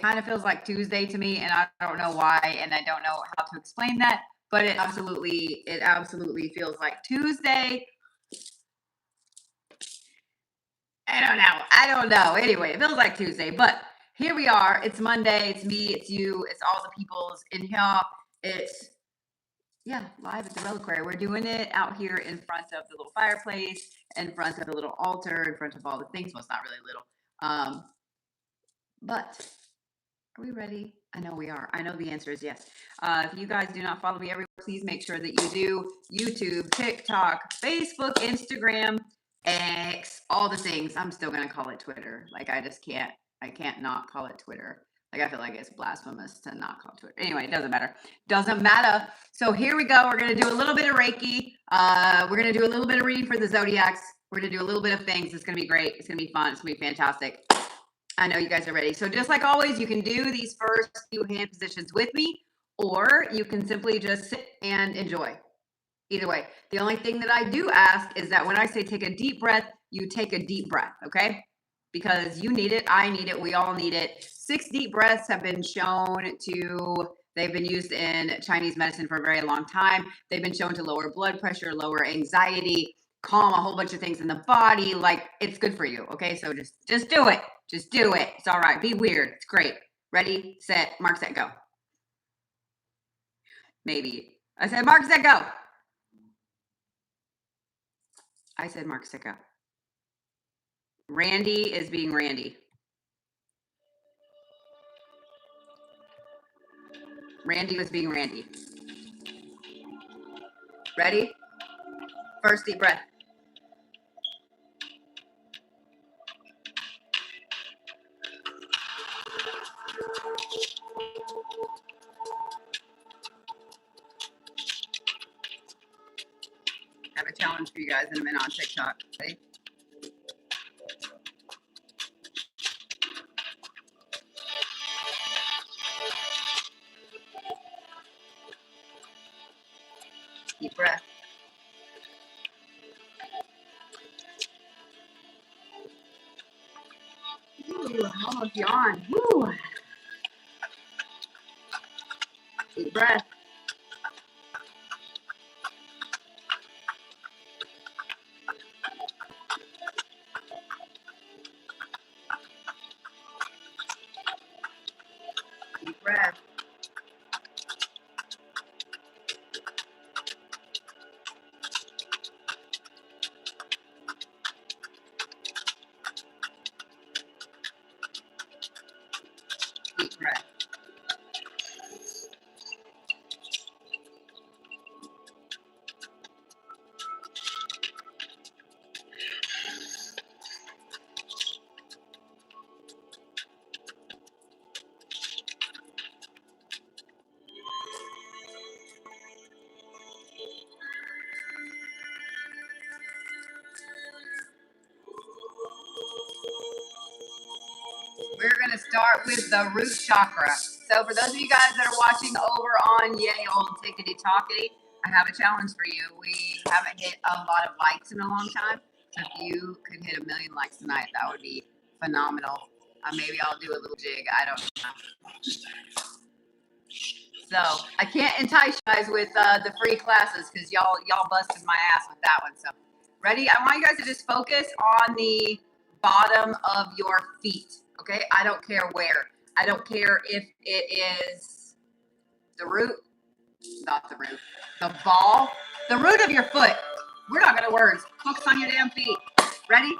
kind of feels like Tuesday to me, and I don't know why, and I don't know how to explain that, but it absolutely feels like Tuesday. I don't know. Anyway, it feels like Tuesday, but here we are. It's Monday. It's me. It's you. It's all the peoples in here. It's, live at the Reliquary. We're doing it out here in front of the little fireplace, in front of the little altar, in front of all the things. Well, it's not really little. But are we ready? I know we are. I know the answer is yes. If you guys do not follow me everywhere, please make sure that you do. YouTube, TikTok, Facebook, Instagram, X, all the things. I'm still going to call it Twitter. Like, I can't not call it Twitter. Like, I feel like it's blasphemous to not call it Twitter. Anyway, it doesn't matter. Doesn't matter. So here we go. We're going to do a little bit of Reiki. We're going to do a little bit of reading for the Zodiacs. We're going to do a little bit of things. It's going to be great. It's going to be fun. It's going to be fantastic. I know you guys are ready. So just like always, you can do these first few hand positions with me, or you can simply just sit and enjoy. Either way, the only thing that I do ask is that when I say take a deep breath, you take a deep breath, okay? Because you need it, I need it, we all need it. 6 deep breaths have been shown they've been used in Chinese medicine for a very long time. They've been shown to lower blood pressure, lower anxiety, calm a whole bunch of things in the body. Like, it's good for you, okay? So just do it. Just do it. It's all right. Be weird. It's great. Ready, set, mark, set, go. Maybe. I said mark, set, go. I said mark, set, go. Randy is being Randy. Randy was being Randy. Ready? First deep breath. I have a challenge for you guys in a minute on TikTok. Ready? Deep breath. Ooh, almost yawn. Woo. Deep breath. Deep breath. Deep breath. We're going to start with the root chakra. So for those of you guys that are watching over on Yay Old Tickety Talkity, I have a challenge for you. We haven't hit a lot of likes in a long time. So if you could hit 1 million likes tonight, that would be phenomenal. Maybe I'll do a little jig. I don't know. So I can't entice you guys with the free classes because y'all busted my ass with that one. So ready? I want you guys to just focus on the bottom of your feet. Okay, I don't care where. I don't care if it is the root, not the root, the ball, the root of your foot. We're not gonna words. Focus on your damn feet. Ready?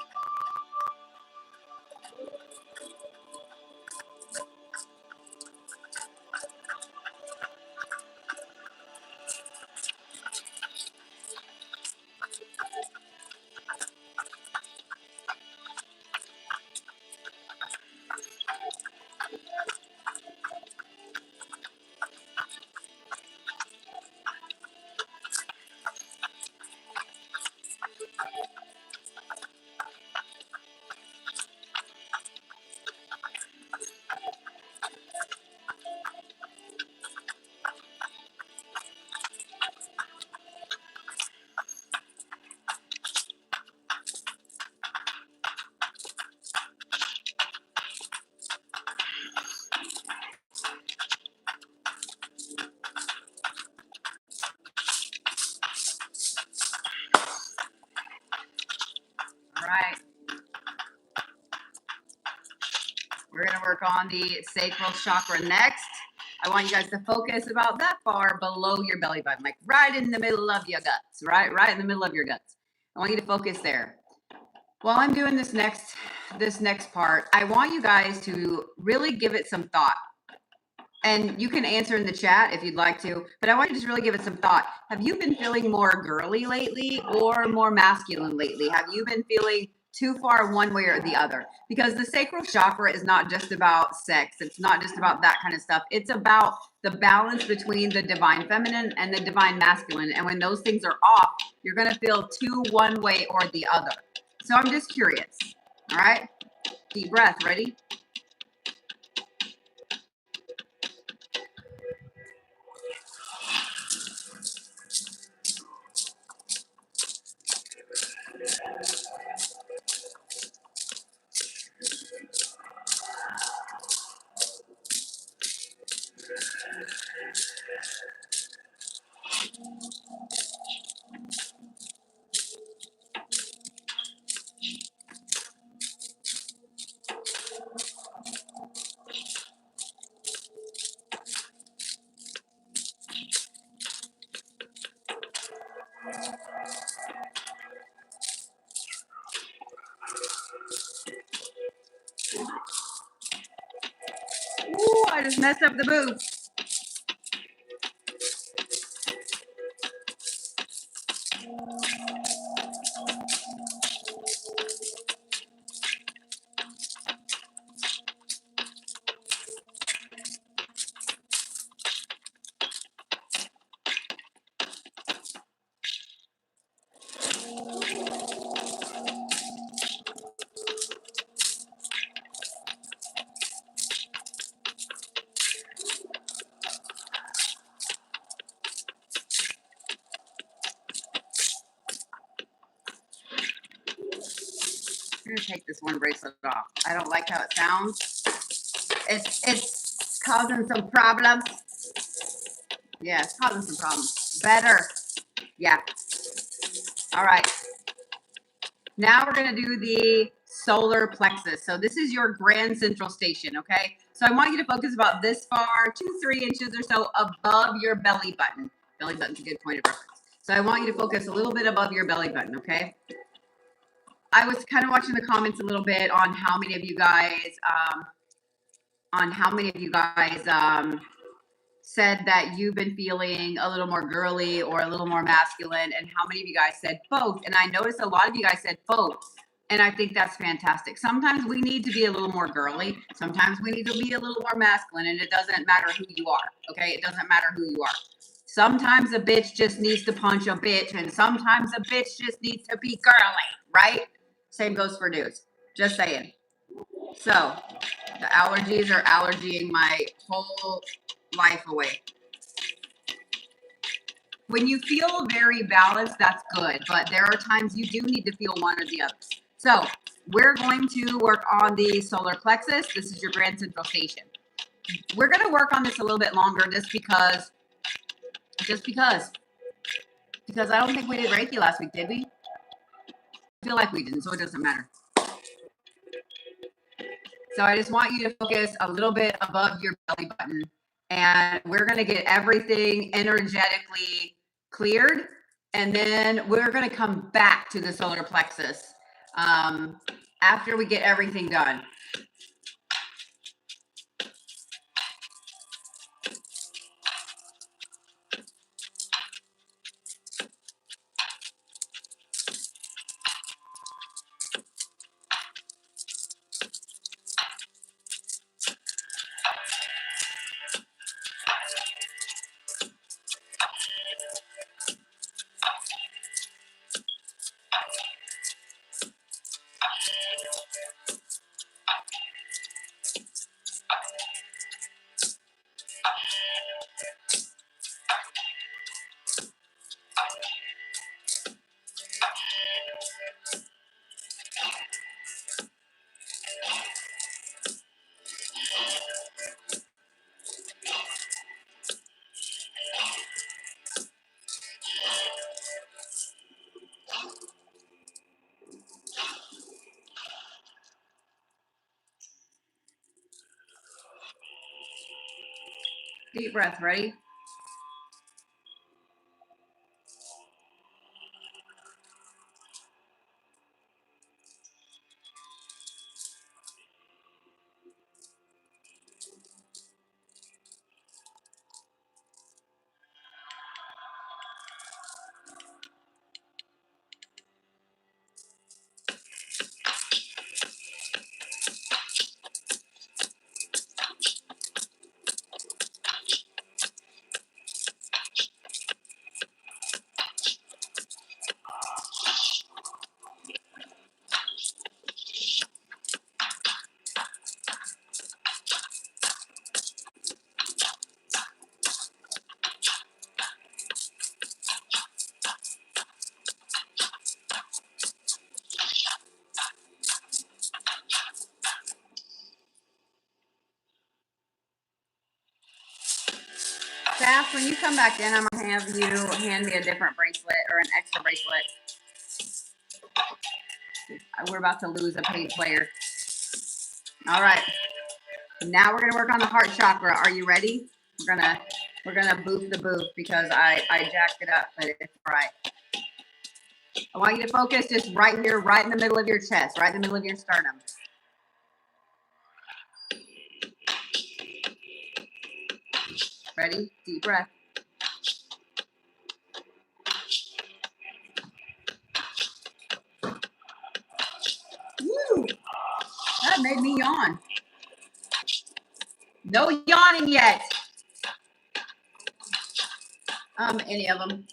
work on the sacral chakra next. I want you guys to focus about that far below your belly button, like right in the middle of your guts, right in the middle of your guts. I want you to focus there. While I'm doing this next part, I want you guys to really give it some thought. And you can answer in the chat if you'd like to, but I want you to just really give it some thought. Have you been feeling more girly lately or more masculine lately? Have you been feeling too far one way or the other? Because the sacral chakra is not just about sex. It's not just about that kind of stuff. It's about the balance between the divine feminine and the divine masculine. And when those things are off, you're going to feel too one way or the other. So I'm just curious. All right. Deep breath. Ready? Ooh, I just messed up the booth. I'm gonna take this one bracelet off. I don't like how it sounds. It's causing some problems. Yeah, it's causing some problems. Better. Yeah. All right. Now we're gonna do the solar plexus. So this is your grand central station, okay? So I want you to focus about this far, 2-3 inches or so above your belly button. Belly button's a good point of reference. So I want you to focus a little bit above your belly button, okay? I was kind of watching the comments a little bit on how many of you guys, said that you've been feeling a little more girly or a little more masculine, and how many of you guys said both. And I noticed a lot of you guys said both. And I think that's fantastic. Sometimes we need to be a little more girly. Sometimes we need to be a little more masculine, and it doesn't matter who you are, okay? It doesn't matter who you are. Sometimes a bitch just needs to punch a bitch, and sometimes a bitch just needs to be girly, right? Same goes for dudes. Just saying. So the allergies are allergying my whole life away. When you feel very balanced, that's good, but there are times you do need to feel one or the other. So we're going to work on the solar plexus. This is your grand central station. We're going to work on this a little bit longer just because I don't think we did Reiki last week, did we? I feel like we didn't, so it doesn't matter. So I just want you to focus a little bit above your belly button, and we're going to get everything energetically cleared, and then we're going to come back to the solar plexus after we get everything done. Deep breath. Ready? Saf, when you come back in, I'm going to have you hand me a different bracelet or an extra bracelet. We're about to lose a paid player. All right. Now we're going to work on the heart chakra. Are you ready? We're gonna boof the boof because I jacked it up, but it's all right. I want you to focus just right here, right in the middle of your chest, right in the middle of your sternum. Ready? Deep breath. Woo! That made me yawn. No yawning yet. Any of them.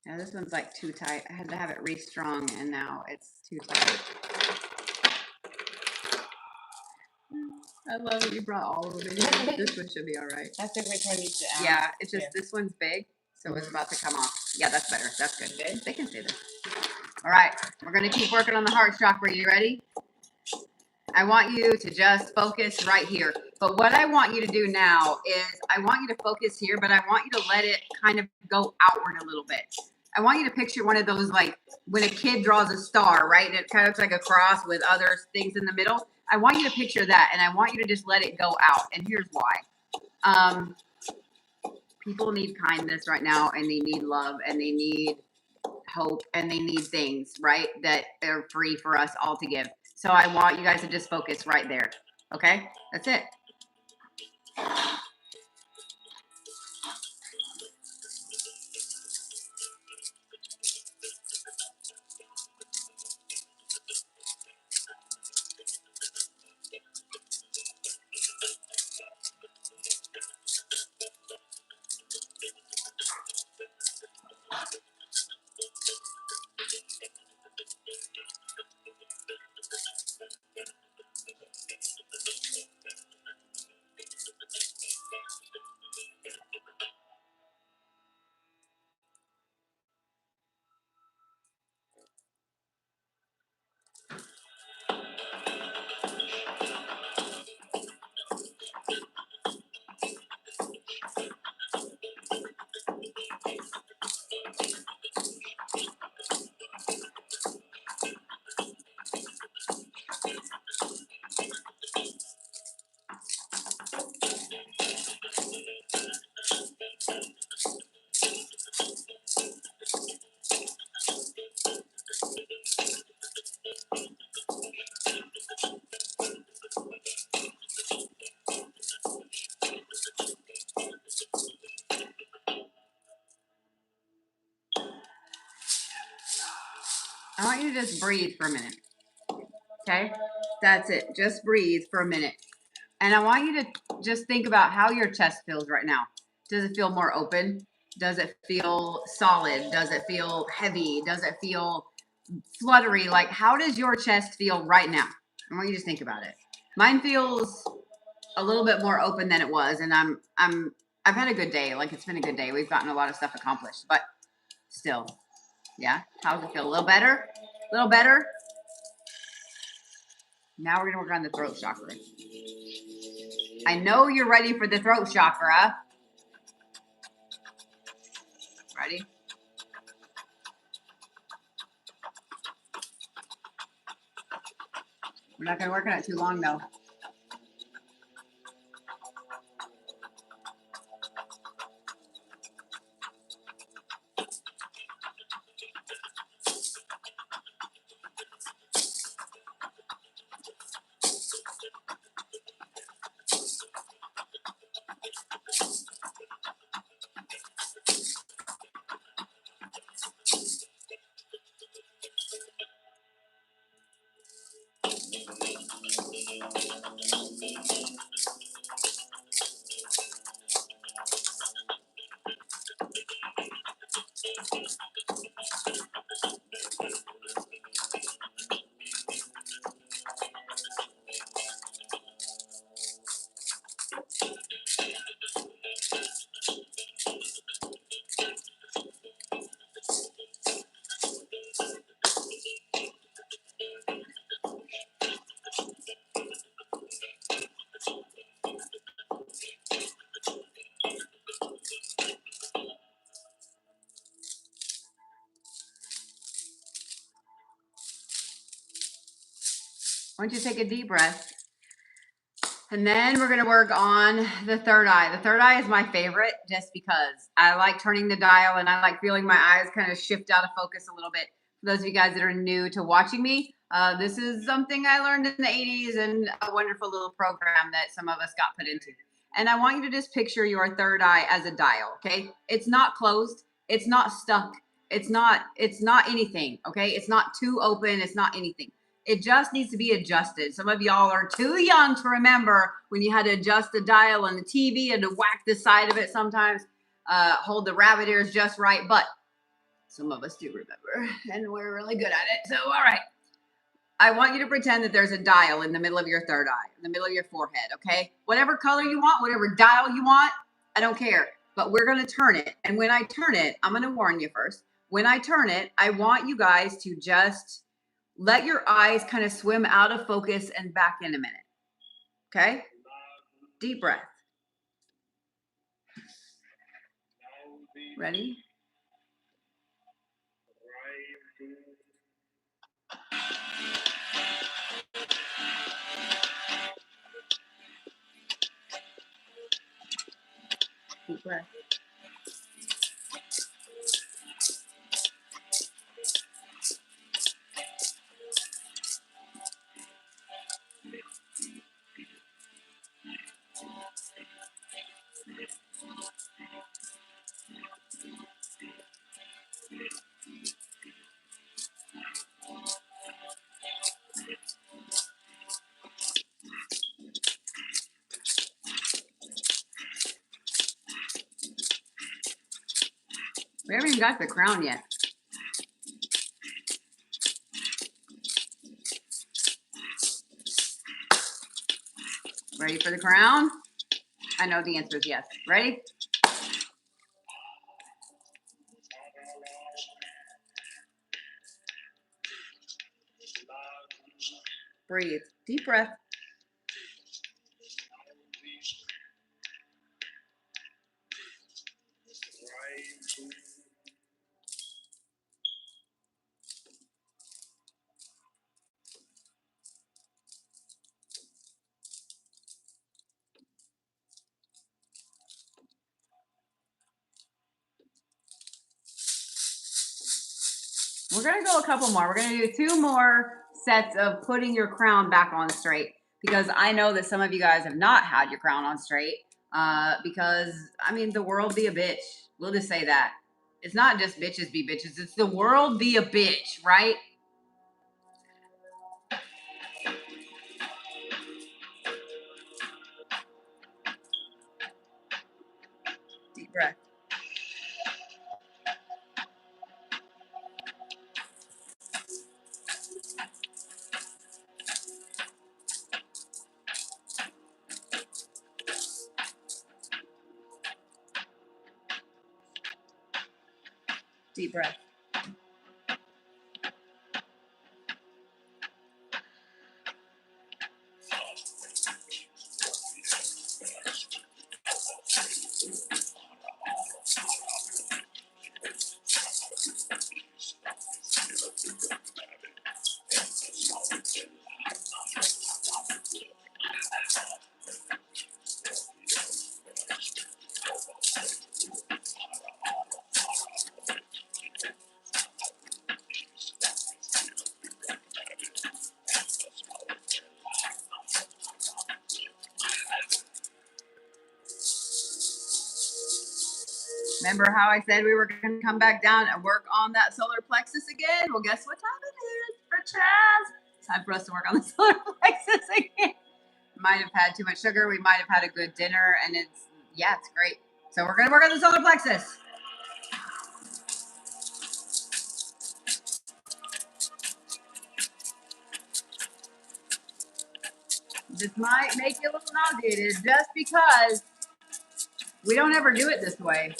Yeah, this one's like too tight. I had to have it re-strung, and now it's too tight. I love it. You brought all of them. This one should be all right. That's a great one. Yeah, it's just this one's big, so it's about to come off. Yeah, that's better. That's good. Good. They can stay there. All right, we're gonna keep working on the heart chakra. You ready? I want you to just focus right here. But what I want you to do now is I want you to focus here, but I want you to let it kind of go outward a little bit. I want you to picture one of those, like when a kid draws a star, right? And it kind of looks like a cross with other things in the middle. I want you to picture that, and I want you to just let it go out. And here's why. People need kindness right now, and they need love, and they need hope, and they need things, right, that are free for us all to give. So I want you guys to just focus right there. Okay? That's it. I want you to just breathe for a minute. Okay? That's it. Just breathe for a minute. And I want you to just think about how your chest feels right now. Does it feel more open? Does it feel solid? Does it feel heavy? Does it feel fluttery? Like, how does your chest feel right now? I want you to just think about it. Mine feels a little bit more open than it was, and I've had a good day. Like, it's been a good day. We've gotten a lot of stuff accomplished. But still. Yeah, how's it feel? A little better? A little better? Now we're gonna work on the throat chakra. I know you're ready for the throat chakra. Ready? We're not gonna work on it too long though. Why don't you take a deep breath? And then we're going to work on the third eye. The third eye is my favorite just because I like turning the dial and I like feeling my eyes kind of shift out of focus a little bit. For those of you guys that are new to watching me, this is something I learned in the 80s and a wonderful little program that some of us got put into. And I want you to just picture your third eye as a dial, okay? It's not closed. It's not stuck. It's not anything, okay? It's not too open. It's not anything. It just needs to be adjusted. Some of y'all are too young to remember when you had to adjust the dial on the TV and to whack the side of it sometimes, hold the rabbit ears just right. But some of us do remember, and we're really good at it. So, all right. I want you to pretend that there's a dial in the middle of your third eye, in the middle of your forehead, okay? Whatever color you want, whatever dial you want, I don't care. But we're going to turn it. And when I turn it, I'm going to warn you first. When I turn it, I want you guys to just let your eyes kind of swim out of focus and back in a minute. Okay? Deep breath. Ready? Deep breath. We haven't even got the crown yet. Ready for the crown? I know the answer is yes. Ready? Breathe. Deep breath. We're going to go a couple more. We're going to do 2 more sets of putting your crown back on straight because I know that some of you guys have not had your crown on straight because, I mean, the world be a bitch. We'll just say that. It's not just bitches be bitches. It's the world be a bitch, right? Deep breath. Deep breath. Remember how I said we were going to come back down and work on that solar plexus again? Well, guess what time it is for Chaz? It's time for us to work on the solar plexus again. Might have had too much sugar. We might have had a good dinner, and it's great. So we're going to work on the solar plexus. This might make you a little nauseated just because we don't ever do it this way.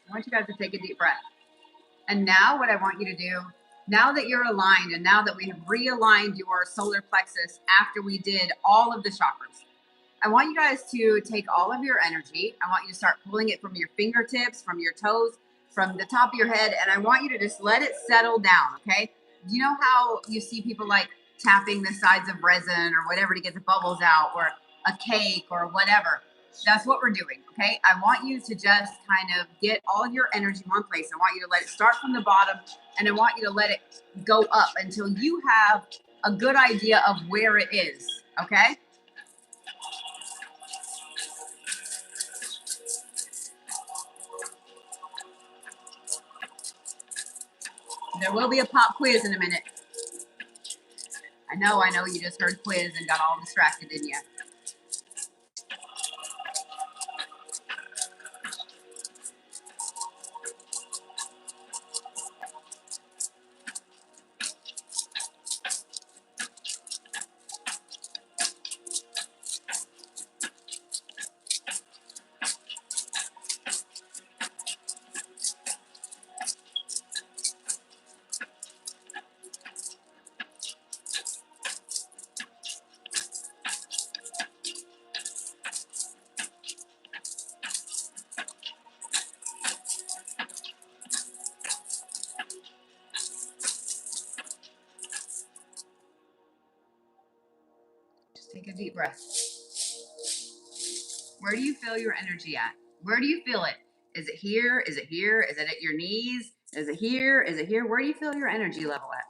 I want you guys to take a deep breath. And now what I want you to do, now that you're aligned and now that we have realigned your solar plexus after we did all of the chakras, I want you guys to take all of your energy. I want you to start pulling it from your fingertips, from your toes, from the top of your head, and I want you to just let it settle down, okay? You know how you see people like tapping the sides of resin or whatever to get the bubbles out, or a cake or whatever? That's what we're doing, okay? I want you to just kind of get all of your energy in one place. I want you to let it start from the bottom, and I want you to let it go up until you have a good idea of where it is, okay? There will be a pop quiz in a minute. I know, you just heard quiz and got all distracted, didn't you? Just take a deep breath. Where do you feel your energy at? Where do you feel it? Is it here? Is it here? Is it at your knees? Is it here? Is it here? Where do you feel your energy level at?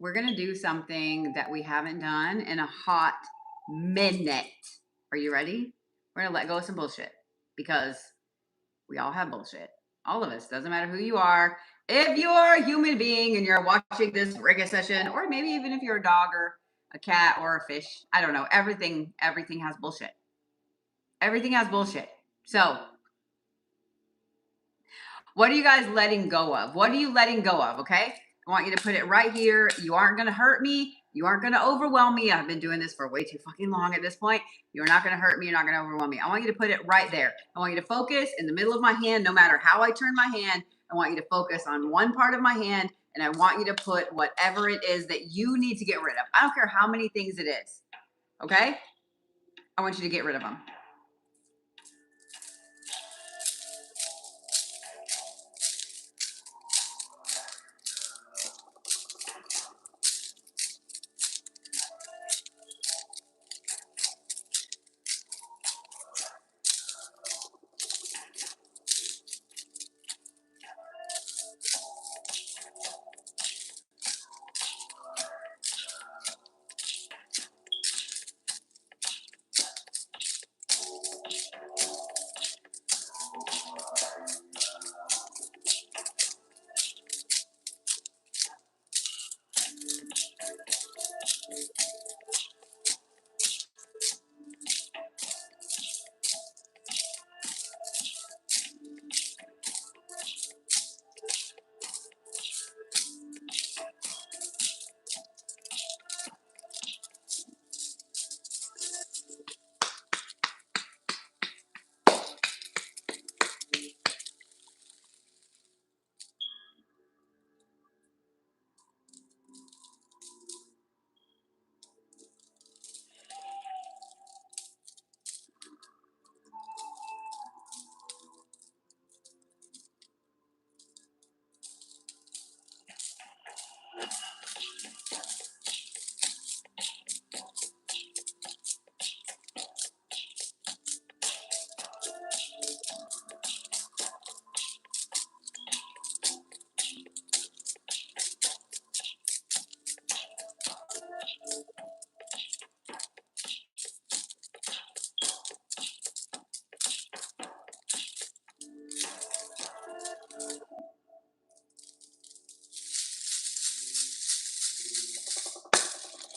We're going to do something that we haven't done in a hot minute. Are you ready? We're going to let go of some bullshit because we all have bullshit. All of us. Doesn't matter who you are. If you're a human being and you're watching this Reiki session, or maybe even if you're a dog or a cat or a fish, I don't know. Everything has bullshit. Everything has bullshit. So, what are you guys letting go of? What are you letting go of? Okay. I want you to put it right here. You aren't going to hurt me. You aren't going to overwhelm me. I've been doing this for way too fucking long at this point. You're not going to hurt me. You're not going to overwhelm me. I want you to put it right there. I want you to focus in the middle of my hand. No matter how I turn my hand, I want you to focus on one part of my hand, and I want you to put whatever it is that you need to get rid of. I don't care how many things it is. Okay? I want you to get rid of them.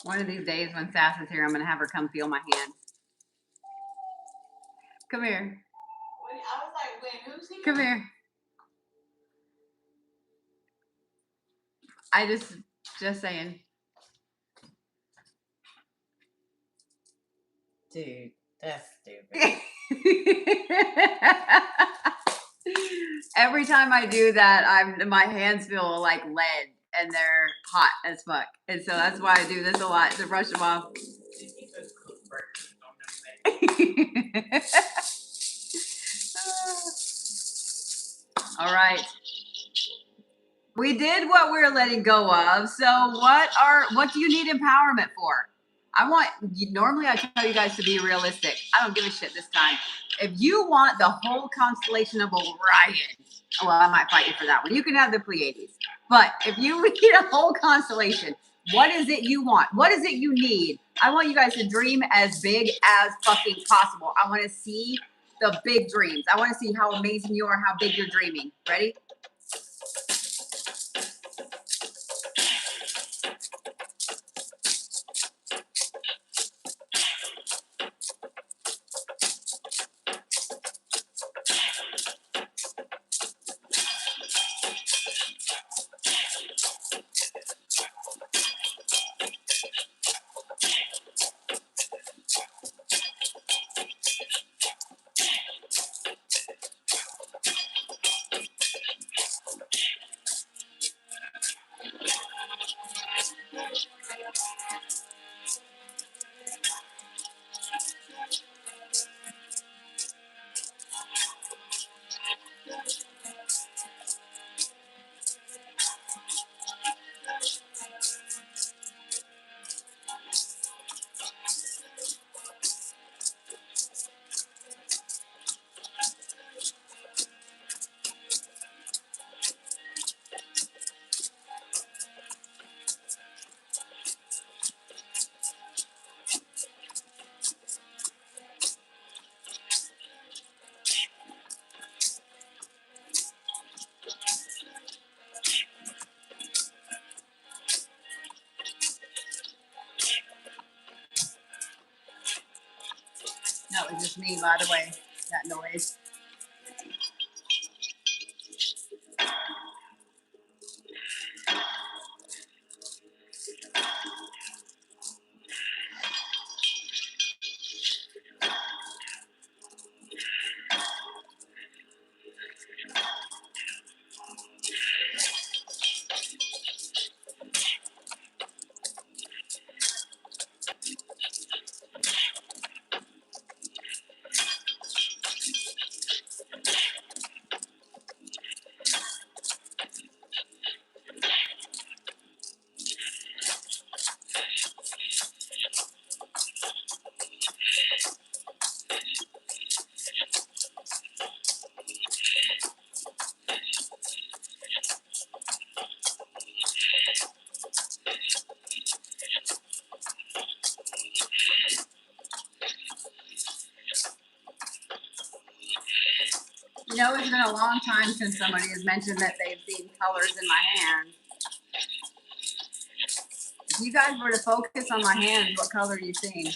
One of these days when Sass is here, I'm going to have her come feel my hands. Come here. I was like, when? Who's here? Come here. I just saying. Dude, that's stupid. Every time I do that, my hands feel like lead and they're hot as fuck. And so that's why I do this a lot to brush them off. All right. We did what we're letting go of. So what do you need empowerment for? Normally I tell you guys to be realistic. I don't give a shit this time. If you want the whole constellation of Orion, well, I might fight you for that one. You can have the Pleiades. But if you need a whole constellation, what is it you want? What is it you need? I want you guys to dream as big as fucking possible. I want to see the big dreams. I want to see how amazing you are, how big you're dreaming. Ready? That was just me, by the way, that noise. You know, it's been a long time since somebody has mentioned that they've seen colors in my hand. If you guys were to focus on my hands, what color are you seeing?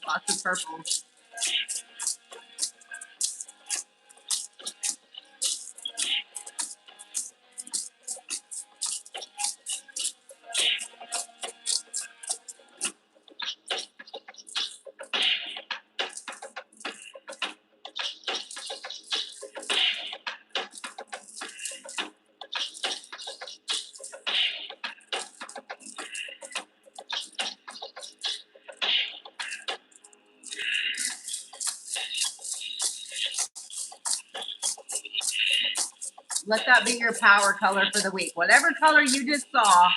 Lots of purple. Let that be your power color for the week. Whatever color you just saw.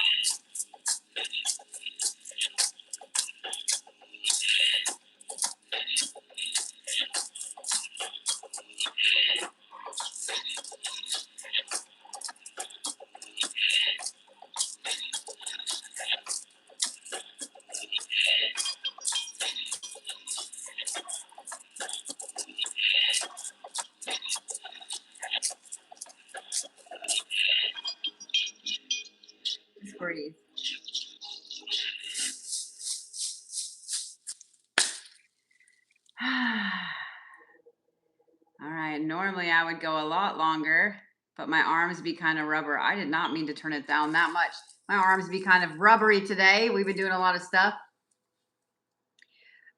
Just breathe. All right, normally I would go a lot longer, but my arms be kind of rubber. I did not mean to turn it down that much. My arms be kind of rubbery today. We've been doing a lot of stuff.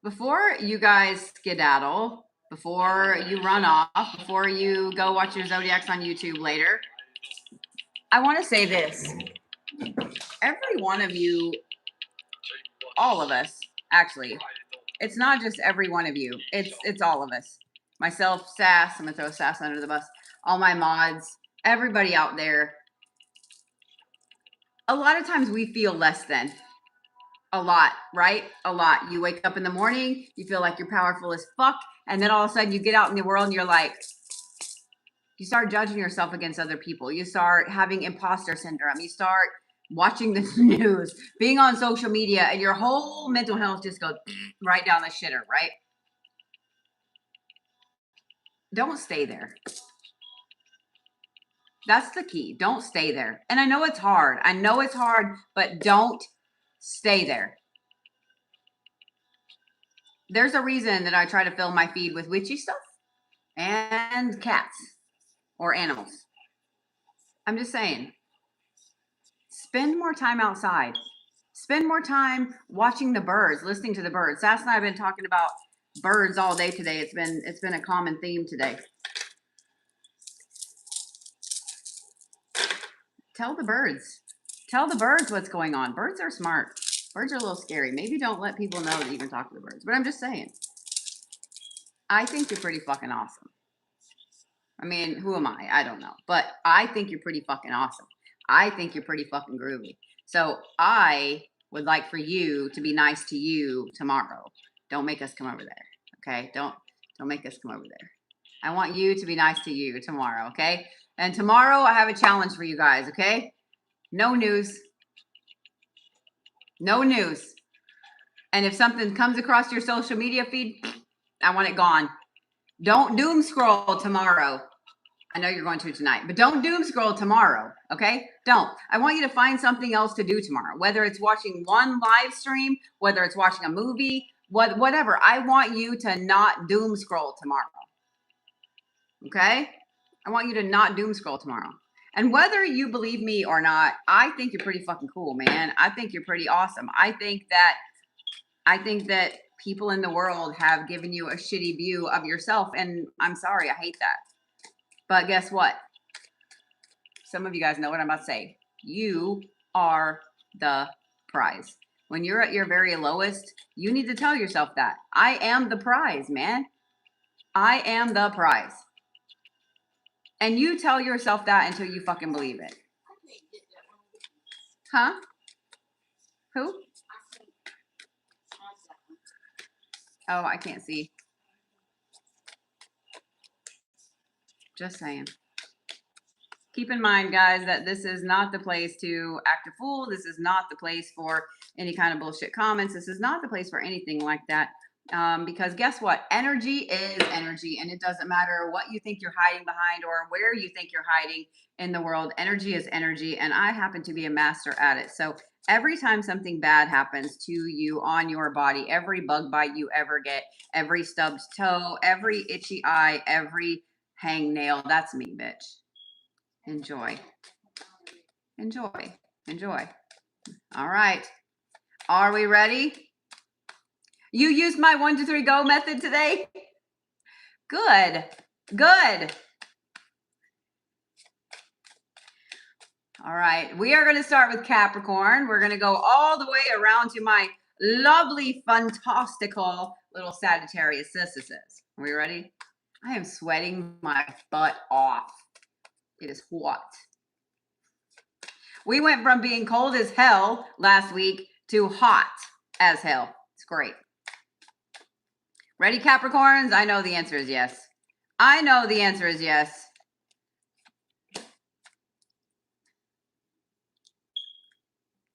Before you guys skedaddle, before you run off, before you go watch your Zodiacs on YouTube later, I want to say this. Every one of you, all of us, actually, it's not just every one of you. It's all of us. Myself, Sass, I'm gonna throw Sass under the bus. All my mods, everybody out there. A lot of times we feel less than. A lot, right? A lot. You wake up in the morning, you feel like you're powerful as fuck, and then all of a sudden you get out in the world and you're like, you start judging yourself against other people. You start having imposter syndrome. You start watching the news, being on social media, and your whole mental health just goes right down the shitter, right? Don't stay there. That's the key. Don't stay there. And I know it's hard. I know it's hard, but don't stay there. There's a reason that I try to fill my feed with witchy stuff and cats or animals. I'm just saying, spend more time outside. Spend more time watching the birds, listening to the birds. Sass and I have been talking about birds all day today. It's been a common theme today. Tell the birds. Tell the birds what's going on. Birds are smart. Birds are a little scary. Maybe don't let people know that you can talk to the birds. But I'm just saying. I think you're pretty fucking awesome. I mean, who am I? I don't know. But I think you're pretty fucking awesome. I think you're pretty fucking groovy. So I would like for you to be nice to you tomorrow. Don't make us come over there. Okay? Don't make us come over there. I want you to be nice to you tomorrow, okay? And tomorrow I have a challenge for you guys, okay? No news. No news. And if something comes across your social media feed, I want it gone. Don't doom scroll tomorrow. I know you're going to tonight, but don't doom scroll tomorrow, okay? Don't. I want you to find something else to do tomorrow, whether it's watching one live stream, whether it's watching a movie, whatever. I want you to not doom scroll tomorrow, okay? I want you to not doom scroll tomorrow. And whether you believe me or not, I think you're pretty fucking cool, man. I think you're pretty awesome. I think that people in the world have given you a shitty view of yourself, and I'm sorry, I hate that. But guess what? Some of you guys know what I'm about to say. You are the prize. When you're at your very lowest, you need to tell yourself that. I am the prize, man. I am the prize. And you tell yourself that until you fucking believe it. Huh? Who? Oh, I can't see. Just saying. Keep in mind, guys, that this is not the place to act a fool. This is not the place for any kind of bullshit comments. This is not the place for anything like that. Because guess what? Energy is energy, and it doesn't matter what you think you're hiding behind or where you think you're hiding in the world. Energy is energy, and I happen to be a master at it. So every time something bad happens to you on your body, every bug bite you ever get, every stubbed toe, every itchy eye, every hangnail, that's me, bitch. Enjoy. Enjoy. Enjoy. All right. Are we ready? You used my 1, 2, 3, go method today? Good. Good. All right. We are going to start with Capricorn. We're going to go all the way around to my lovely, fantastical little Sagittarius sisters. Are we ready? I am sweating my butt off. It is hot. We went from being cold as hell last week to hot as hell. It's great. Ready, Capricorns? I know the answer is yes. I know the answer is yes.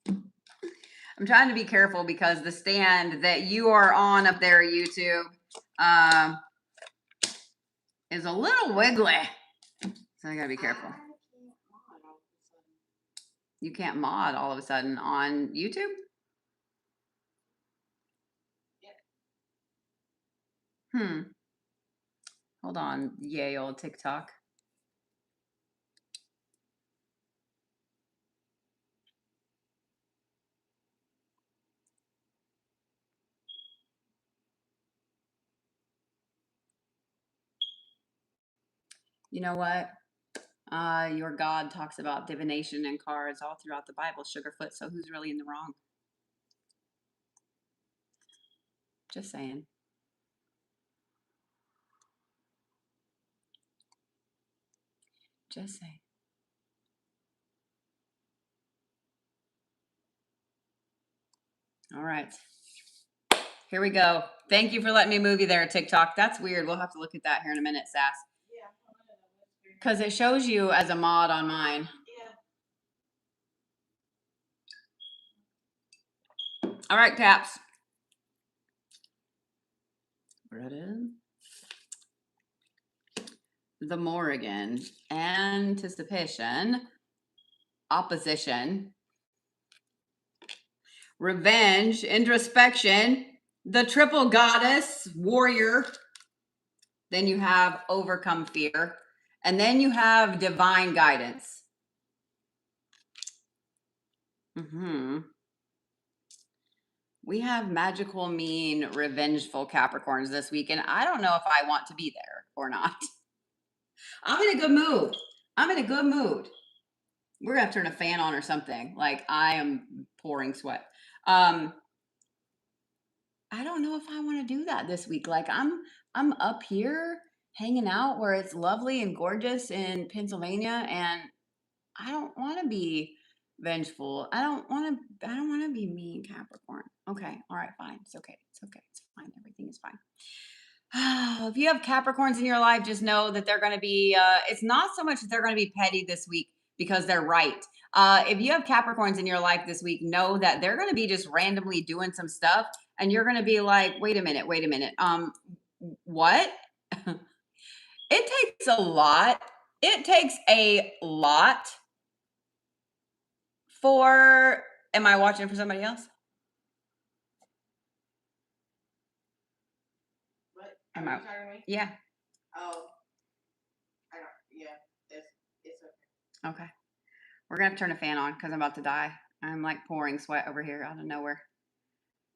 I'm trying to be careful because the stand that you are on up there, YouTube, is a little wiggly. So I gotta be careful. You can't mod all of a sudden on YouTube? Hold on, yay old TikTok. You know what? Your God talks about divination and cards all throughout the Bible, Sugarfoot, so who's really in the wrong? Just saying. Just saying. All right. Here we go. Thank you for letting me move you there, TikTok. That's weird. We'll have to look at that here in a minute, Sass. Because it shows you as a mod on mine. All right, Caps. Ready? The Morrigan. Anticipation. Opposition. Revenge. Introspection. The triple goddess. Warrior. Then you have overcome fear. And then you have divine guidance. We have magical, mean, revengeful Capricorns this week, and I don't know if I want to be there or not. I'm in a good mood. I'm in a good mood. We're gonna have to turn a fan on or something. Like, I am pouring sweat. I don't know if I want to do that this week. Like, I'm up here hanging out where it's lovely and gorgeous in Pennsylvania, and I don't want to be vengeful. I don't want to be mean, Capricorn. Okay. All right, fine. It's okay. It's okay. It's fine. Everything is fine. If you have Capricorns in your life, just know that they're going to be, it's not so much that they're going to be petty this week because they're right. If you have Capricorns in your life this week, know that they're going to be just randomly doing some stuff and you're going to be like, wait a minute. What? It takes a lot. It takes a lot for, am I watching for somebody else? What? Am I? Yeah. Oh. I don't, yeah. It's okay. Okay. We're going to have to turn a fan on because I'm about to die. I'm like pouring sweat over here out of nowhere.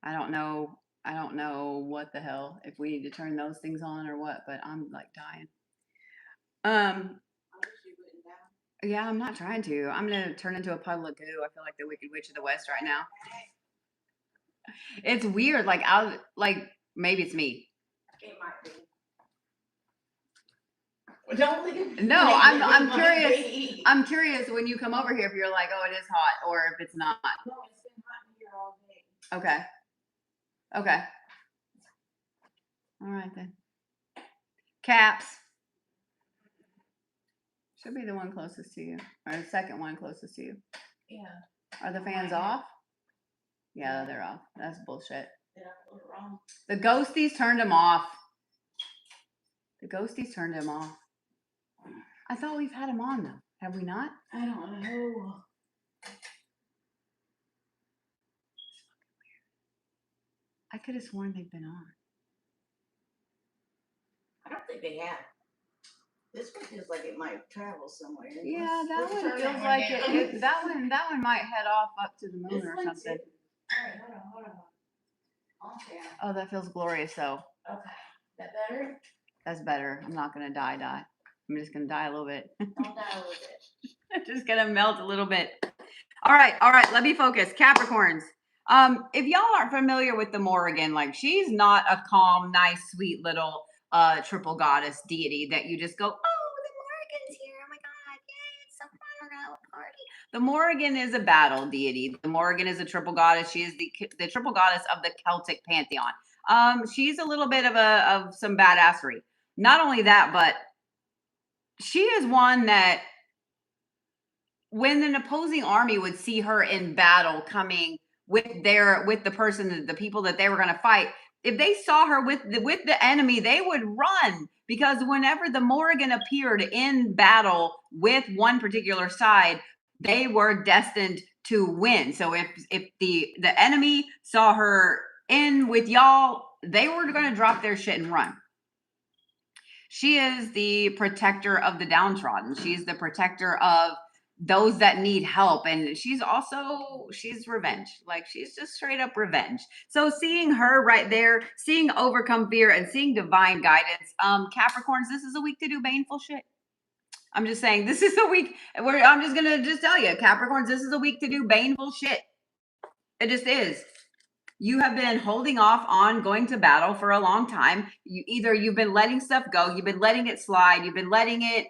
I don't know what the hell, if we need to turn those things on or what, but I'm like dying. Yeah, I'm not trying to. I'm going to turn into a puddle of goo. I feel like the Wicked Witch of the West right now. It's weird. Like, maybe it's me. It might be. Don't look at me. No, I'm curious. I'm curious when you come over here if you're like, oh, it is hot, or if it's not. No, it's been hot in here all day. Okay. Okay. All right then. Caps. Should be the one closest to you, or the second one closest to you. Yeah. Are the fans off? Yeah, they're off. That's bullshit. Did I put it wrong? The ghosties turned him off. The ghosties turned him off. I thought we've had him on though. Have we not? I don't know. I could have sworn they've been on. I don't think they have. This one feels like it might travel somewhere. Yeah, that Let's one turn feels that like down. it. That one might head off up to the moon This or one something. too. All right, hold on. Okay. Oh, that feels glorious though. Okay. That better? That's better. I'm not gonna die. I'm just gonna die a little bit. Don't die a little bit. I'm just gonna melt a little bit. All right. Let me focus. Capricorns. If y'all aren't familiar with the Morrigan, like she's not a calm, nice, sweet little triple goddess deity that you just go, oh, the Morrigan's here. Oh my God, yay, it's so fun. We're gonna have a party. The Morrigan is a battle deity. The Morrigan is a triple goddess. She is the triple goddess of the Celtic pantheon. She's a little bit of some badassery. Not only that, but she is one that when an opposing army would see her in battle coming with the people that they were going to fight, if they saw her with the enemy, they would run, because whenever the Morrigan appeared in battle with one particular side, they were destined to win. So if the enemy saw her in with y'all, they were going to drop their shit and run. She is the protector of the downtrodden. She's the protector of those that need help. And she's revenge. Like she's just straight up revenge. So seeing her right there, seeing overcome fear and seeing divine guidance, Capricorns, this is a week to do baneful shit. I'm just saying, this is a week where I'm just going to tell you, Capricorns, this is a week to do baneful shit. It just is. You have been holding off on going to battle for a long time. You've been letting stuff go. You've been letting it slide. You've been letting it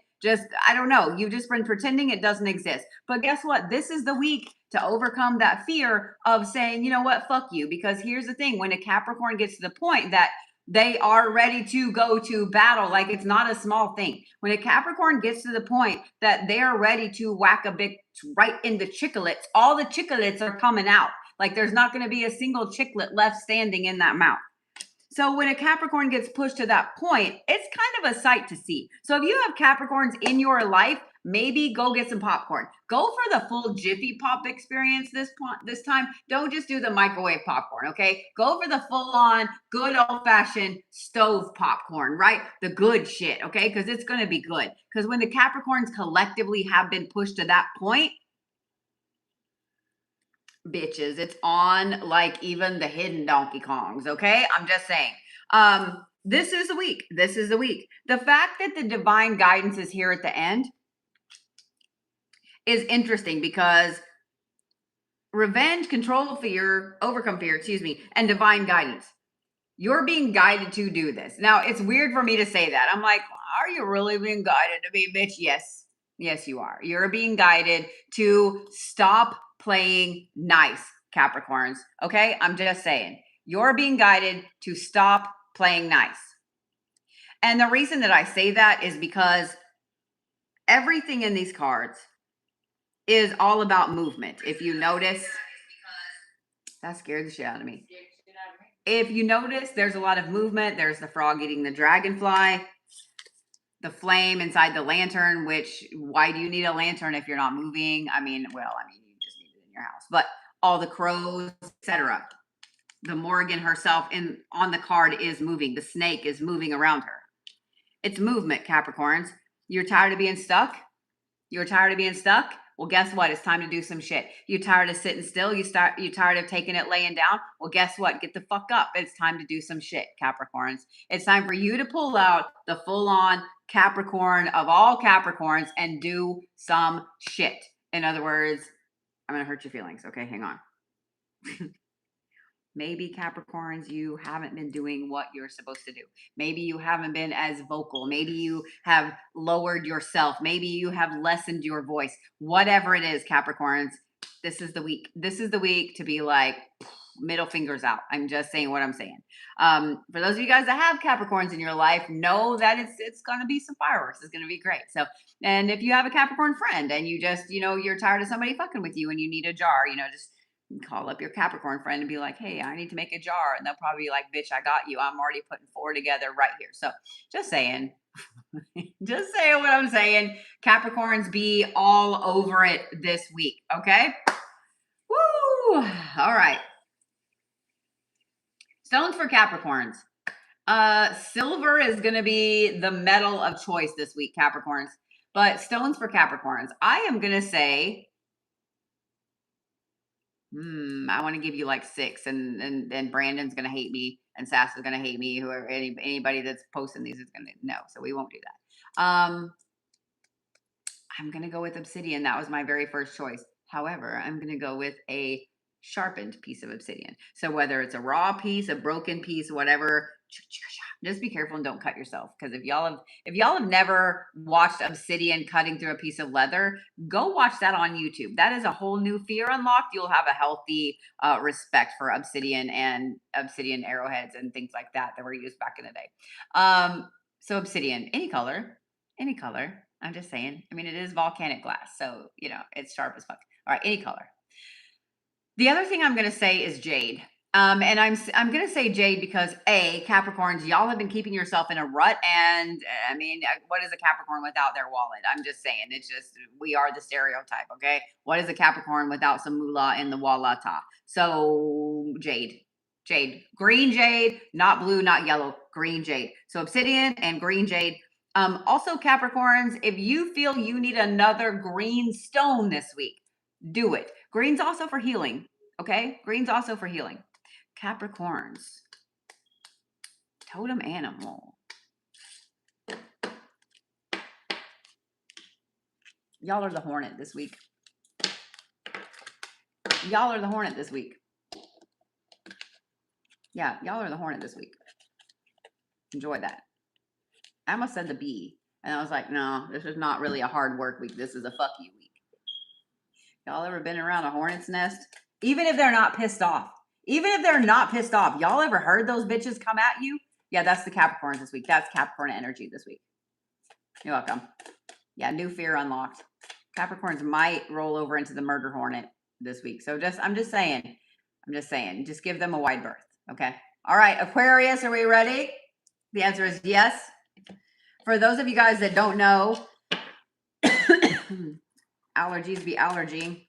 I don't know. You've just been pretending it doesn't exist. But guess what? This is the week to overcome that fear of saying, you know what, fuck you. Because here's the thing. When a Capricorn gets to the point that they are ready to go to battle, like it's not a small thing. When a Capricorn gets to the point that they're ready to whack a big right in the chicklets, all the chicklets are coming out. Like there's not going to be a single chicklet left standing in that mouth. So when a Capricorn gets pushed to that point, it's kind of a sight to see. So if you have Capricorns in your life, maybe go get some popcorn. Go for the full Jiffy Pop experience this time. Don't just do the microwave popcorn, okay? Go for the full-on, good old-fashioned stove popcorn, right? The good shit, okay? Because it's going to be good. Because when the Capricorns collectively have been pushed to that point, bitches, it's on like even the hidden Donkey Kongs, okay? I'm just saying. This is the week. The fact that the divine guidance is here at the end is interesting because revenge, control fear, overcome fear, and divine guidance. You're being guided to do this. Now, it's weird for me to say that. I'm like, are you really being guided to be a bitch? Yes. Yes, you are. You're being guided to stop playing nice, Capricorns. Okay? I'm just saying. You're being guided to stop playing nice. And the reason that I say that is because everything in these cards is all about movement. If you notice, that scared the shit out of me. If you notice, there's a lot of movement. There's the frog eating the dragonfly, the flame inside the lantern, which, why do you need a lantern if you're not moving? I mean, you just need it in your house. But all the crows, etc. The Morrigan herself on the card is moving. The snake is moving around her. It's movement, Capricorns. You're tired of being stuck? Well, guess what? It's time to do some shit. You tired of sitting still? You tired of taking it laying down? Well, guess what? Get the fuck up. It's time to do some shit, Capricorns. It's time for you to pull out the full-on Capricorn of all Capricorns and do some shit. In other words, I'm going to hurt your feelings. Okay, hang on. Maybe Capricorns, you haven't been doing what you're supposed to do. Maybe you haven't been as vocal. Maybe you have lowered yourself. Maybe you have lessened your voice. Whatever it is, Capricorns, this is the week. This is the week to be like middle fingers out. I'm just saying what I'm saying. For those of you guys that have Capricorns in your life, know that it's going to be some fireworks. It's going to be great. So, and if you have a Capricorn friend and you just, you're tired of somebody fucking with you and you need a jar, just call up your Capricorn friend and be like, hey, I need to make a jar. And they'll probably be like, bitch, I got you. I'm already putting four together right here. So just saying, just saying what I'm saying. Capricorns, be all over it this week. Okay. Woo. All right. Stones for Capricorns. Silver is going to be the metal of choice this week, Capricorns. But stones for Capricorns. I am going to say, I want to give you like 6, and Brandon's going to hate me, and Sass is going to hate me. Whoever, anybody that's posting these is going to know. So we won't do that. I'm going to go with obsidian. That was my very first choice. However, I'm going to go with a sharpened piece of obsidian. So whether it's a raw piece, a broken piece, whatever, just be careful and don't cut yourself. Because if y'all have never watched obsidian cutting through a piece of leather, go watch that on YouTube. That is a whole new fear unlocked. You'll have a healthy respect for obsidian and obsidian arrowheads and things like that were used back in the day. So obsidian, any color. I'm just saying. I mean, it is volcanic glass, so it's sharp as fuck. All right, any color. The other thing I'm going to say is jade. And I'm going to say jade because Capricorns, y'all have been keeping yourself in a rut. And I mean, what is a Capricorn without their wallet? I'm just saying, we are the stereotype. Okay. What is a Capricorn without some moolah in the wallata? So jade, green jade, not blue, not yellow, green jade. So obsidian and green jade. Also Capricorns, if you feel you need another green stone this week, do it. Green's also for healing. Okay. Green's also for healing. Capricorns, totem animal. Y'all are the hornet this week. Y'all are the hornet this week. Yeah, y'all are the hornet this week. Enjoy that. I almost said the bee, and I was like, no, this is not really a hard work week. This is a fuck you week. Y'all ever been around a hornet's nest? Even if they're not pissed off. Y'all ever heard those bitches come at you? Yeah, that's the Capricorns this week. That's Capricorn energy this week. You're welcome. Yeah, new fear unlocked. Capricorns might roll over into the murder hornet this week. So I'm just saying, just give them a wide berth. Okay. All right. Aquarius, are we ready? The answer is yes. For those of you guys that don't know, allergies be allergy.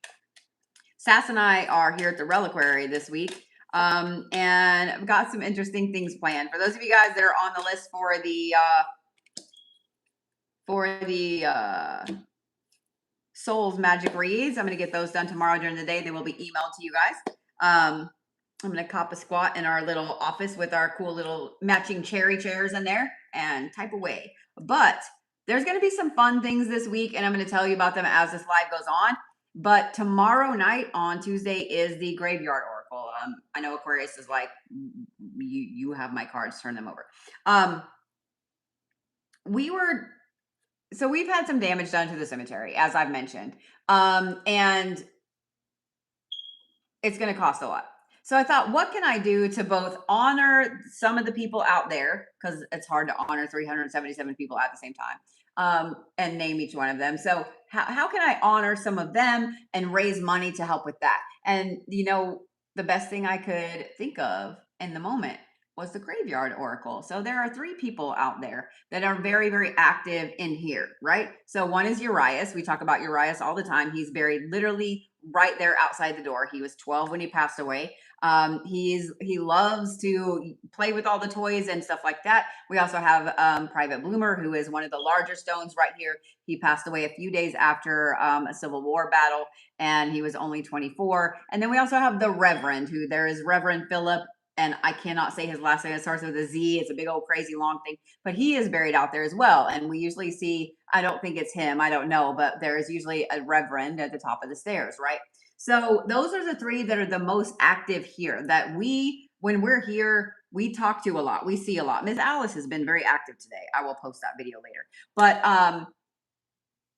Sass and I are here at the Reliquary this week. And I've got some interesting things planned. For those of you guys that are on the list for the Souls Magic Reads, I'm going to get those done tomorrow during the day. They will be emailed to you guys. I'm going to cop a squat in our little office with our cool little matching cherry chairs in there and type away. But there's going to be some fun things this week, and I'm going to tell you about them as this live goes on. But tomorrow night on Tuesday is the Graveyard Oracle. I know Aquarius is like, you have my cards, turn them over. We've had some damage done to the cemetery, as I've mentioned. And it's going to cost a lot. So I thought, what can I do to both honor some of the people out there, because it's hard to honor 377 people at the same time, and name each one of them. So how can I honor some of them and raise money to help with that? And, the best thing I could think of in the moment was the Graveyard Oracle. So there are 3 people out there that are very, very active in here, right? So one is Urias. We talk about Urias all the time. He's buried literally right there outside the door. He was 12 when he passed away. He loves to play with all the toys and stuff like that. We also have Private Bloomer, who is one of the larger stones right here. He passed away a few days after a Civil War battle, and he was only 24. And then we also have the Reverend, who there is Reverend Philip, and I cannot say his last name. It starts with a Z. It's a big old crazy long thing, but he is buried out there as well. And we usually see, I don't think it's him, I don't know, but there is usually a Reverend at the top of the stairs, right? So those are the three that are the most active here that when we're here, we talk to a lot. We see a lot. Miss Alice has been very active today. I will post that video later. But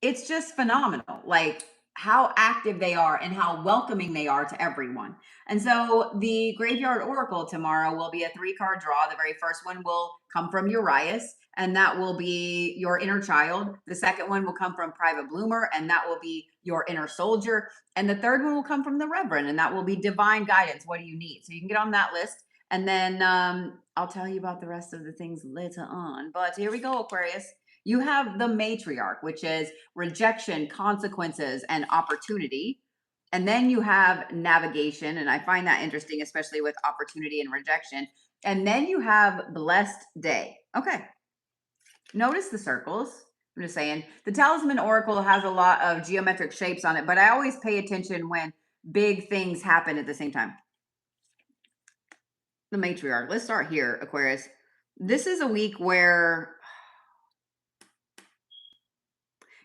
it's just phenomenal, like how active they are and how welcoming they are to everyone. And so the graveyard oracle tomorrow will be a 3-card draw. The very first one will come from Urias, and that will be your inner child. The second one will come from Private Bloomer, and that will be your inner soldier. And the third one will come from the Reverend, and that will be divine guidance. What do you need? So you can get on that list. And then I'll tell you about the rest of the things later on. But here we go, Aquarius. You have the matriarch, which is rejection, consequences, and opportunity. And then you have navigation. And I find that interesting, especially with opportunity and rejection. And then you have blessed day. Okay. Notice the circles. I'm just saying the talisman oracle has a lot of geometric shapes on it, but I always pay attention when big things happen at the same time. The matriarch. Let's start here, Aquarius. This is a week where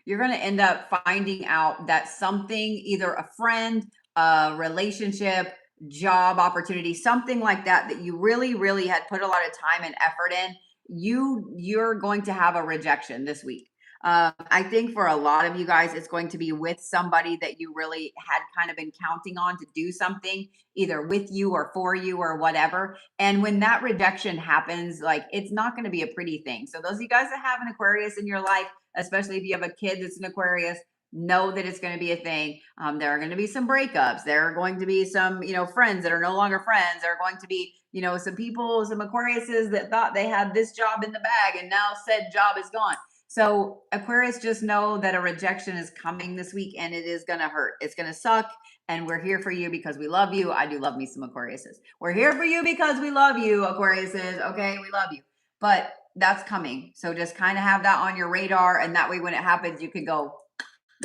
you're going to end up finding out that something, either a friend, a relationship, job opportunity, something like that, that you really, really had put a lot of time and effort in, you're going to have a rejection this week. I think for a lot of you guys, it's going to be with somebody that you really had kind of been counting on to do something, either with you or for you or whatever. And when that rejection happens, like it's not going to be a pretty thing. So those of you guys that have an Aquarius in your life, especially if you have a kid that's an Aquarius, know that it's going to be a thing. There are going to be some breakups. There are going to be some, friends that are no longer friends. There are going to be, some people, some Aquariuses that thought they had this job in the bag and now said job is gone. So Aquarius, just know that a rejection is coming this week and it is going to hurt. It's going to suck. And we're here for you because we love you. I do love me some Aquariuses. We're here for you because we love you, Aquariuses. Okay, we love you. But that's coming. So just kind of have that on your radar. And that way when it happens, you can go,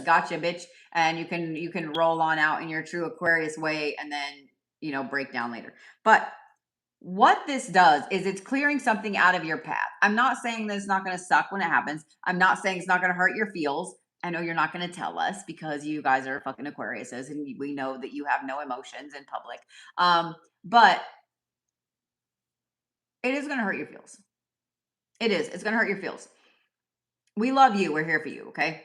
gotcha, bitch. And you can roll on out in your true Aquarius way and then, break down later. But what this does is it's clearing something out of your path. I'm not saying that it's not going to suck when it happens. I'm not saying it's not going to hurt your feels. I know you're not going to tell us because you guys are fucking Aquariuses and we know that you have no emotions in public. But it is going to hurt your feels. It is. It's going to hurt your feels. We love you. We're here for you. Okay.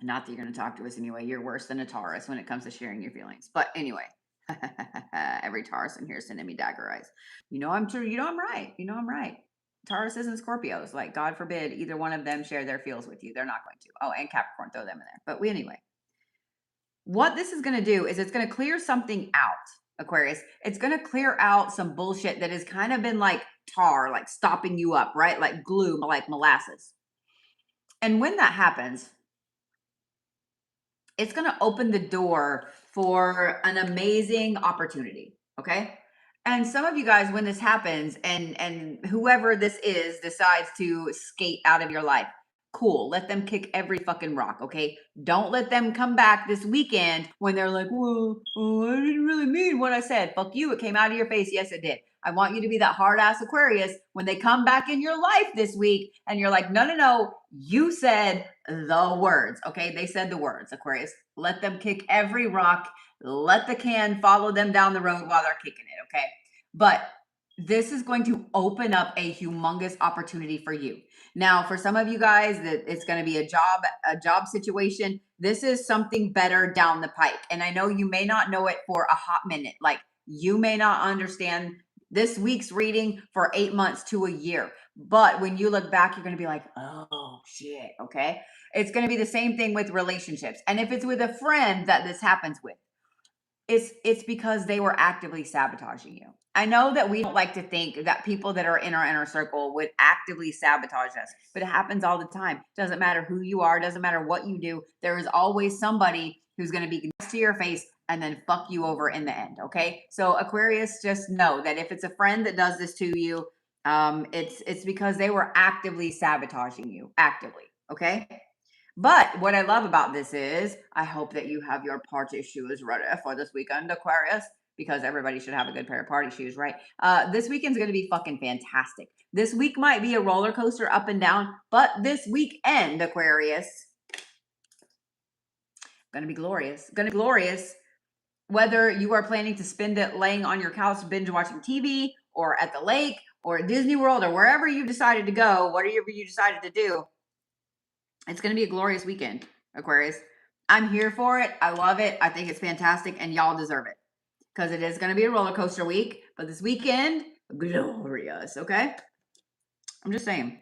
Not that you're going to talk to us anyway. You're worse than a Taurus when it comes to sharing your feelings. But anyway. Every Taurus in here sending me dagger eyes. I'm true. I'm right. I'm right. Tauruses and Scorpios, like God forbid either one of them share their feels with you. They're not going to. Oh, and Capricorn, throw them in there. But anyway, what this is going to do is it's going to clear something out, Aquarius. It's going to clear out some bullshit that has kind of been like tar, like stopping you up, right? Like glue, like molasses. And when that happens, it's going to open the door for an amazing opportunity. Okay. And some of you guys, when this happens and whoever this is decides to skate out of your life, cool. Let them kick every fucking rock. Okay. Don't let them come back this weekend when they're like, well, I didn't really mean what I said. Fuck you. It came out of your face. Yes, it did. I want you to be that hard ass Aquarius when they come back in your life this week and you're like, no, you said the words. Okay. They said the words, Aquarius. Let them kick every rock. Let the can follow them down the road while they're kicking it. Okay. But this is going to open up a humongous opportunity for you. Now, for some of you guys that it's going to be a job situation, this is something better down the pike. And I know you may not know it for a hot minute. Like you may not understand this week's reading for 8 months to a year. But when you look back, you're going to be like, oh shit. Okay. It's going to be the same thing with relationships. And if it's with a friend that this happens with, it's because they were actively sabotaging you. I know that we don't like to think that people that are in our inner circle would actively sabotage us, but it happens all the time. Doesn't matter who you are, doesn't matter what you do. There is always somebody who's going to be next to your face and then fuck you over in the end. Okay. So Aquarius, just know that if it's a friend that does this to you, it's because they were actively sabotaging you actively. Okay. But what I love about this is I hope that you have your party shoes ready for this weekend, Aquarius, because everybody should have a good pair of party shoes, right? This weekend's going to be fucking fantastic. This week might be a roller coaster up and down, but this weekend, Aquarius, I'm going to be glorious. Going to be glorious. Whether you are planning to spend it laying on your couch, binge watching TV, or at the lake, or at Disney World, or wherever you decided to go, whatever you decided to do, it's going to be a glorious weekend, Aquarius. I'm here for it. I love it. I think it's fantastic, and y'all deserve it because it is going to be a roller coaster week. But this weekend, glorious. Okay, I'm just saying.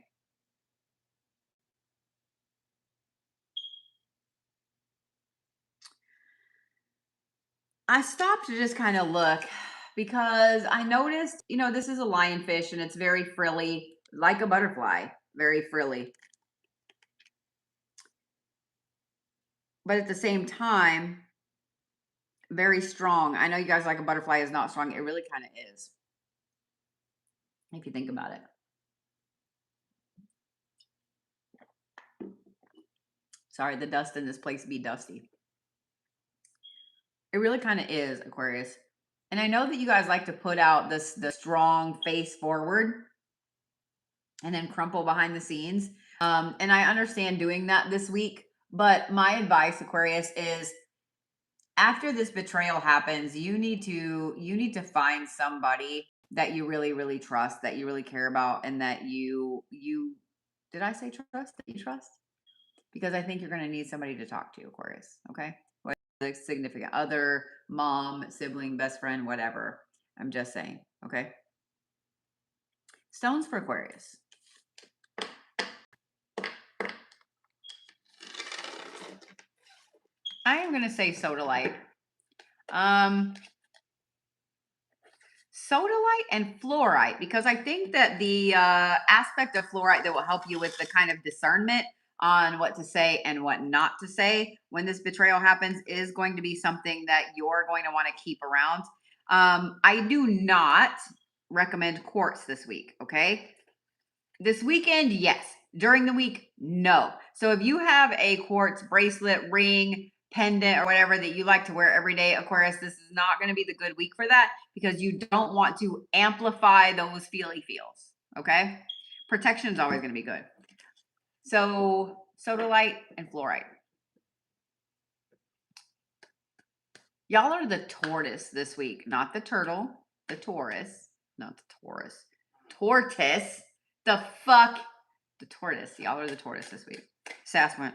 I stopped to just kind of look because I noticed, this is a lionfish and it's very frilly, like a butterfly, very frilly. But at the same time, very strong. I know you guys like a butterfly is not strong. It really kind of is, if you think about it. Sorry, the dust in this place be dusty. It really kind of is, Aquarius. And I know that you guys like to put out the strong face forward and then crumple behind the scenes. And I understand doing that this week. But my advice, Aquarius, is after this betrayal happens, you need to find somebody that you really, really trust, that you really care about, and that you did I say trust? That you trust? Because I think you're going to need somebody to talk to, Aquarius. Okay. A significant other, mom, sibling, best friend, whatever. I'm just saying, okay? Stones for Aquarius. I am going to say sodalite. Sodalite and fluorite, because I think that the aspect of fluorite that will help you with the kind of discernment on what to say and what not to say when this betrayal happens is going to be something that you're going to want to keep around. I do not recommend quartz this week, okay? This weekend, yes. During the week, no. So if you have a quartz bracelet, ring, pendant, or whatever that you like to wear every day, Aquarius, this is not going to be the good week for that because you don't want to amplify those feely feels, okay? Protection is always going to be good. So sodalite and fluorite. Y'all are the tortoise this week, not the turtle, the Taurus, not the Taurus. Tortoise. The fuck? The tortoise. Y'all are the tortoise this week. Sass went,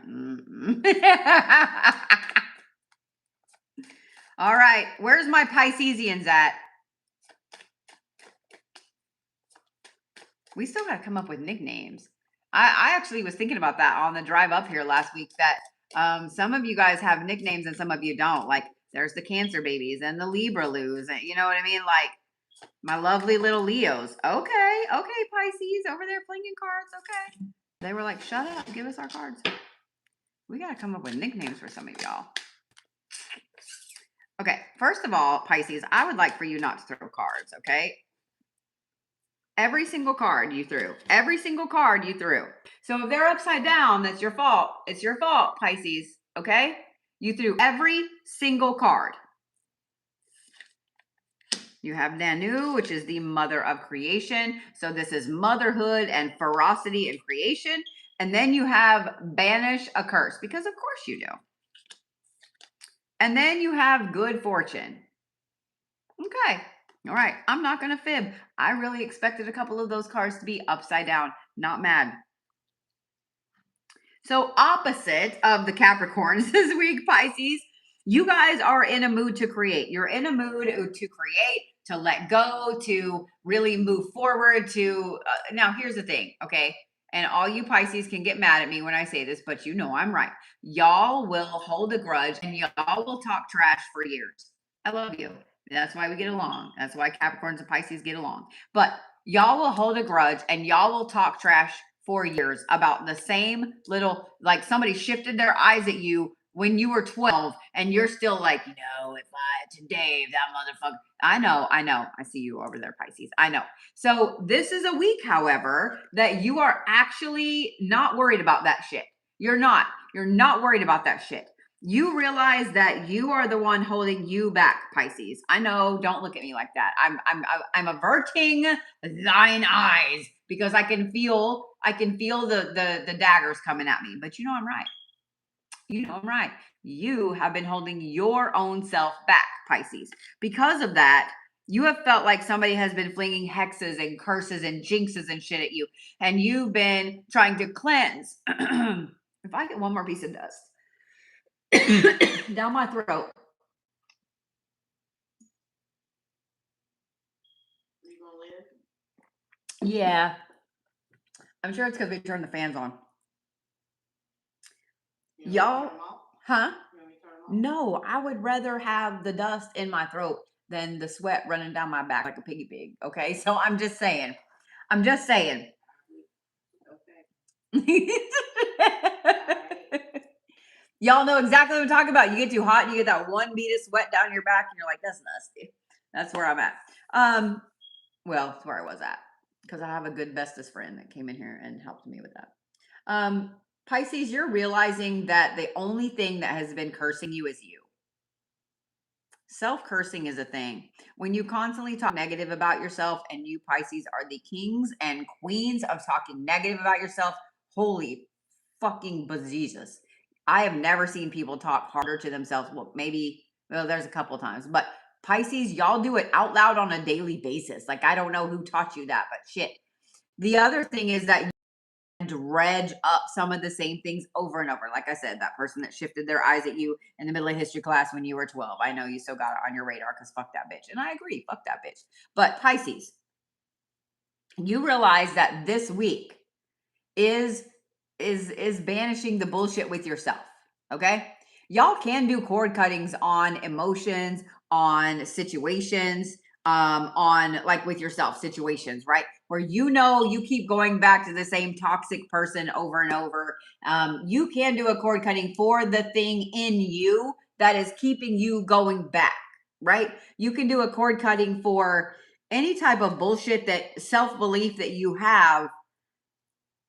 All right. Where's my Piscesians at? We still got to come up with nicknames. I actually was thinking about that on the drive up here last week that some of you guys have nicknames and some of you don't. Like there's the Cancer babies and the Libra Loos. And you know what I mean? Like my lovely little Leos. Okay, Pisces over there flinging cards. Okay. They were like, shut up, give us our cards. We got to come up with nicknames for some of y'all. Okay, first of all, Pisces, I would like for you not to throw cards, okay? Every single card you threw. Every single card you threw. So if they're upside down, that's your fault. It's your fault, Pisces, okay? You threw every single card. You have Nanu, which is the mother of creation. So this is motherhood and ferocity and creation. And then you have banish a curse, because of course you do. And then you have good fortune. Okay. All right. I'm not going to fib. I really expected a couple of those cards to be upside down. Not mad. So opposite of the Capricorns this week, Pisces, you guys are in a mood to create. You're in a mood to create, to let go, to really move forward, to now here's the thing, okay? And all you Pisces can get mad at me when I say this, but you know I'm right. Y'all will hold a grudge and y'all will talk trash for years. I love you. That's why we get along. That's why Capricorns and Pisces get along. But y'all will hold a grudge and y'all will talk trash for years about the same little, like somebody shifted their eyes at you when you were 12 and you're still like, if I to Dave, that motherfucker. I know. I see you over there, Pisces. I know. So this is a week, however, that you are actually not worried about that shit. You're not worried about that shit. You realize that you are the one holding you back, Pisces. I know. Don't look at me like that. I'm averting thine eyes because I can feel the daggers coming at me. But you know I'm right. You know I'm right. You have been holding your own self back, Pisces. Because of that, you have felt like somebody has been flinging hexes and curses and jinxes and shit at you, and you've been trying to cleanse. If I get one more piece of dust down my throat. You gonna live? Yeah. I'm sure it's because we turned the fans on. Y'all, huh? No, I would rather have the dust in my throat than the sweat running down my back like a piggy pig. Okay. So I'm just saying. I'm just saying. Okay. Y'all know exactly what I'm talking about. You get too hot and you get that one bead of sweat down your back and you're like, that's nasty. That's where I'm at. Well, that's where I was at because I have a good bestest friend that came in here and helped me with that. Pisces, you're realizing that the only thing that has been cursing you is you. Self-cursing is a thing. When you constantly talk negative about yourself, and you Pisces are the kings and queens of talking negative about yourself, holy fucking bejesus. I have never seen people talk harder to themselves. Well, there's a couple times, but Pisces, y'all do it out loud on a daily basis. Like, I don't know who taught you that, but shit. The other thing is that dredge up some of the same things over and over. Like I said, that person that shifted their eyes at you in the middle of history class when you were 12. I know you still got it on your radar because fuck that bitch. And I agree, fuck that bitch. But Pisces, you realize that this week is banishing the bullshit with yourself. Okay? Y'all can do cord cuttings on emotions, on situations, on like with yourself situations, right? Where you keep going back to the same toxic person over and over. You can do a cord cutting for the thing in you that is keeping you going back, right? You can do a cord cutting for any type of bullshit, that self-belief that you have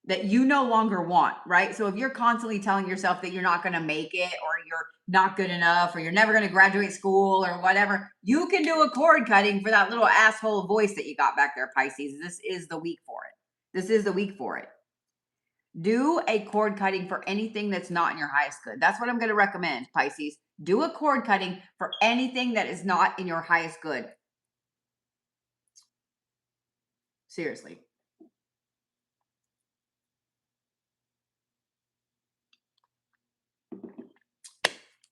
that you no longer want, right? So if you're constantly telling yourself that you're not going to make it, or you're not good enough, or you're never going to graduate school or whatever, you can do a cord cutting for that little asshole voice that you got back there, Pisces. This is the week for it. This is the week for it. Do a cord cutting for anything that's not in your highest good. That's what I'm going to recommend, Pisces. Do a cord cutting for anything that is not in your highest good. Seriously.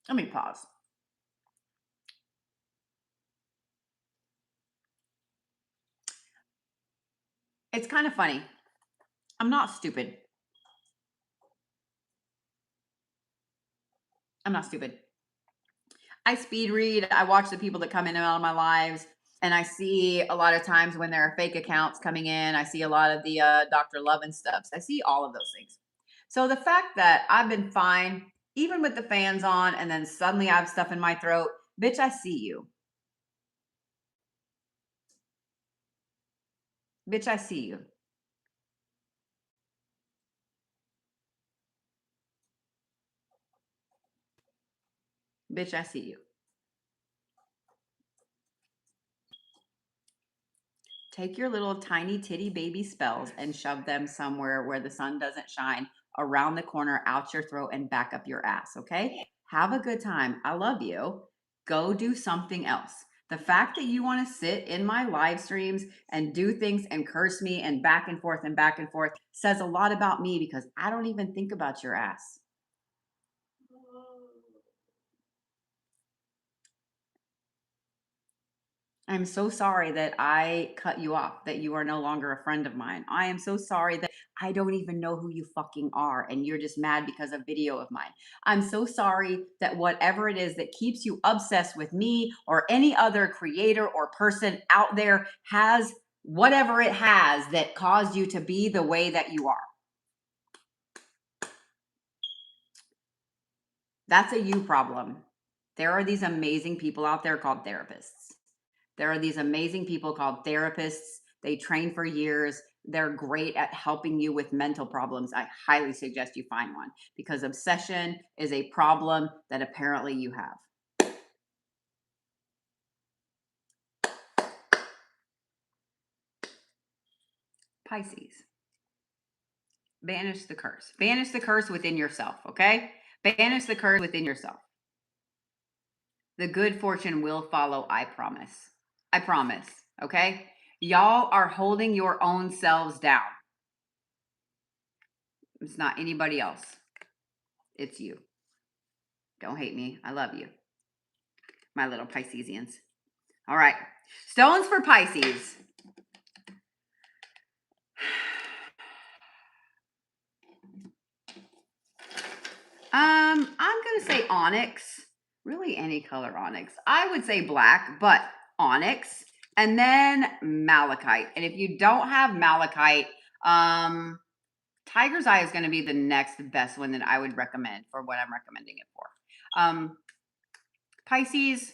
Let me pause. It's kind of funny. I'm not stupid. I'm not stupid. I speed read. I watch the people that come in and out of my lives. And I see a lot of times when there are fake accounts coming in, I see a lot of the Dr. Love and stuff. I see all of those things. So the fact that I've been fine, even with the fans on, and then suddenly I have stuff in my throat, bitch, I see you. Bitch, I see you. Bitch, I see you. Take your little tiny titty baby spells and shove them somewhere where the sun doesn't shine, around the corner, out your throat, and back up your ass, okay? Have a good time. I love you. Go do something else. The fact that you want to sit in my live streams and do things and curse me and back and forth says a lot about me, because I don't even think about your ass. I'm so sorry that I cut you off, that you are no longer a friend of mine. I am so sorry that I don't even know who you fucking are and you're just mad because of video of mine. I'm so sorry that whatever it is that keeps you obsessed with me or any other creator or person out there has whatever it has that caused you to be the way that you are. That's a you problem. There are these amazing people out there called therapists. There are these amazing people called therapists. They train for years. They're great at helping you with mental problems. I highly suggest you find one, because obsession is a problem that apparently you have. Pisces. Banish the curse. Banish the curse within yourself, okay? Banish the curse within yourself. The good fortune will follow, I promise. I promise, okay? Y'all are holding your own selves down. It's not anybody else. It's you. Don't hate me. I love you. My little Piscesians. All right. Stones for Pisces. I'm going to say onyx. Really any color onyx. I would say black, but onyx. And then malachite. And if you don't have malachite, Tiger's Eye is going to be the next best one that I would recommend for what I'm recommending it for. Pisces,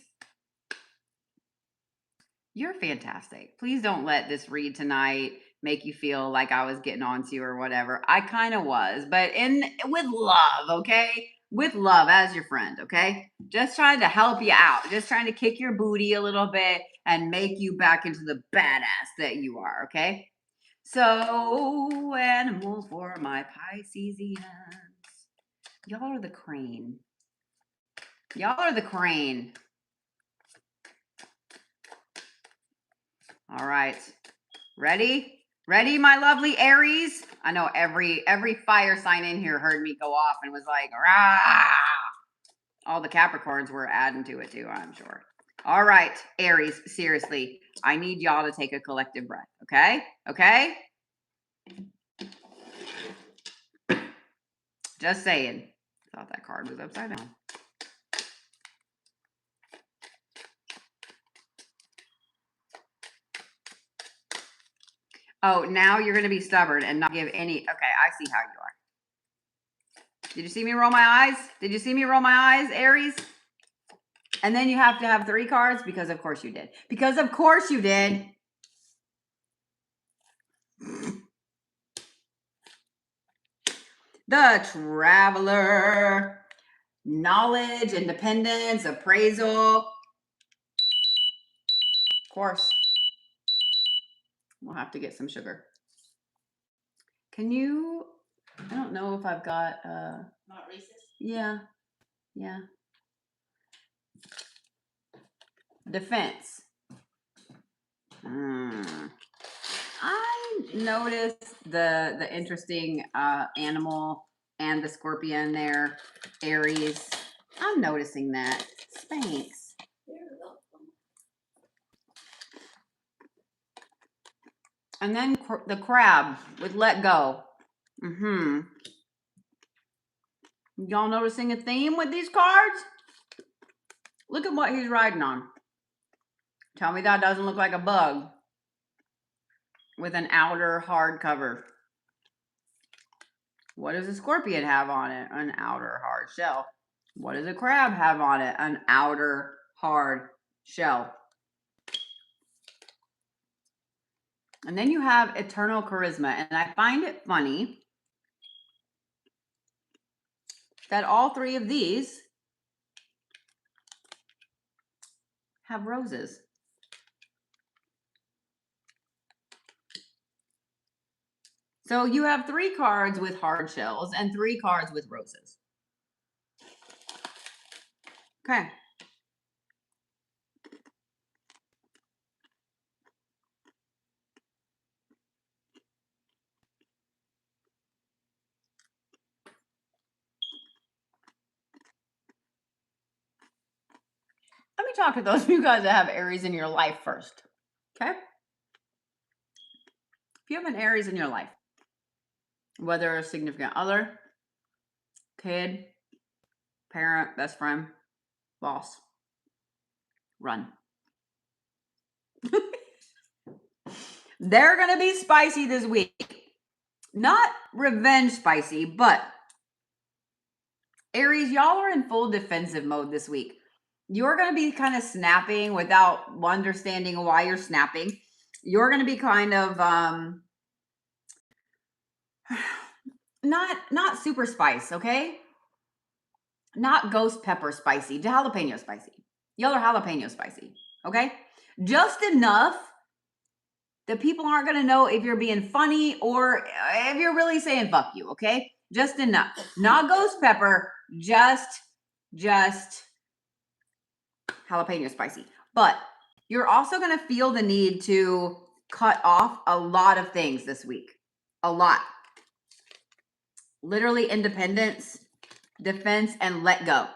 you're fantastic. Please don't let this read tonight make you feel like I was getting on to you or whatever. I kind of was, but with love, okay? With love as your friend, okay? Just trying to help you out. Just trying to kick your booty a little bit and make you back into the badass that you are, okay? So, animals for my Piscesians. Y'all are the crane. Y'all are the crane. All right. Ready? Ready, my lovely Aries? I know every fire sign in here heard me go off and was like, rah! All the Capricorns were adding to it too, I'm sure. All right, Aries, seriously, I need y'all to take a collective breath, okay? Okay? Just saying. Thought that card was upside down. Oh, now you're going to be stubborn and not give any. Okay, I see how you are. Did you see me roll my eyes? Did you see me roll my eyes, Aries? And then you have to have 3 cards because of course you did. Because of course you did. The Traveler. Knowledge, independence, appraisal. Of course. We'll have to get some sugar. Can you, I don't know if I've got, Not Reese's? yeah. Yeah. Defense. I noticed the interesting animal and the scorpion there, Aries. I'm noticing that. Thanks. And then the crab with let go. Y'all noticing a theme with these cards? Look at what he's riding on. Tell me that doesn't look like a bug with an outer hard cover. What does a scorpion have on it? An outer hard shell. What does a crab have on it? An outer hard shell. And then you have eternal charisma. And I find it funny that all 3 of these have roses. So you have 3 cards with hard shells and 3 cards with roses. Okay. Let me talk to those of you guys that have Aries in your life first. Okay? If you have an Aries in your life, whether a significant other, kid, parent, best friend, boss, run. They're going to be spicy this week. Not revenge spicy, but Aries, y'all are in full defensive mode this week. You're going to be kind of snapping without understanding why you're snapping. You're going to be kind of not super spice, okay? Not ghost pepper spicy, jalapeno spicy. Y'all are jalapeno spicy, okay? Just enough that people aren't going to know if you're being funny or if you're really saying fuck you, okay? Just enough. Not ghost pepper, just jalapeno spicy. But you're also going to feel the need to cut off a lot of things this week. A lot. Literally independence, defense, and let go.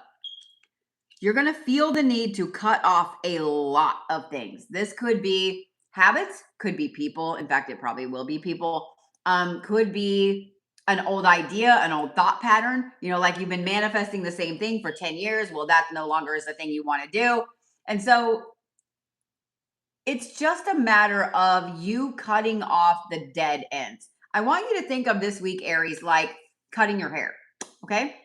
You're going to feel the need to cut off a lot of things. This could be habits, could be people. In fact, it probably will be people. Could be an old idea, an old thought pattern. You know, like you've been manifesting the same thing for 10 years. Well, that no longer is the thing you want to do. And so it's just a matter of you cutting off the dead ends. I want you to think of this week, Aries, like cutting your hair. Okay.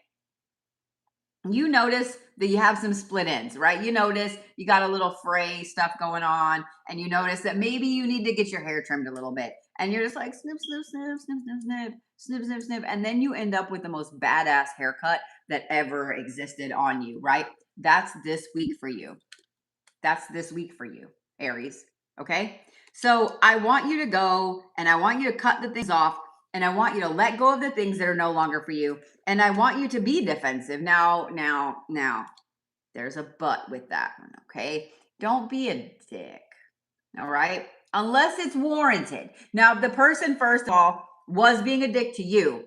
You notice that you have some split ends, right? You notice you got a little fray stuff going on, and you notice that maybe you need to get your hair trimmed a little bit. And you're just like snip, snip, snip, snip, snip, snip, snip, snip, snip. And then you end up with the most badass haircut that ever existed on you, right? That's this week for you. That's this week for you, Aries. Okay. So I want you to go and I want you to cut the things off and I want you to let go of the things that are no longer for you. And I want you to be defensive. Now, there's a but with that one. Okay. Don't be a dick. All right. Unless it's warranted. Now, if the person, first of all, was being a dick to you,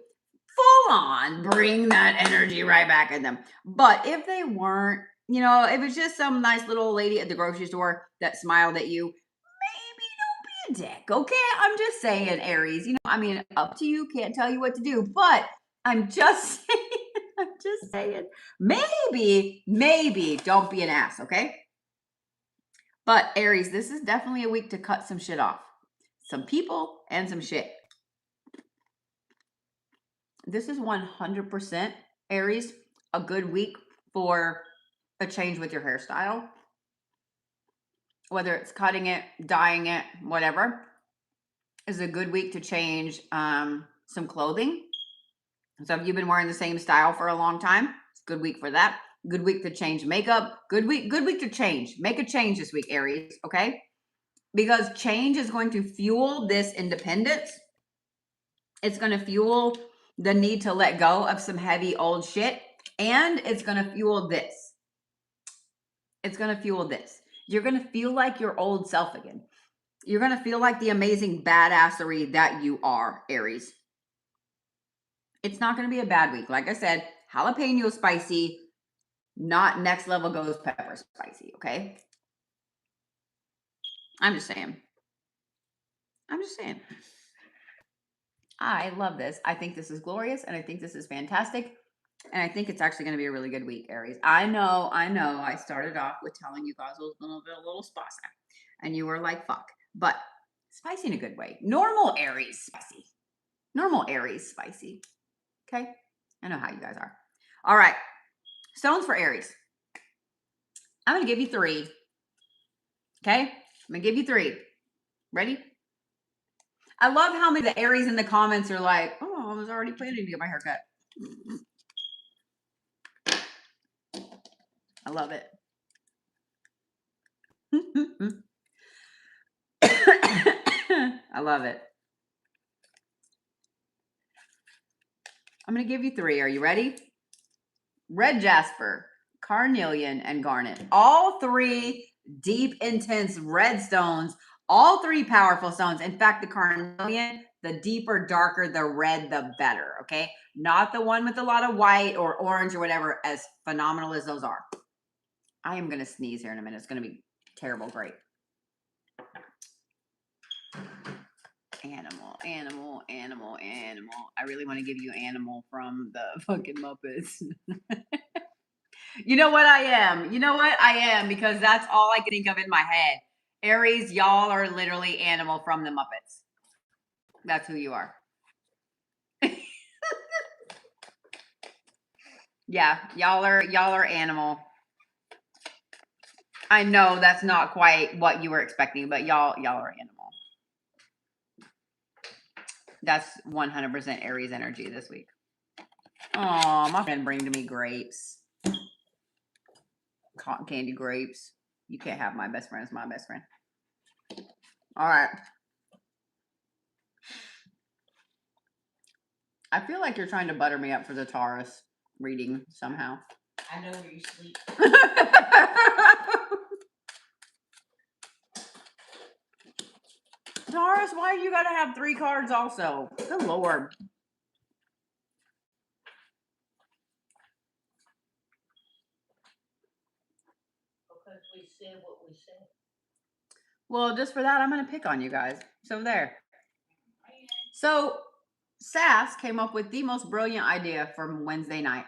full on bring that energy right back at them. But if they weren't, you know, if it's just some nice little lady at the grocery store that smiled at you, maybe don't be a dick, okay? I'm just saying, Aries, you know, I mean, up to you, can't tell you what to do, but I'm just saying, maybe don't be an ass, okay? But Aries, this is definitely a week to cut some shit off. Some people and some shit. This is 100%, Aries, a good week for a change with your hairstyle. Whether it's cutting it, dyeing it, whatever, is a good week to change some clothing. So if you've been wearing the same style for a long time, it's a good week for that. Good week to change makeup. Good week to change. Make a change this week, Aries, okay? Because change is going to fuel this independence. It's going to fuel the need to let go of some heavy old shit. And it's going to fuel this. It's going to fuel this. You're going to feel like your old self again. You're going to feel like the amazing badassery that you are, Aries. It's not going to be a bad week. Like I said, jalapeno spicy, not next level ghost pepper spicy, okay? I'm just saying. I love this. I think this is glorious, and I think this is fantastic. And I think it's actually going to be a really good week, Aries. I know. I started off with telling you guys it was going to be a little spicy. And you were like, fuck. But spicy in a good way. Normal Aries spicy. Okay? I know how you guys are. All right. Stones for Aries. I'm going to give you 3. Okay? I'm going to give you 3. Ready? I love how many of the Aries in the comments are like, oh, I was already planning to get my hair cut. I love it. I love it. I'm going to give you 3. Are you ready? Red jasper, carnelian, and garnet. All 3 deep, intense red stones. All 3 powerful stones. In fact, the carnelian, the deeper, darker the red, the better. Okay? Not the one with a lot of white or orange or whatever, as phenomenal as those are. I am going to sneeze here in a minute. It's going to be terrible. Great. Animal. I really want to give you animal from the fucking Muppets. You know what I am? Because that's all I can think of in my head. Aries, y'all are literally animal from the Muppets. That's who you are. Yeah, y'all are animal. I know that's not quite what you were expecting, but y'all are animal. That's 100% Aries energy this week. Oh, my friend bring to me grapes. Cotton candy grapes. You can't have my best friend as my best friend. All right. I feel like you're trying to butter me up for the Taurus reading somehow. I know where you sleep. Taurus, why you gotta have 3 cards also? Good Lord. Because we said what we said. Well, just for that, I'm gonna pick on you guys. So there. So Sass came up with the most brilliant idea for Wednesday night.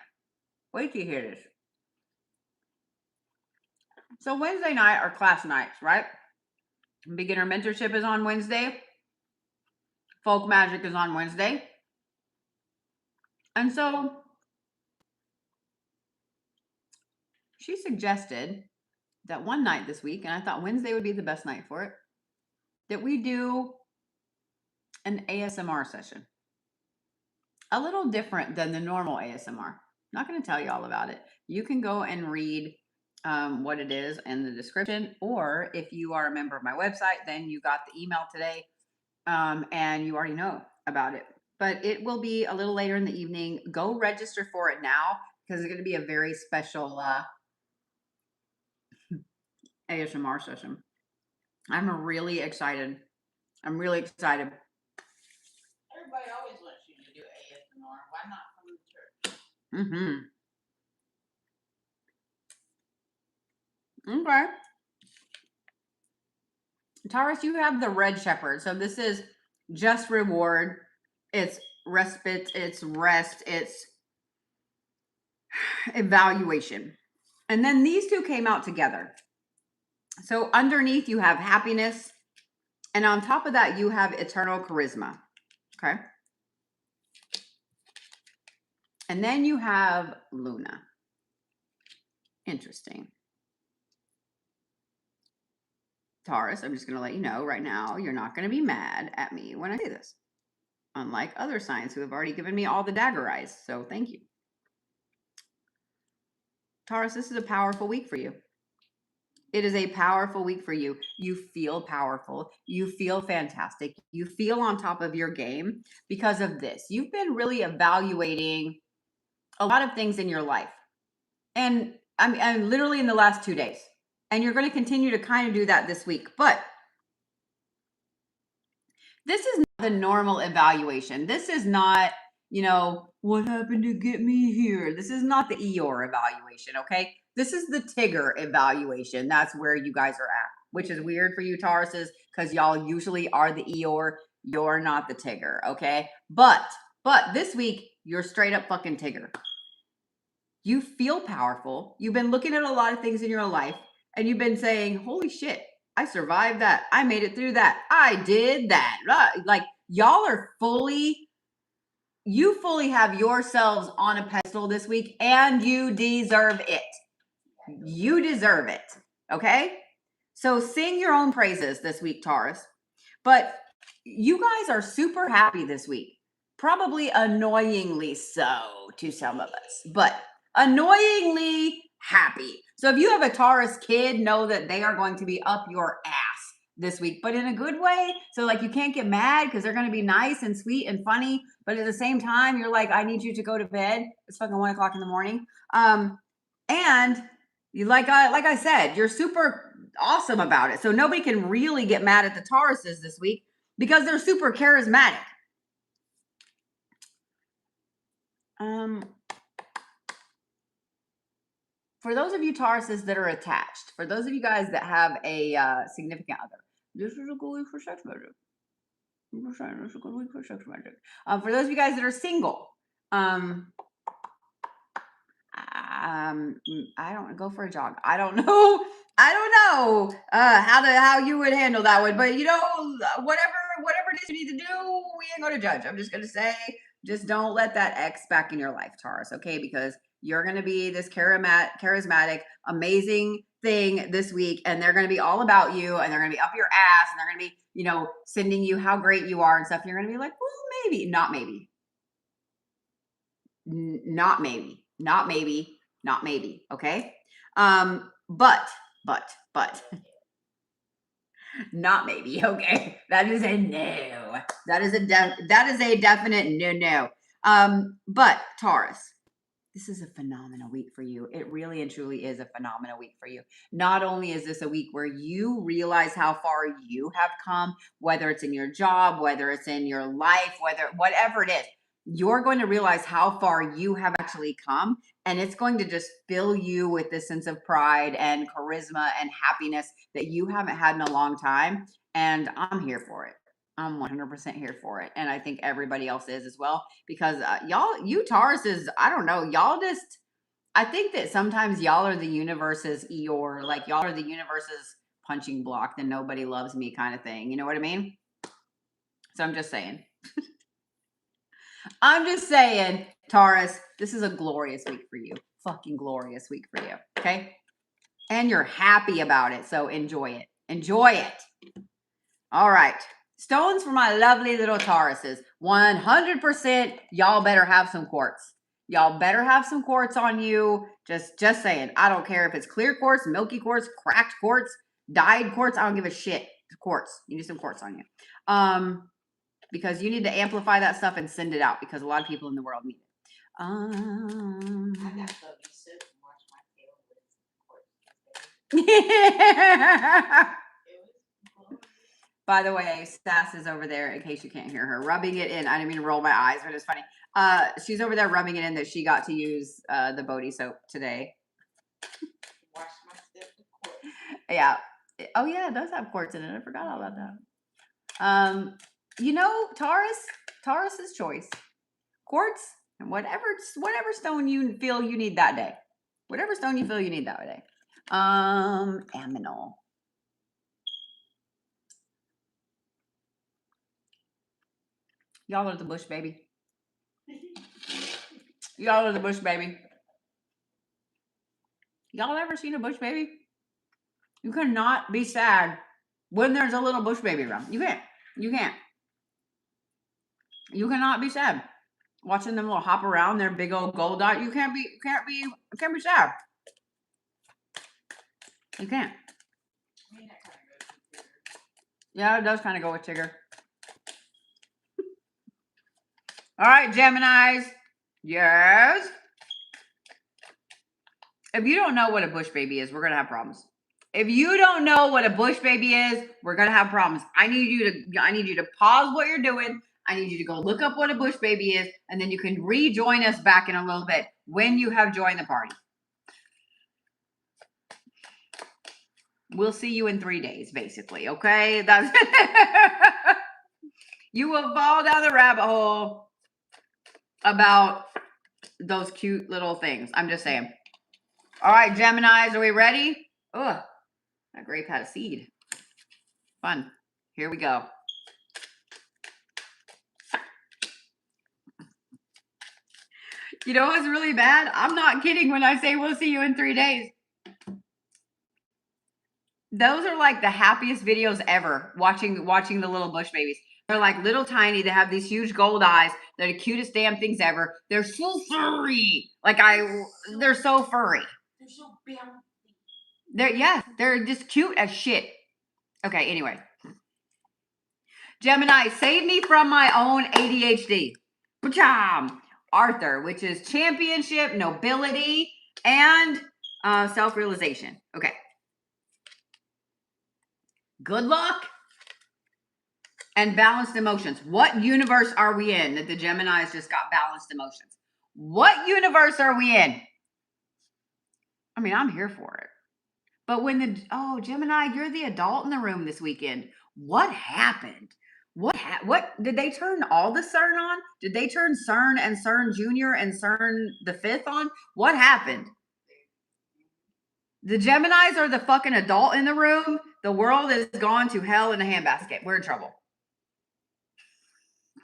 Wait till you hear this. So Wednesday night are class nights, right? Beginner mentorship is on Wednesday. Folk magic is on Wednesday. And so she suggested that one night this week, and I thought Wednesday would be the best night for it, that we do an ASMR session. A little different than the normal ASMR. Not going to tell you all about it. You can go and read what it is in the description, or if you are a member of my website, then you got the email today and you already know about it. But it will be a little later in the evening. Go register for it now because it's going to be a very special ASMR session. I'm really excited. I'm really excited. Everybody always wants you to do ASMR. Why not come to church? Mm-hmm. Okay. Taurus, you have the red shepherd. So this is just reward. It's respite. It's rest. It's evaluation. And then these two came out together. So underneath you have happiness. And on top of that, you have eternal charisma. Okay. And then you have Luna. Interesting. Taurus, I'm just going to let you know right now, you're not going to be mad at me when I say this. Unlike other signs who have already given me all the dagger eyes. So thank you. Taurus, this is a powerful week for you. It is a powerful week for you. You feel powerful. You feel fantastic. You feel on top of your game because of this. You've been really evaluating a lot of things in your life. And I'm literally in the last 2 days. And you're going to continue to kind of do that this week. But this is not the normal evaluation. This is not, what happened to get me here? This is not the Eeyore evaluation, okay? This is the Tigger evaluation. That's where you guys are at, which is weird for you Tauruses because y'all usually are the Eeyore. You're not the Tigger, okay? But this week, you're straight up fucking Tigger. You feel powerful. You've been looking at a lot of things in your life and you've been saying, holy shit, I survived that. I made it through that. I did that. Like y'all are you fully have yourselves on a pedestal this week and you deserve it. You deserve it. Okay. So sing your own praises this week, Taurus. But you guys are super happy this week. Probably annoyingly so to some of us, but annoyingly happy. So if you have a Taurus kid, know that they are going to be up your ass this week, but in a good way. So like you can't get mad because they're going to be nice and sweet and funny, but at the same time, you're like, I need you to go to bed. It's fucking 1 o'clock in the morning. And you like I said, you're super awesome about it. So nobody can really get mad at the Tauruses this week because they're super charismatic. For those of you Tauruses that are attached, for those of you guys that have a significant other, this is a good week for sex magic. This is a good week for sex magic. For those of you guys that are single, I don't go for a jog. I don't know how you would handle that one, but whatever it is you need to do, we ain't gonna judge. I'm just gonna say, just don't let that X back in your life, Taurus, okay? Because you're gonna be this charismatic, amazing thing this week, and they're gonna be all about you, and they're gonna be up your ass, and they're gonna be, sending you how great you are and stuff. And you're gonna be like, well, maybe, not maybe, not maybe, not maybe. Not maybe, okay? But not maybe, okay? That is a no. That is a definite no. But Taurus, this is a phenomenal week for you. It really and truly is a phenomenal week for you. Not only is this a week where you realize how far you have come, whether it's in your job, whether it's in your life, whatever it is, you're going to realize how far you have actually come. And it's going to just fill you with this sense of pride and charisma and happiness that you haven't had in a long time. And I'm here for it. I'm 100% here for it. And I think everybody else is as well, because you Tauruses, I don't know, I think that sometimes y'all are the universe's Eeyore, like y'all are the universe's punching block, then nobody loves me kind of thing. You know what I mean? So I'm just saying. I'm just saying, Taurus, this is a glorious week for you. Fucking glorious week for you. Okay? And you're happy about it. So enjoy it. Enjoy it. All right. Stones for my lovely little Tauruses. 100%, y'all better have some quartz. Y'all better have some quartz on you. Just saying. I don't care if it's clear quartz, milky quartz, cracked quartz, dyed quartz. I don't give a shit. Quartz. You need some quartz on you. Because you need to amplify that stuff and send it out, because a lot of people in the world need it. I got Bubby Soup and wash my tail with quartz. By the way, Sass is over there, in case you can't hear her, rubbing it in. I didn't mean to roll my eyes, but it's funny. She's over there rubbing it in that she got to use the Bodhi soap today. Wash my stuff with quartz. Yeah. Oh, yeah, it does have quartz in it. I forgot all about that. You know, Taurus's choice. Quartz and whatever stone you feel you need that day. Whatever stone you feel you need that day. Aminal. Y'all are the bush, baby. Y'all are the bush, baby. Y'all ever seen a bush baby? You cannot be sad when there's a little bush baby around. You can't. You can't. You cannot be sad watching them little hop around their big old gold dot. You can't be sad. You can't. Yeah, it does kind of go with Tigger. All right, Geminis. Yes. If you don't know what a bush baby is, we're going to have problems. If you don't know what a bush baby is, we're going to have problems. I need you to pause what you're doing. I need you to go look up what a bush baby is, and then you can rejoin us back in a little bit when you have joined the party. We'll see you in 3 days, basically. Okay? That's you will fall down the rabbit hole about those cute little things. I'm just saying. All right, Geminis, are we ready? Ugh, that grape had a seed. Fun. Here we go. You know what's really bad? I'm not kidding when I say we'll see you in 3 days. Those are like the happiest videos ever, watching the little bush babies. They're like little tiny. They have these huge gold eyes. They're the cutest damn things ever. They're so furry. They're so furry. They're so bouncy. They're just cute as shit. Okay, anyway. Gemini, save me from my own ADHD. Pacham! Arthur, which is championship, nobility, and self-realization. Okay. Good luck and balanced emotions. What universe are we in that the Geminis just got balanced emotions? What universe are we in? I mean, I'm here for it. But Gemini, you're the adult in the room this weekend. What happened? What did they turn all the CERN on? Did they turn CERN and CERN Junior and CERN the 5th on? What happened? The Geminis are the fucking adult in the room. The world has gone to hell in a handbasket. We're in trouble.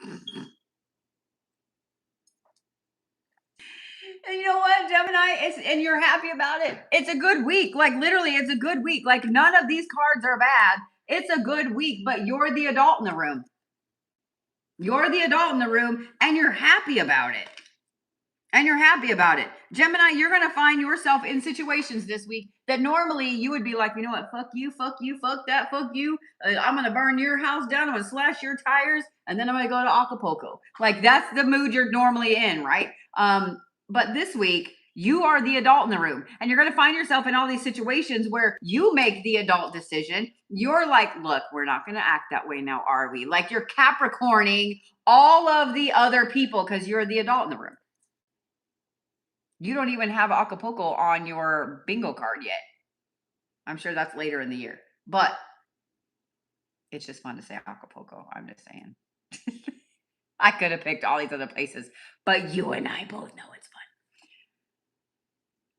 And you know what, Gemini? And you're happy about it. It's a good week. Like, literally, it's a good week. Like, none of these cards are bad. It's a good week, but you're the adult in the room. You're the adult in the room, and you're happy about it. And you're happy about it. Gemini, you're going to find yourself in situations this week that normally you would be like, you know what, fuck you, fuck that, fuck you. I'm going to burn your house down. I'm going to slash your tires. And then I'm going to go to Acapulco. Like, that's the mood you're normally in, right? But this week, you are the adult in the room, and you're going to find yourself in all these situations where you make the adult decision. You're like, look, we're not going to act that way now, are we? Like, you're Capricorning all of the other people because you're the adult in the room. You don't even have Acapulco on your bingo card yet. I'm sure that's later in the year, but it's just fun to say Acapulco. I'm just saying. I could have picked all these other places, but you and I both know it's fun.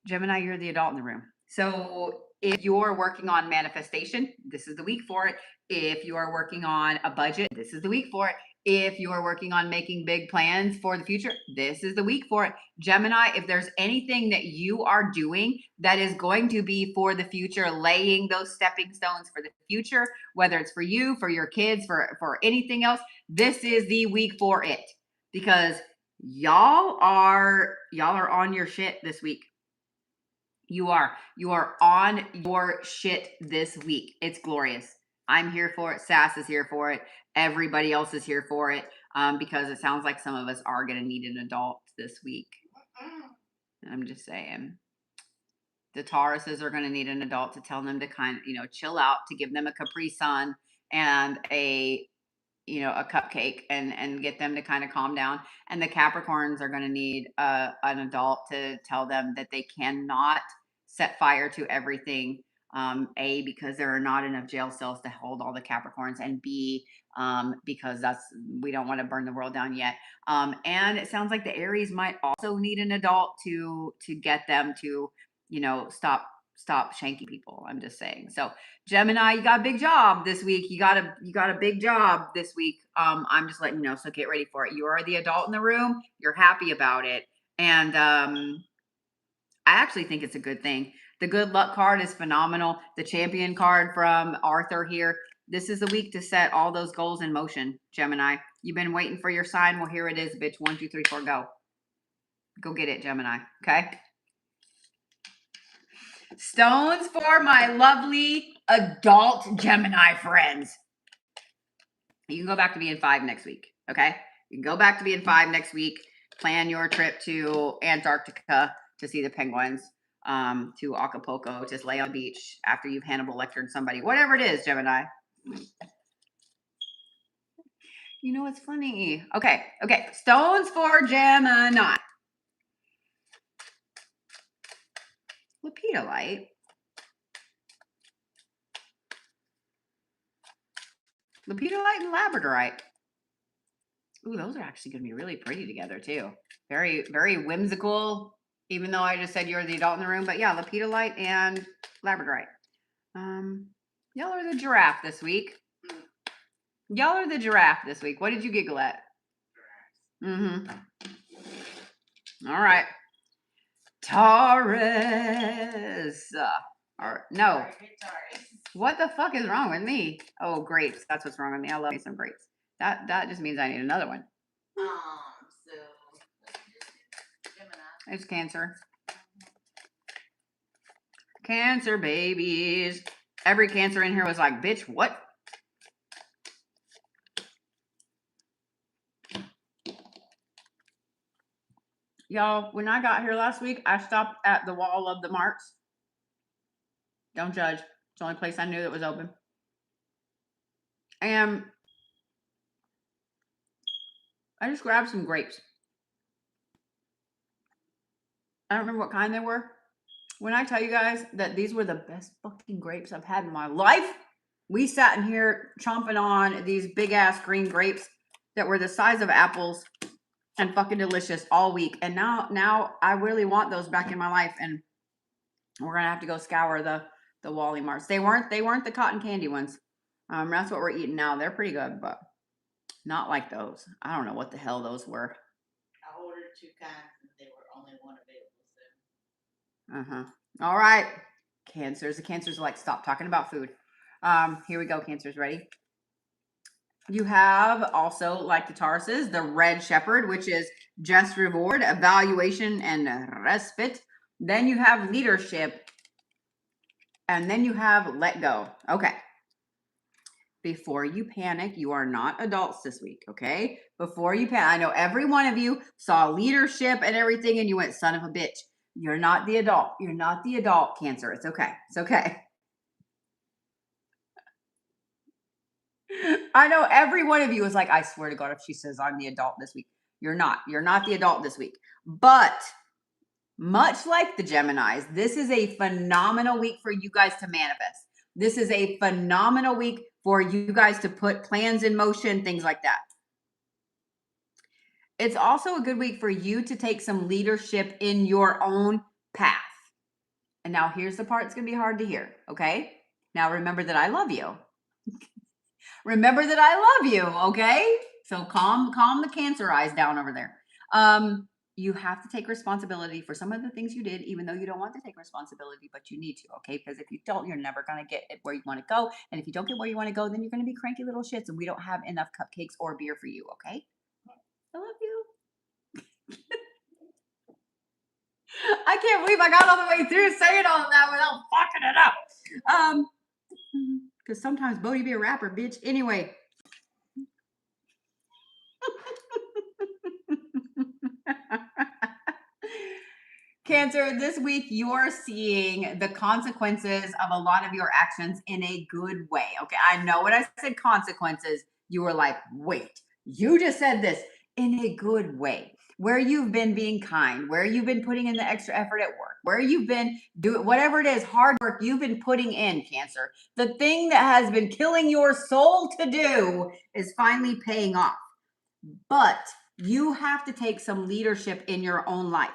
Gemini, you're the adult in the room. So if you're working on manifestation, this is the week for it. If you are working on a budget, this is the week for it. If you are working on making big plans for the future, this is the week for it. Gemini, if there's anything that you are doing that is going to be for the future, laying those stepping stones for the future, whether it's for you, for your kids, for anything else, this is the week for it. Because y'all are on your shit this week. You are on your shit this week. It's glorious. I'm here for it. Sass is here for it. Everybody else is here for it. Because it sounds like some of us are going to need an adult this week. I'm just saying. The Tauruses are going to need an adult to tell them to kind of, chill out, to give them a Capri Sun and a cupcake and get them to kind of calm down. And the Capricorns are going to need an adult to tell them that they cannot set fire to everything. A, because there are not enough jail cells to hold all the Capricorns, and B, because we don't want to burn the world down yet. And it sounds like the Aries might also need an adult to get them to, stop shanking people. I'm just saying. So Gemini, you got a big job this week. You got a big job this week. I'm just letting you know. So get ready for it. You are the adult in the room. You're happy about it. And I actually think it's a good thing. The good luck card is phenomenal. The champion card from Arthur here. This is the week to set all those goals in motion, Gemini. You've been waiting for your sign. Well, here it is, bitch. 1, 2, 3, 4, go. Go get it, Gemini. Okay? Stones for my lovely adult Gemini friends. You can go back to being 5 next week. Okay? You can go back to being 5 next week. Plan your trip to Antarctica to see the penguins. To Acapulco, just lay on the beach after you've Hannibal lectured somebody. Whatever it is, Gemini. You know what's funny? Okay. Stones for Gemini. Lepidolite. Lepidolite and labradorite. Ooh, those are actually going to be really pretty together too. Very, very whimsical. Even though I just said you're the adult in the room, but yeah, lepidolite and labradorite. Y'all are the giraffe this week. Y'all are the giraffe this week. What did you giggle at? Mm-hmm. All right. Taurus. No. What the fuck is wrong with me? Oh, grapes. That's what's wrong with me. I love me some grapes. That just means I need another one. So Gemini. It's Cancer. Cancer babies. Every Cancer in here was like, bitch, what? Y'all, when I got here last week, I stopped at the Wall of the Marks. Don't judge. It's the only place I knew that was open. And I just grabbed some grapes. I don't remember what kind they were. When I tell you guys that these were the best fucking grapes I've had in my life, we sat in here chomping on these big ass green grapes that were the size of apples and fucking delicious all week. And now I really want those back in my life, and we're gonna have to go scour the Wally Marts. They weren't the cotton candy ones. That's what we're eating now. They're pretty good, but not like those. I don't know what the hell those were. I ordered 2 kinds and they were only one available. So. All right. Cancers. The Cancers are like, stop talking about food. Here we go, Cancers. Ready? You have also, like the Tauruses, the red shepherd, which is just reward, evaluation, and respite. Then you have leadership, and then you have let go. Okay. Before you panic, you are not adults this week, okay? Before you panic, I know every one of you saw leadership and everything, and you went, son of a bitch. You're not the adult. You're not the adult, Cancer. It's okay. It's okay. I know every one of you is like, I swear to God, if she says I'm the adult this week, you're not. You're not the adult this week. But much like the Geminis, this is a phenomenal week for you guys to manifest. This is a phenomenal week for you guys to put plans in motion, things like that. It's also a good week for you to take some leadership in your own path. And now here's the part that's going to be hard to hear, okay? Now remember that I love you. Remember that I love you, okay? So calm the Cancer eyes down over there. You have to take responsibility for some of the things you did, even though you don't want to take responsibility, but you need to, okay? Because if you don't, you're never going to get where you want to go. And if you don't get where you want to go, then you're going to be cranky little shits, and we don't have enough cupcakes or beer for you, okay? I love you. I can't believe I got all the way through saying all of that without fucking it up. Because sometimes Bodie be a rapper, bitch. Anyway. Cancer, this week you're seeing the consequences of a lot of your actions in a good way. Okay, I know when I said consequences, you were like, wait, you just said this in a good way. Where you've been being kind, where you've been putting in the extra effort at work, where you've been doing whatever it is, hard work you've been putting in, Cancer. The thing that has been killing your soul to do is finally paying off. But you have to take some leadership in your own life.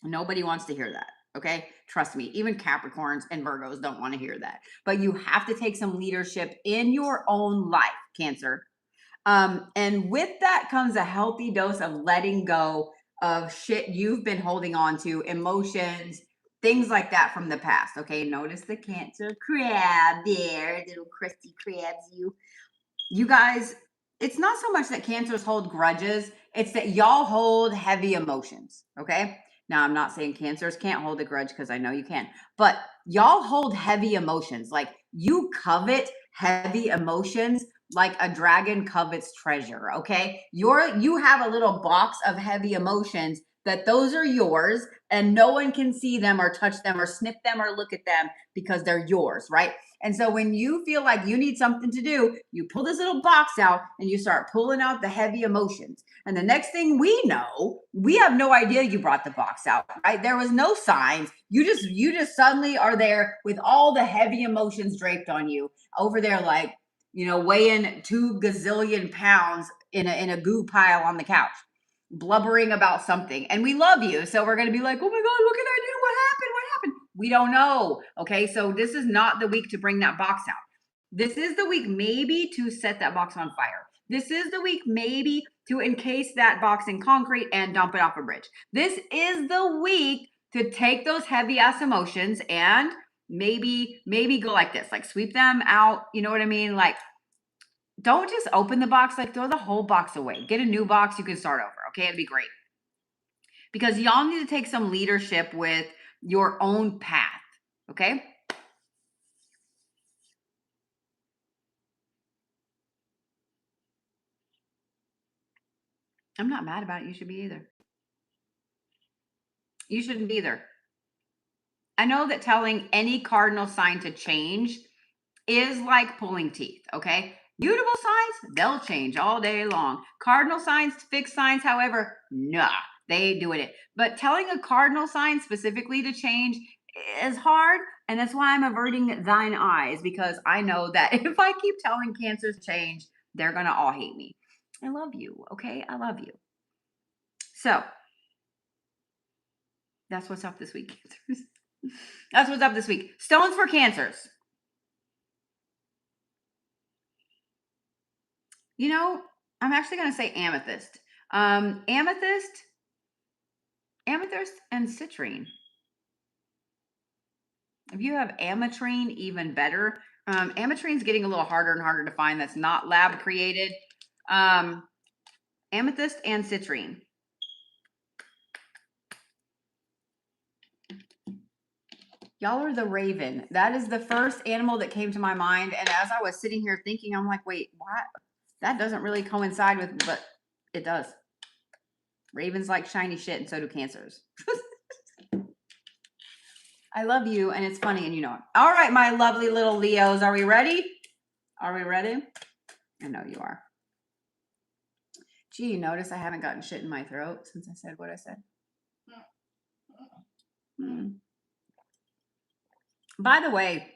Nobody wants to hear that. Okay. Trust me, even Capricorns and Virgos don't want to hear that. But you have to take some leadership in your own life, Cancer. And with that comes a healthy dose of letting go of shit you've been holding on to, emotions, things like that from the past. Okay. Notice the Cancer crab there, little crusty crabs. You guys, it's not so much that Cancers hold grudges, it's that y'all hold heavy emotions. Okay. Now, I'm not saying Cancers can't hold a grudge because I know you can, but y'all hold heavy emotions. Like you covet heavy emotions like a dragon covets treasure. Okay. You have a little box of heavy emotions that those are yours and no one can see them or touch them or sniff them or look at them because they're yours. Right. And so when you feel like you need something to do, you pull this little box out and you start pulling out the heavy emotions. And the next thing we know, we have no idea you brought the box out, right? There was no signs. You just suddenly are there with all the heavy emotions draped on you over there, like, weighing 2 gazillion pounds in a goo pile on the couch, blubbering about something. And we love you. So we're going to be like, oh my God, what can I do? What happened? What happened? We don't know. Okay. So this is not the week to bring that box out. This is the week maybe to set that box on fire. This is the week maybe to encase that box in concrete and dump it off a bridge. This is the week to take those heavy ass emotions and maybe go like this, like sweep them out. You know what I mean? Like, don't just open the box, like throw the whole box away. Get a new box, you can start over. Okay, it'd be great. Because y'all need to take some leadership with your own path. Okay? I'm not mad about it. You should be either. You shouldn't be either. I know that telling any cardinal sign to change is like pulling teeth, okay? Mutable signs, they'll change all day long. Cardinal signs, fixed signs, however, nah, they ain't doing it. But telling a cardinal sign specifically to change is hard, and that's why I'm averting thine eyes, because I know that if I keep telling Cancers change, they're gonna all hate me. I love you, okay? I love you. So, that's what's up this week, Cancers. That's what's up this week. Stones for Cancers. I'm actually going to say amethyst. Amethyst and citrine. If you have ametrine, even better. Ametrine's getting a little harder and harder to find. That's not lab created. Amethyst and citrine. Y'all are the raven. That is the first animal that came to my mind. And as I was sitting here thinking, I'm like, wait, what? That doesn't really coincide with, but it does. Ravens like shiny shit, and so do cancers. I love you, and it's funny, and you know it. All right, my lovely little Leos. Are we ready? Are we ready? I know you are. Gee, you notice I haven't gotten shit in my throat since I said what I said? By the way,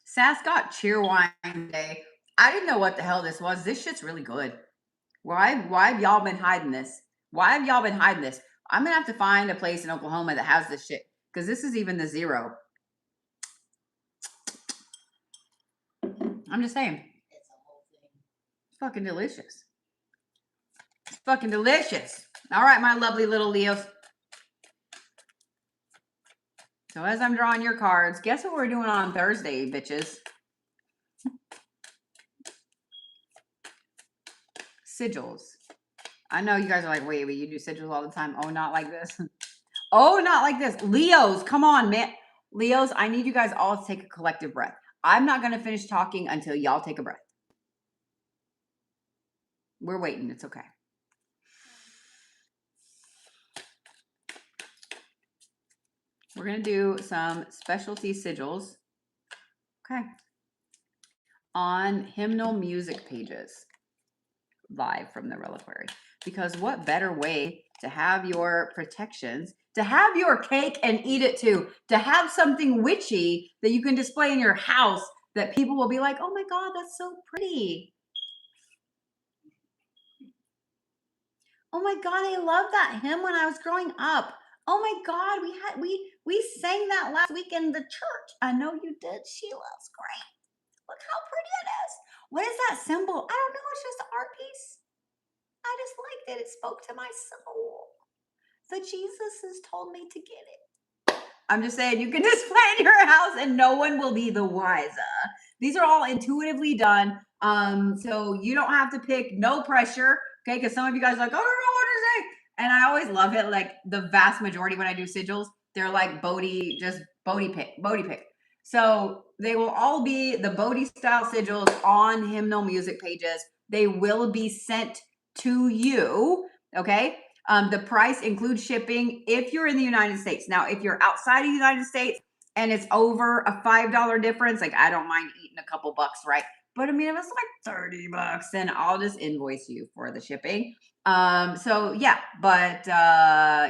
Sass got Cheerwine Day. I didn't know what the hell this was. This shit's really good. Why have y'all been hiding this? Why have y'all been hiding this? I'm going to have to find a place in Oklahoma that has this shit. Because this is even the zero. I'm just saying. It's a whole thing. It's fucking delicious. It's fucking delicious. All right, my lovely little Leos. So as I'm drawing your cards, guess what we're doing on Thursday, bitches? Sigils. I know you guys are like, wait, you do sigils all the time. Oh, not like this. Oh, not like this. Leos, come on, man. Leos, I need you guys all to take a collective breath. I'm not going to finish talking until y'all take a breath. We're waiting. It's okay. We're going to do some specialty sigils. Okay. On hymnal music pages. Live from the reliquary. Because what better way to have your protections, to have your cake and eat it too, to have something witchy that you can display in your house that people will be like, oh my God, that's so pretty. Oh my God, I love that hymn when I was growing up. Oh my God, we sang that last week in the church. I know you did, Sheila. It's great. Look how pretty it is. What is that symbol? I don't know. It's just an art piece. I just liked it. It spoke to my soul. So Jesus has told me to get it. I'm just saying you can display it in your house and no one will be the wiser. These are all intuitively done. So you don't have to pick, no pressure. Okay, because some of you guys are like, I don't know what to say. And I always love it. Like the vast majority when I do sigils, they're like Bodhi pick. So they will all be the Bodhi style sigils on hymnal music pages. They will be sent to you. Okay. The price includes shipping if you're in the United States. Now, if you're outside of the United States and it's over a $5 difference, like I don't mind eating a couple bucks, right? But I mean, if it's like $30, then I'll just invoice you for the shipping. So yeah, but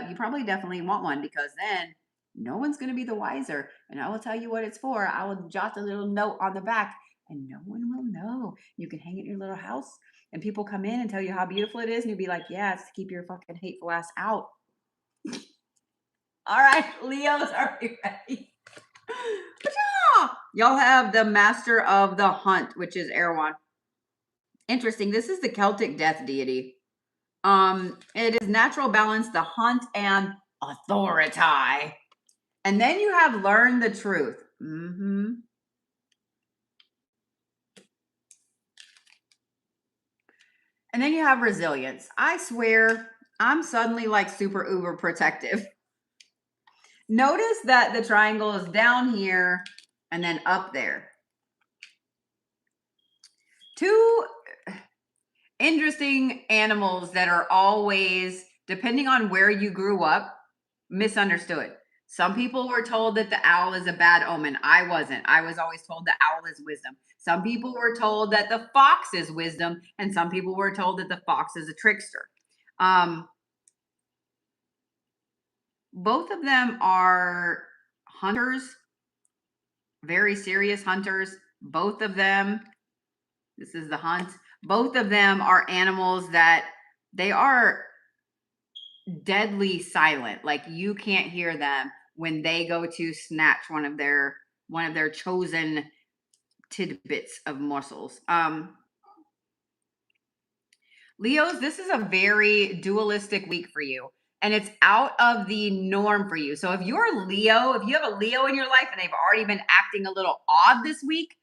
you probably definitely want one because then no one's going to be the wiser. And I will tell you what it's for. I will jot a little note on the back and no one will know. You can hang it in your little house and people come in and tell you how beautiful it is. And you'll be like, yeah, it's to keep your fucking hateful ass out. All right, Leos, are you ready? Y'all have the Master of the Hunt, which is Erewhon. Interesting. This is the Celtic death deity. It is natural balance, the hunt, and authority. And then you have learn the truth. And then you have resilience. I swear, I'm suddenly like super uber protective. Notice that the triangle is down here and then up there. Two interesting animals that are always, depending on where you grew up, misunderstood. Some people were told that the owl is a bad omen. I wasn't. I was always told the owl is wisdom. Some people were told that the fox is wisdom, and some people were told that the fox is a trickster. Both of them are hunters, very serious hunters. Both of them, this is the hunt. Both of them are animals that they are deadly silent. Like you can't hear them when they go to snatch one of their chosen tidbits of morsels. Leos, this is a very dualistic week for you. And it's out of the norm for you. So if you're Leo, if you have a Leo in your life and they've already been acting a little odd this week,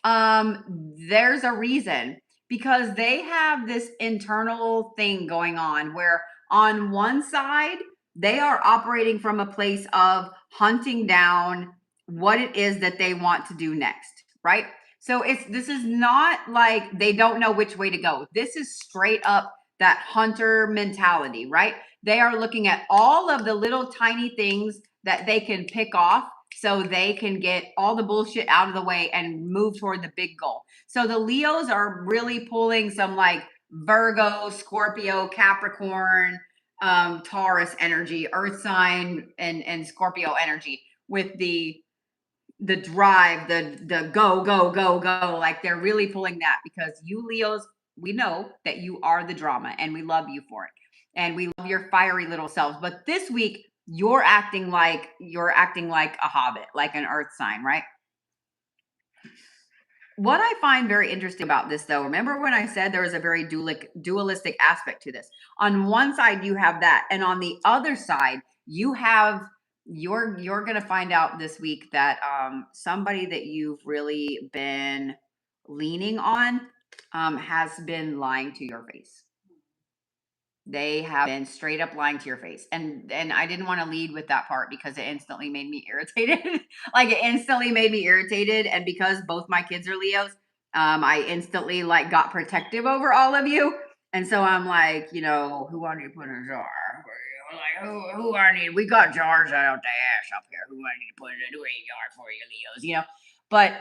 There's a reason, because they have this internal thing going on where on one side, they are operating from a place of hunting down what it is that they want to do next, right? So this is not like they don't know which way to go. This is straight up that hunter mentality, right? They are looking at all of the little tiny things that they can pick off so they can get all the bullshit out of the way and move toward the big goal. So the Leos are really pulling some like Virgo, Scorpio, Capricorn, Taurus energy, earth sign and Scorpio energy with the drive, the go, like they're really pulling that, because you Leos, we know that you are the drama and we love you for it. And we love your fiery little selves. But this week, you're acting like a hobbit, like an earth sign, right? What I find very interesting about this, though, remember when I said there was a very dualistic aspect to this? On one side, you have that, and on the other side, you have you're going to find out this week that somebody that you've really been leaning on has been lying to your face. They have been straight up lying to your face. And I didn't want to lead with that part because it instantly made me irritated. Like it instantly made me irritated. And because both my kids are Leos, I instantly like got protective over all of you. And so I'm like, you know, who I need to put in a jar? Like who I need? We got jars out the ass up here. Who I need to put in a jar for you, Leos? You know, but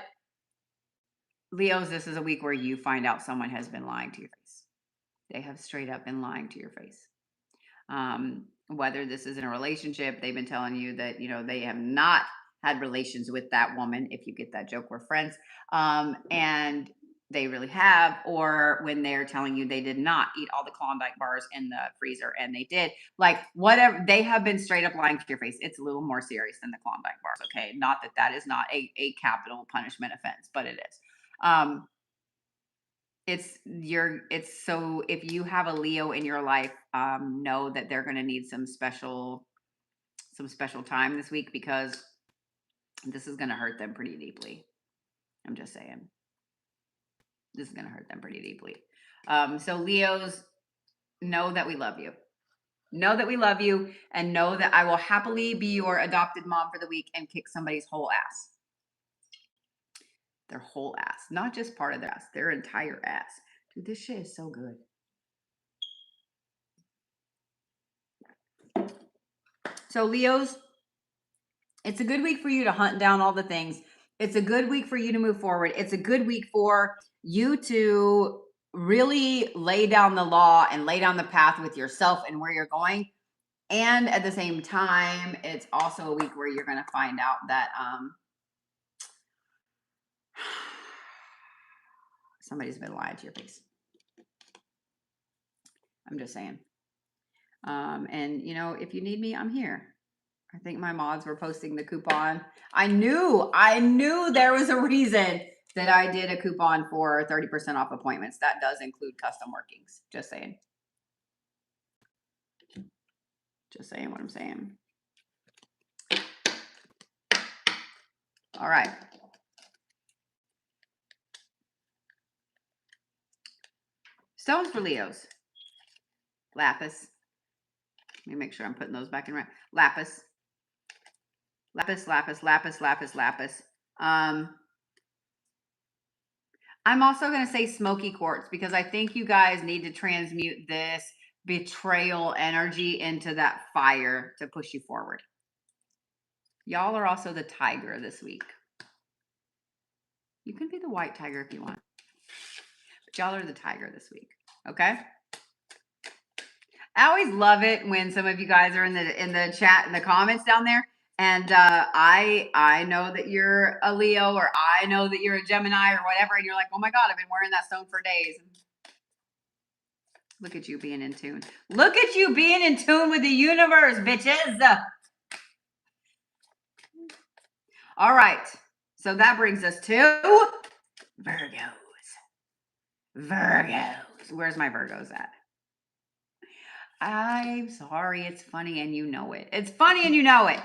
Leos, this is a week where you find out someone has been lying to your face. They have straight up been lying to your face. Whether this is in a relationship, they've been telling you that, you know, they have not had relations with that woman. If you get that joke, we're friends. And they really have, or when they're telling you they did not eat all the Klondike bars in the freezer and they did, like whatever, they have been straight up lying to your face. It's a little more serious than the Klondike bars. Okay. Not that that is not a capital punishment offense, but it is. It's so if you have a Leo in your life, know that they're going to need some special time this week, because this is going to hurt them pretty deeply. I'm just saying, this is going to hurt them pretty deeply. So Leos, know that we love you. Know that we love you, and know that I will happily be your adopted mom for the week and kick somebody's whole ass. Their whole ass, not just part of their ass, their entire ass. Dude, this shit is so good. So Leos, it's a good week for you to hunt down all the things. It's a good week for you to move forward. It's a good week for you to really lay down the law and lay down the path with yourself and where you're going. And at the same time, it's also a week where you're going to find out that somebody's been lying to your face. I'm just saying. And, you know, if you need me, I'm here. I think my mods were posting the coupon. I knew there was a reason that I did a coupon for 30% off appointments. That does include custom workings. Just saying. Just saying what I'm saying. All right. Stones for Leos. Lapis. Let me make sure I'm putting those back in right. Lapis. Lapis, lapis, lapis, lapis, lapis. I'm also going to say smoky quartz, because I think you guys need to transmute this betrayal energy into that fire to push you forward. Y'all are also the tiger this week. You can be the white tiger if you want, but y'all are the tiger this week. Okay. I always love it when some of you guys are in the chat, in the comments down there. And I know that you're a Leo, or I know that you're a Gemini or whatever. And you're like, oh my God, I've been wearing that stone for days. Look at you being in tune. Look at you being in tune with the universe, bitches. All right. So that brings us to Virgos. Virgos. Where's my Virgos at? I'm sorry. It's funny and you know it. It's funny and you know it.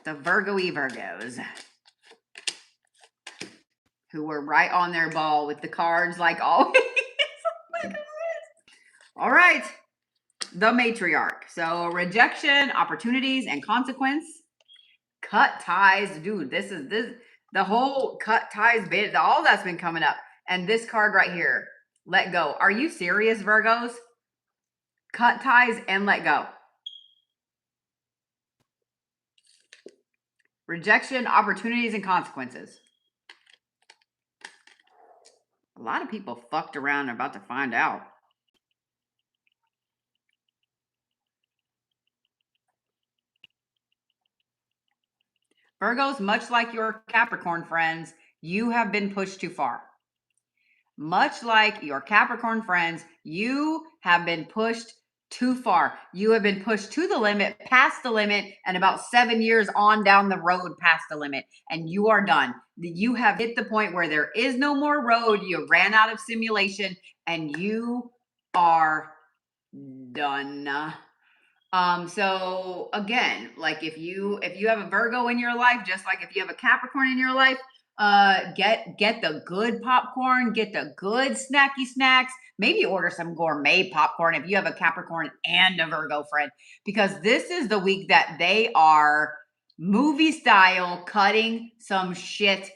The Virgo-y Virgos. who were right on their ball with the cards like always. All right. The matriarch. So rejection, opportunities, and consequence. Cut ties. Dude, this the whole cut ties bit, all that's been coming up. And this card right here, let go. Are you serious, Virgos? Cut ties and let go. Rejection, opportunities, and consequences. A lot of people fucked around and about to find out. Virgos, much like your Capricorn friends, you have been pushed too far. Much like your Capricorn friends, you have been pushed too far. You have been pushed to the limit, past the limit, and about 7 years on down the road past the limit, and you are done. You have hit the point where there is no more road. You ran out of simulation, and you are done. So again, like if you have a Virgo in your life, just like if you have a Capricorn in your life, get the good popcorn, get the good snacky snacks. Maybe order some gourmet popcorn if you have a Capricorn and a Virgo friend, because this is the week that they are movie style cutting some shit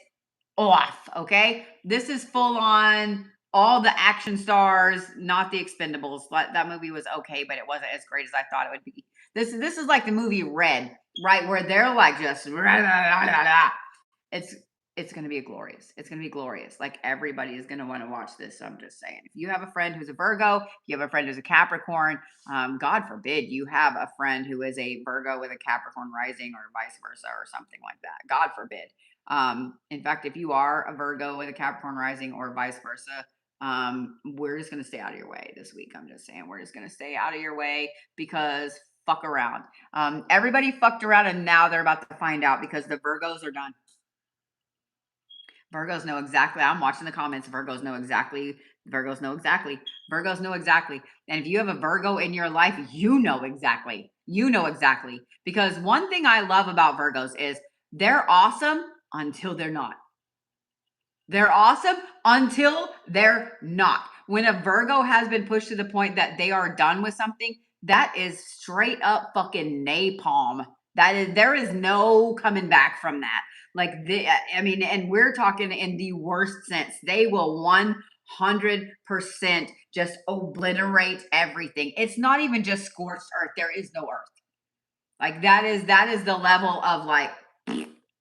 off. Okay, this is full on all the action stars, not the Expendables. That movie was okay, but it wasn't as great as I thought it would be. This is like the movie Red, right, where they're like just it's going to be glorious. It's going to be glorious. Like everybody is going to want to watch this. So I'm just saying, if you have a friend who's a Virgo, if you have a friend who's a Capricorn, God forbid you have a friend who is a Virgo with a Capricorn rising or vice versa or something like that. God forbid. In fact, if you are a Virgo with a Capricorn rising or vice versa, we're just going to stay out of your way this week. I'm just saying, we're just going to stay out of your way because fuck around. Everybody fucked around and now they're about to find out because the Virgos are done. Virgos know exactly. I'm watching the comments. Virgos know exactly. Virgos know exactly. Virgos know exactly. And if you have a Virgo in your life, you know exactly. You know exactly. Because one thing I love about Virgos is they're awesome until they're not. They're awesome until they're not. When a Virgo has been pushed to the point that they are done with something, that is straight up fucking napalm. There is no coming back from that. Like and we're talking in the worst sense. They will 100% just obliterate everything. It's not even just scorched earth. There is no earth. Like that is the level of like,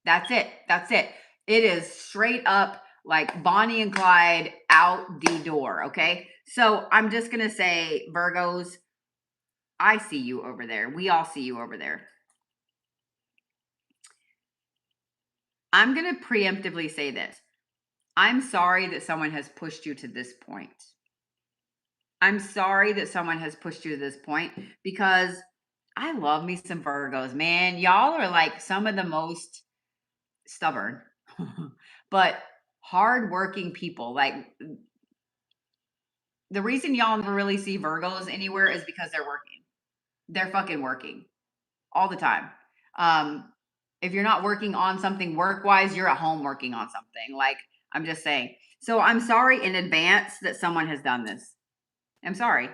that's it. That's it. It is straight up like Bonnie and Clyde out the door. Okay. So I'm just going to say, Virgos, I see you over there. We all see you over there. I'm going to preemptively say this. I'm sorry that someone has pushed you to this point. I'm sorry that someone has pushed you to this point because I love me some Virgos, man. Y'all are like some of the most stubborn, but hardworking people. Like the reason y'all never really see Virgos anywhere is because they're working. They're fucking working all the time. If you're not working on something work-wise, you're at home working on something. Like, I'm just saying. So I'm sorry in advance that someone has done this. I'm sorry.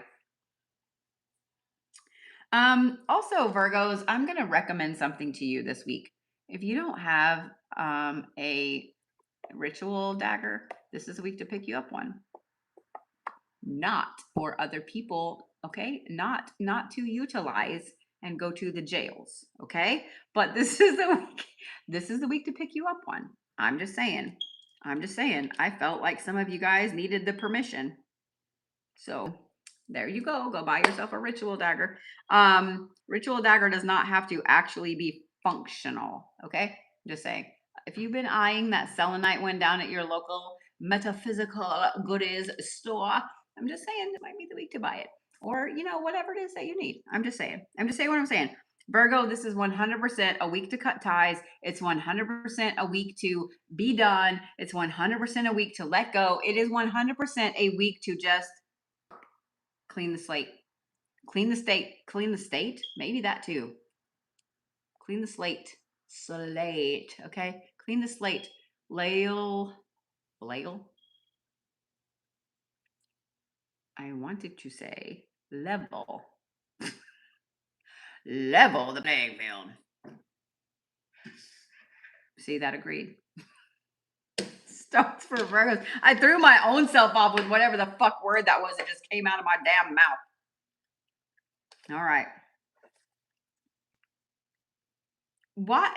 Also, Virgos, I'm going to recommend something to you this week. If you don't have a ritual dagger, this is a week to pick you up one. Not for other people, okay? Not to utilize and go to the jails, okay? But this is the week. This is the week to pick you up one. I'm just saying. I felt like some of you guys needed the permission. So there you go. Go buy yourself a ritual dagger. Ritual dagger does not have to actually be functional, okay? Just saying. If you've been eyeing that selenite one down at your local metaphysical goodies store, I'm just saying it might be the week to buy it. Or, whatever it is that you need. I'm just saying what I'm saying. Virgo, this is 100% a week to cut ties. It's 100% a week to be done. It's 100% a week to let go. It is 100% a week to just clean the slate. Clean the state. Maybe that too. Clean the slate. Okay? Clean the slate. Legal. I wanted to say level. Level the playing field. See, that agreed. Starts for Virgos. I threw my own self off with whatever the fuck word that was. It just came out of my damn mouth. All right. Why?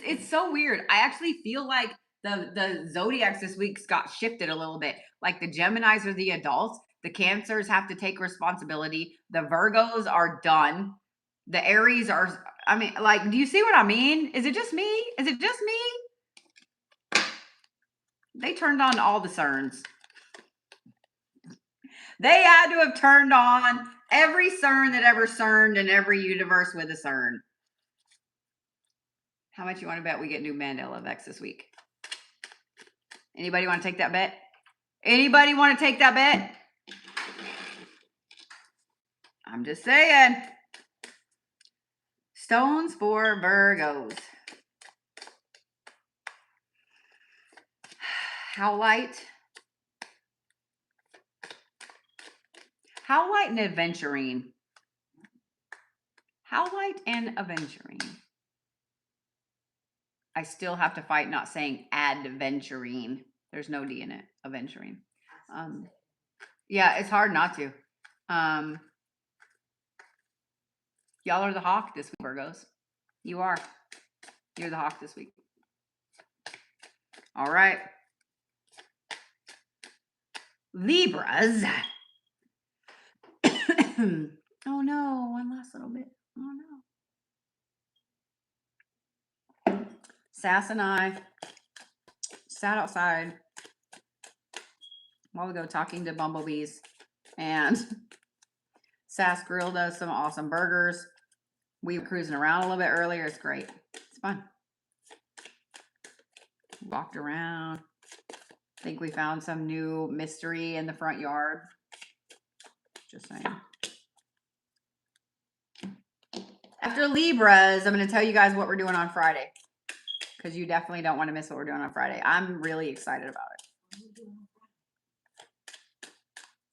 It's so weird. I actually feel like the zodiacs this week's got shifted a little bit. Like the Geminis are the adults. The Cancers have to take responsibility. The Virgos are done. The Aries are. I mean, like, do you see what I mean? Is it just me? Is it just me? They turned on all the cerns. They had to have turned on every CERN that ever CERNed in every universe with a CERN. How much you want to bet we get new Mandela effects this week? Anybody want to take that bet? Anybody want to take that bet? I'm just saying. Stones for Virgos. How light and adventuring. How light and adventuring. I still have to fight not saying adventuring. There's no D in it. Adventuring. Yeah, it's hard not to. Y'all are the hawk this week, Virgos. You are. You're the hawk this week. All right. Libras. Oh no, one last little bit. Oh no. Sass and I sat outside a while ago talking to bumblebees, and Sass grilled us some awesome burgers. We were cruising around a little bit earlier. It's great. It's fun. Walked around. I think we found some new mystery in the front yard. Just saying. After Libras, I'm going to tell you guys what we're doing on Friday, because you definitely don't want to miss what we're doing on Friday. I'm really excited about it.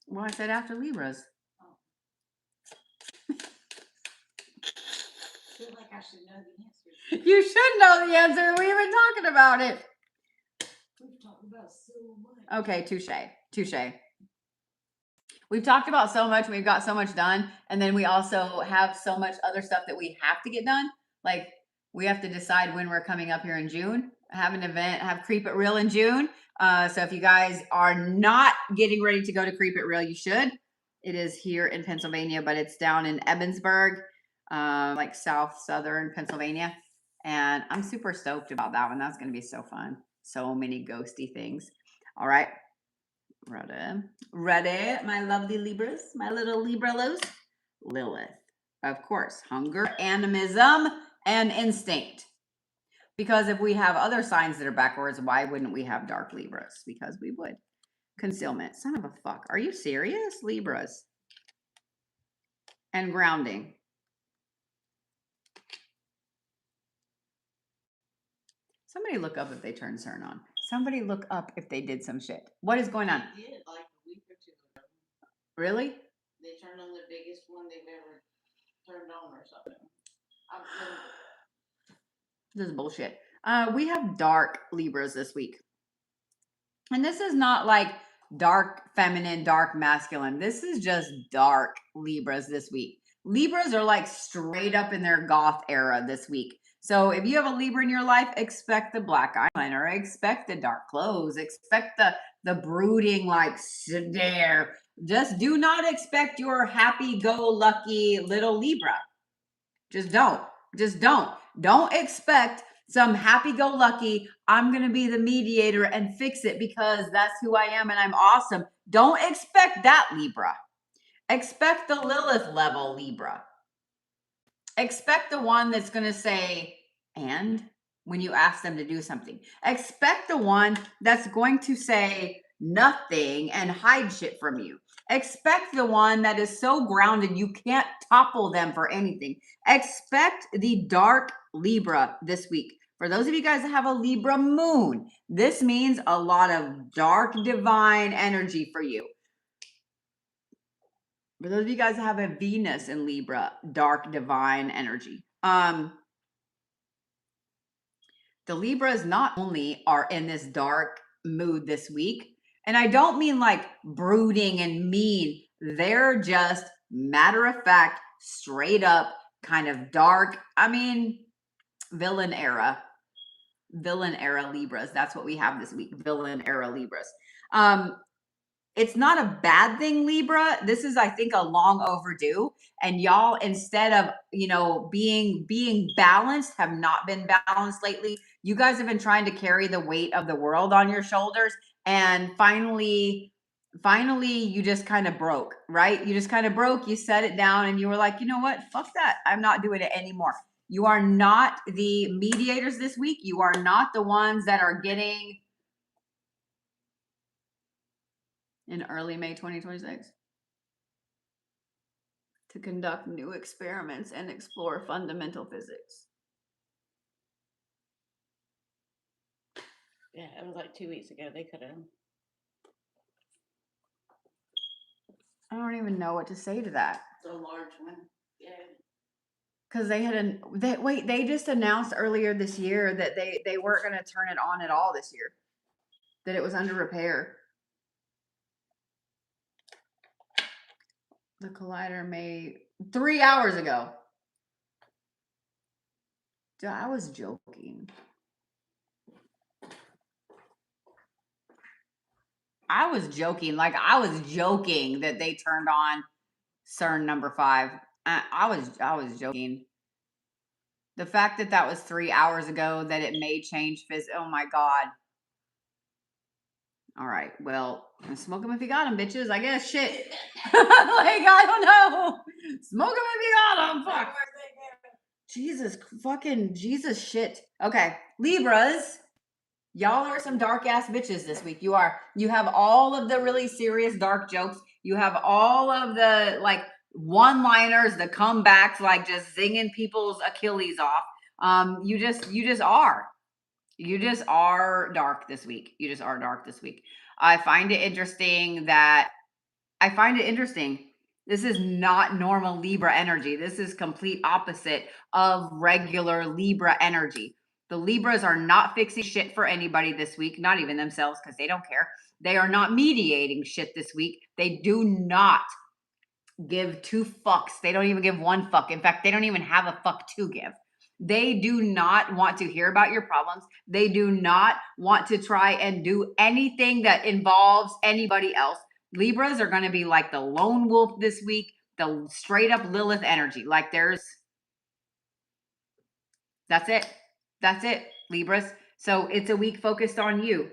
Well, I said after Libras. I feel like I should know the answer. You should know the answer. We've been talking about it. We've talked about so much. Okay, touche. We've talked about so much. We've got so much done. And then we also have so much other stuff that we have to get done. Like, we have to decide when we're coming up here in June. Have an event, have Creep It Real in June. So if you guys are not getting ready to go to Creep It Real, you should. It is here in Pennsylvania, but it's down in Ebensburg, like southern Pennsylvania. And I'm super stoked about that one. That's going to be so fun. So many ghosty things. All right. Ready, my lovely Libras, my little Libra-los. Lilith, of course, hunger, animism, and instinct. Because if we have other signs that are backwards, why wouldn't we have dark Libras? Because we would. Concealment, son of a fuck. Are you serious? Libras. And grounding. Somebody look up if they turned CERN on. Somebody look up if they did some shit. What is going on? They did like a week or two ago. Really? They turned on the biggest one they've ever turned on or something. This is bullshit. We have dark Libras this week. And this is not like dark feminine, dark masculine. This is just dark Libras this week. Libras are like straight up in their goth era this week. So if you have a Libra in your life, expect the black eyeliner, expect the dark clothes, expect the brooding like stare. Just do not expect your happy-go-lucky little Libra. Just don't. Just don't. Don't expect some happy-go-lucky, I'm going to be the mediator and fix it because that's who I am and I'm awesome. Don't expect that Libra. Expect the Lilith level Libra. Expect the one that's going to say, and when you ask them to do something. Expect the one that's going to say nothing and hide shit from you. Expect the one that is so grounded you can't topple them for anything. Expect the dark Libra this week. For those of you guys that have a Libra moon, this means a lot of dark divine energy for you. For those of you guys that have a Venus in Libra, dark divine energy. The Libras not only are in this dark mood this week, and I don't mean like brooding and mean, they're just matter of fact, straight up kind of dark. I mean, villain era Libras. That's what we have this week. Villain era Libras. It's not a bad thing, Libra. This is, I think, a long overdue. And y'all, instead of, being balanced, have not been balanced lately. You guys have been trying to carry the weight of the world on your shoulders. And finally, you just kind of broke, right? You just kind of broke. You set it down and you were like, you know what? Fuck that. I'm not doing it anymore. You are not the mediators this week. You are not the ones that are getting in early May 2026 to conduct new experiments and explore fundamental physics. Yeah, it was like 2 weeks ago. They could have. I don't even know what to say to that. The large one. Yeah. Because they just announced earlier this year that they weren't going to turn it on at all this year, that it was under repair. The collider made 3 hours ago. Dude, I was joking. I was joking. Like, I was joking that they turned on CERN number 5. I was joking. The fact that was 3 hours ago, that it may change oh my God. All right, well, smoke them if you got them, bitches. I guess shit. Like, I don't know. Smoke them if you got them. Fuck. Jesus shit. Okay, Libras. Y'all are some dark ass bitches this week. You are. You have all of the really serious dark jokes. You have all of the like one-liners, the comebacks, like just zinging people's Achilles off. You just are. You just are dark this week. You just are dark this week. I find it interesting. This is not normal Libra energy. This is complete opposite of regular Libra energy. The Libras are not fixing shit for anybody this week, not even themselves, because they don't care. They are not mediating shit this week. They do not give 2 fucks. They don't even give 1 fuck. In fact, they don't even have a fuck to give. They do not want to hear about your problems. They do not want to try and do anything that involves anybody else. Libras are going to be like the lone wolf this week, the straight up Lilith energy. Like that's it, Libras. So it's a week focused on you.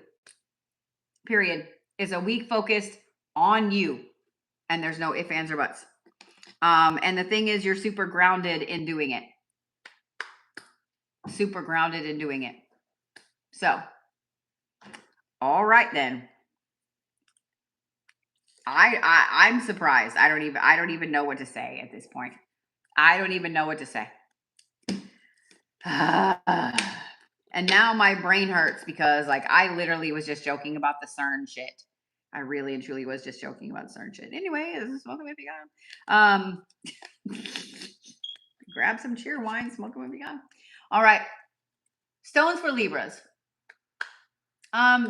Period. It's a week focused on you. And there's no ifs, ands, or buts. And the thing is, you're super grounded in doing it. So, all right then. I'm surprised. I don't even know what to say at this point. I don't even know what to say. And now my brain hurts because like I literally was just joking about the CERN shit. I really and truly was just joking about CERN shit. Anyway, this is Smoke 'em if you got 'em. Grab some cheer wine, smoke 'em if you got 'em. All right. Stones for Libras.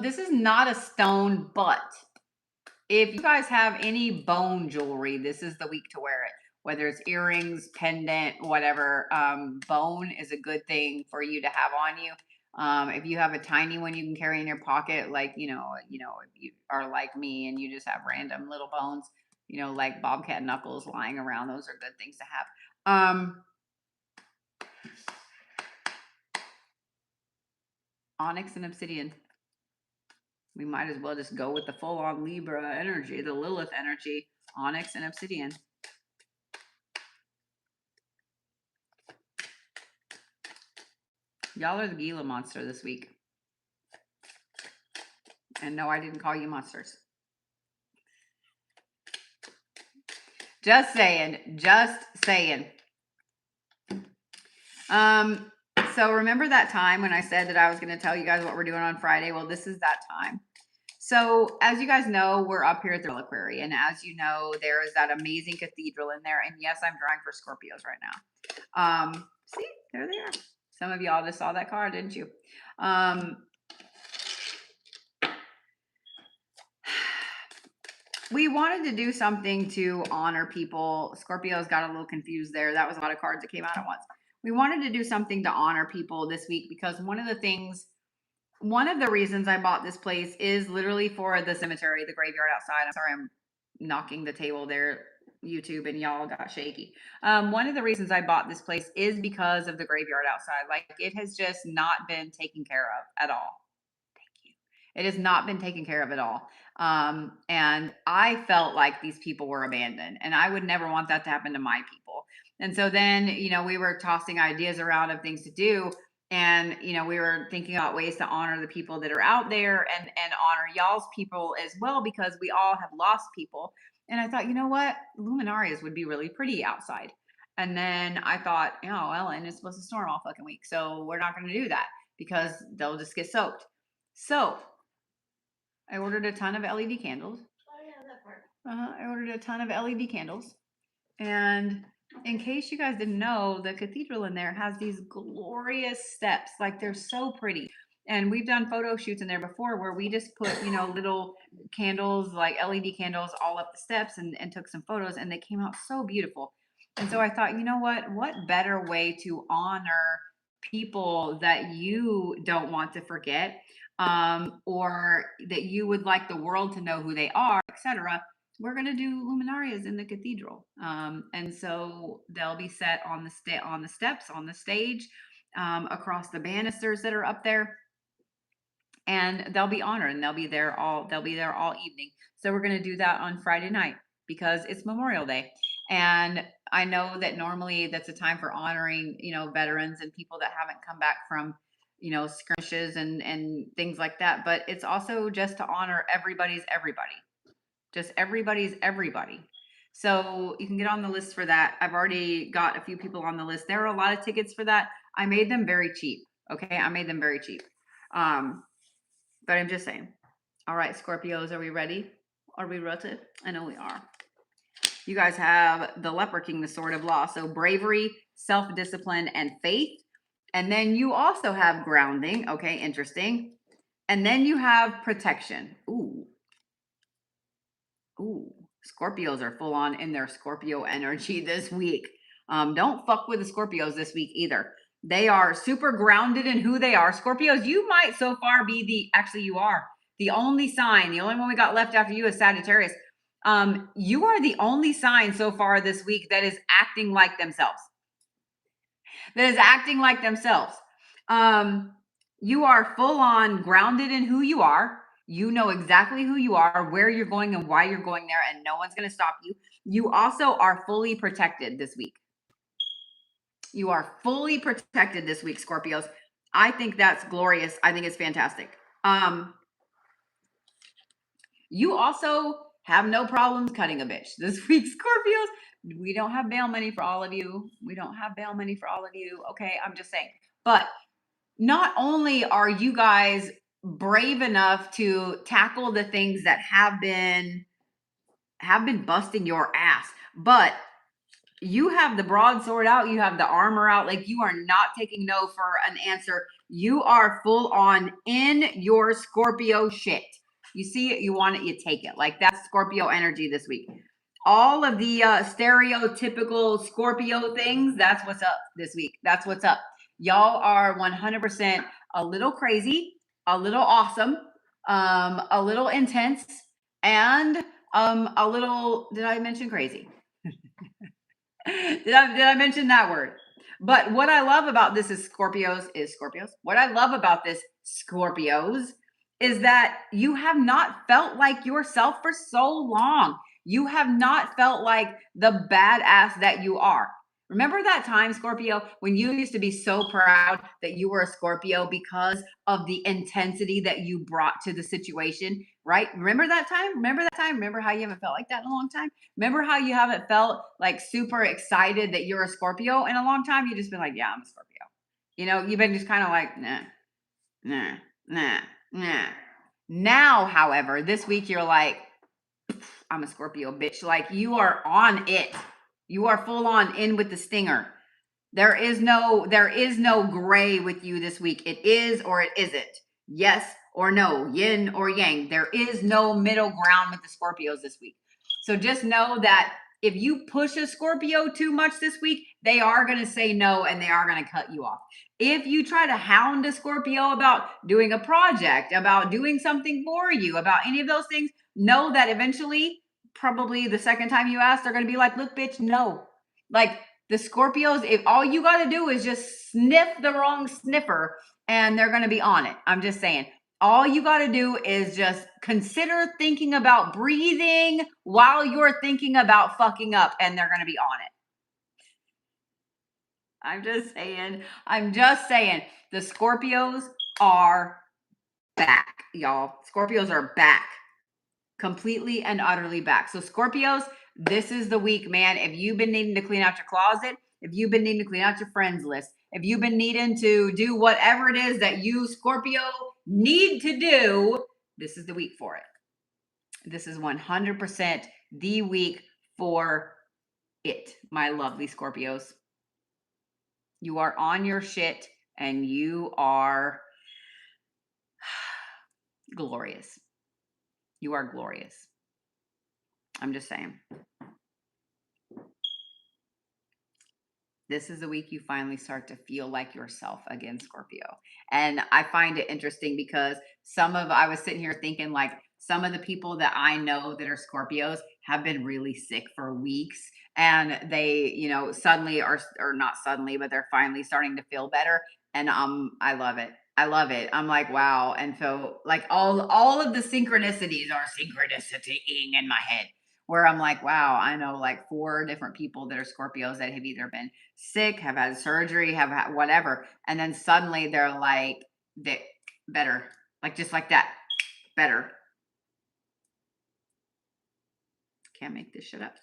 This is not a stone, but if you guys have any bone jewelry, this is the week to wear it. Whether it's earrings, pendant, whatever, bone is a good thing for you to have on you. If you have a tiny one you can carry in your pocket, like, if you are like me and you just have random little bones, like bobcat knuckles lying around, those are good things to have. Onyx and obsidian. We might as well just go with the full-on Libra energy, the Lilith energy, onyx and obsidian. Y'all are the Gila monster this week. And no, I didn't call you monsters. Just saying. So remember that time when I said that I was going to tell you guys what we're doing on Friday? Well, this is that time. So as you guys know, we're up here at the Reliquary. And as you know, there is that amazing cathedral in there. And yes, I'm drawing for Scorpios right now. See, there they are. Some of y'all just saw that card, didn't you? We wanted to do something to honor people. Scorpios got a little confused there. That was a lot of cards that came out at once. We wanted to do something to honor people this week because one of the reasons I bought this place is literally for the cemetery, the graveyard outside. I'm sorry, I'm knocking the table there, YouTube, and y'all got shaky. One of the reasons I bought this place is because of the graveyard outside. Like, it has just not been taken care of at all. It has not been taken care of at all. And I felt like these people were abandoned, and I would never want that to happen to my people. And so then, we were tossing ideas around of things to do. And, we were thinking about ways to honor the people that are out there and honor y'all's people as well, because we all have lost people. And I thought, you know what? Luminarias would be really pretty outside. And then I thought, Ellen, it's supposed to storm all fucking week. So we're not going to do that because they'll just get soaked. So I ordered a ton of LED candles. Oh yeah, that part. I ordered a ton of LED candles. And in case you guys didn't know, the cathedral in there has these glorious steps. Like, they're so pretty. And we've done photo shoots in there before where we just put, little candles, like LED candles, all up the steps and took some photos, and they came out so beautiful. And so I thought, you know what better way to honor people that you don't want to forget, or that you would like the world to know who they are, etc. We're going to do luminarias in the cathedral. And so they'll be set on the steps, on the stage, across the banisters that are up there. And they'll be honored, and they'll be there all evening. So we're going to do that on Friday night because it's Memorial Day. And I know that normally that's a time for honoring, veterans and people that haven't come back from, skirmishes and things like that. But it's also just to honor everybody's everybody. Just everybody's everybody. So you can get on the list for that. I've already got a few people on the list. There are a lot of tickets for that. I made them very cheap. Okay. I made them very cheap. But I'm just saying. All right, Scorpios, are we ready? Are we ready? I know we are. You guys have the Leper King, the Sword of Law. So bravery, self-discipline, and faith. And then you also have grounding. Okay, interesting. And then you have protection. Ooh, Scorpios are full on in their Scorpio energy this week. Don't fuck with the Scorpios this week either. They are super grounded in who they are. Scorpios, you might so far be you are the only sign. The only one we got left after you is Sagittarius. You are the only sign so far this week that is acting like themselves. You are full on grounded in who you are. You know exactly who you are, where you're going, and why you're going there, and no one's going to stop you. You also are fully protected this week. You are fully protected this week, Scorpios. I think that's glorious. I think it's fantastic. You also have no problems cutting a bitch this week, Scorpios. We don't have bail money for all of you. Okay, I'm just saying. But not only are you guys brave enough to tackle the things that have been busting your ass, but you have the broadsword out, you have the armor out. Like, you are not taking no for an answer. You are full on in your Scorpio shit. You see it, you want it, you take it. Like, that's Scorpio energy this week. All of the stereotypical Scorpio things, that's what's up this week. That's what's up. Y'all are 100% a little crazy, a little awesome, a little intense, and a little, did I mention crazy? Did I mention that word? But what I love about this is Scorpios. What I love about this, Scorpios, is that you have not felt like yourself for so long. You have not felt like the badass that you are. Remember that time, Scorpio, when you used to be so proud that you were a Scorpio because of the intensity that you brought to the situation, right? Remember that time? Remember how you haven't felt like that in a long time? Remember how you haven't felt like super excited that you're a Scorpio in a long time? You've just been like, yeah, I'm a Scorpio. You know, you've been just kind of like, nah, nah, nah, nah. Now, however, this week you're like, I'm a Scorpio, bitch. Like, you are on it. You are full on in with the stinger. There is no gray with you this week. It is or it isn't. Yes or no, yin or yang. There is no middle ground with the Scorpios this week. So just know that if you push a Scorpio too much this week, they are going to say no and they are going to cut you off. If you try to hound a Scorpio about doing a project, about doing something for you, about any of those things, know that eventually, probably the second time you ask, they're going to be like, look, bitch, no. Like, the Scorpios, if all you got to do is just sniff the wrong sniffer and they're going to be on it. I'm just saying. All you got to do is just consider thinking about breathing while you're thinking about fucking up and they're going to be on it. I'm just saying. The Scorpios are back, y'all. Scorpios are back. Completely and utterly back. So Scorpios, this is the week, man. If you've been needing to clean out your closet, if you've been needing to clean out your friends list, if you've been needing to do whatever it is that you Scorpio need to do, this is the week for it. This is 100% the week for it, my lovely Scorpios. You are on your shit and you are glorious. You are glorious. I'm just saying. This is the week you finally start to feel like yourself again, Scorpio. And I find it interesting because I was sitting here thinking like some of the people that I know that are Scorpios have been really sick for weeks and they, you know, suddenly or not suddenly, but they're finally starting to feel better. And I love it. I love it. I'm like, wow. And so like all of the synchronicities are synchronicity-ing in my head where I'm like, wow, I know like 4 different people that are Scorpios that have either been sick, have had surgery, have had whatever. And then suddenly they're like, they better, like just like that, better. Can't make this shit up.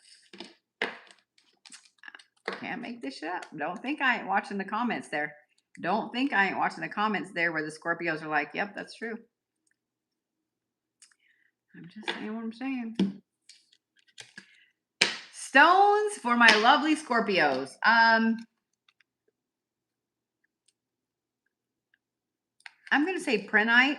Can't make this shit up. Don't think I ain't watching the comments there. Don't think I ain't watching the comments there where the Scorpios are like, yep, that's true. I'm just saying what I'm saying. Stones for my lovely Scorpios. I'm going to say Prenite.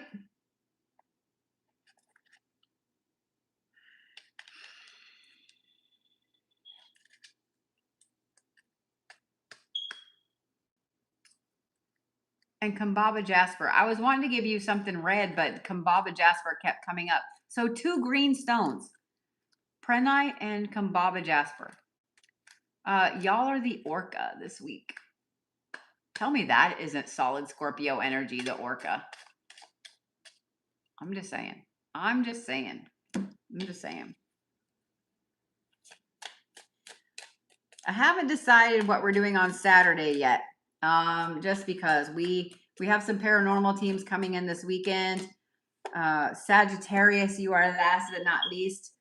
And Kambaba Jasper. I was wanting to give you something red, but Kambaba Jasper kept coming up. So 2 green stones. Prenite and Kambaba Jasper. Y'all are the Orca this week. Tell me that isn't solid Scorpio energy, the Orca. I'm just saying. I haven't decided what we're doing on Saturday yet. Just because we have some paranormal teams coming in this weekend. Sagittarius, you are last but not least.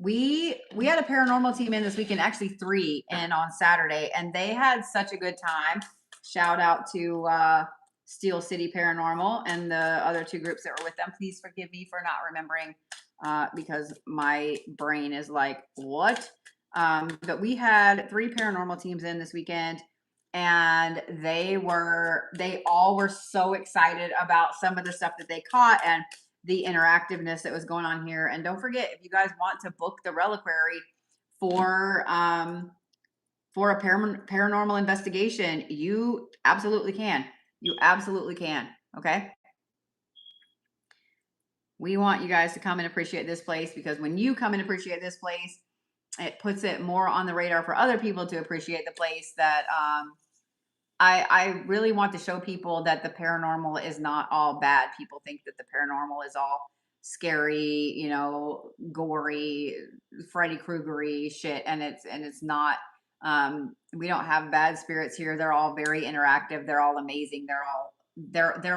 We had a paranormal team in this weekend, actually 3, and on Saturday, and they had such a good time. Shout out to Steel City Paranormal and the other 2 groups that were with them. Please forgive me for not remembering because my brain is like, what? But we had 3 paranormal teams in this weekend, and they all were so excited about some of the stuff that they caught and the interactiveness that was going on here. And don't forget, if you guys want to book the reliquary for a paranormal investigation, you absolutely can. Okay. We want you guys to come and appreciate this place, because when you come and appreciate this place, it puts it more on the radar for other people to appreciate the place. That I really want to show people that the paranormal is not all bad. People think that the paranormal is all scary, you know, gory, Freddy Krueger-y shit, and it's not. We don't have bad spirits here. They're all very interactive. They're all amazing. They're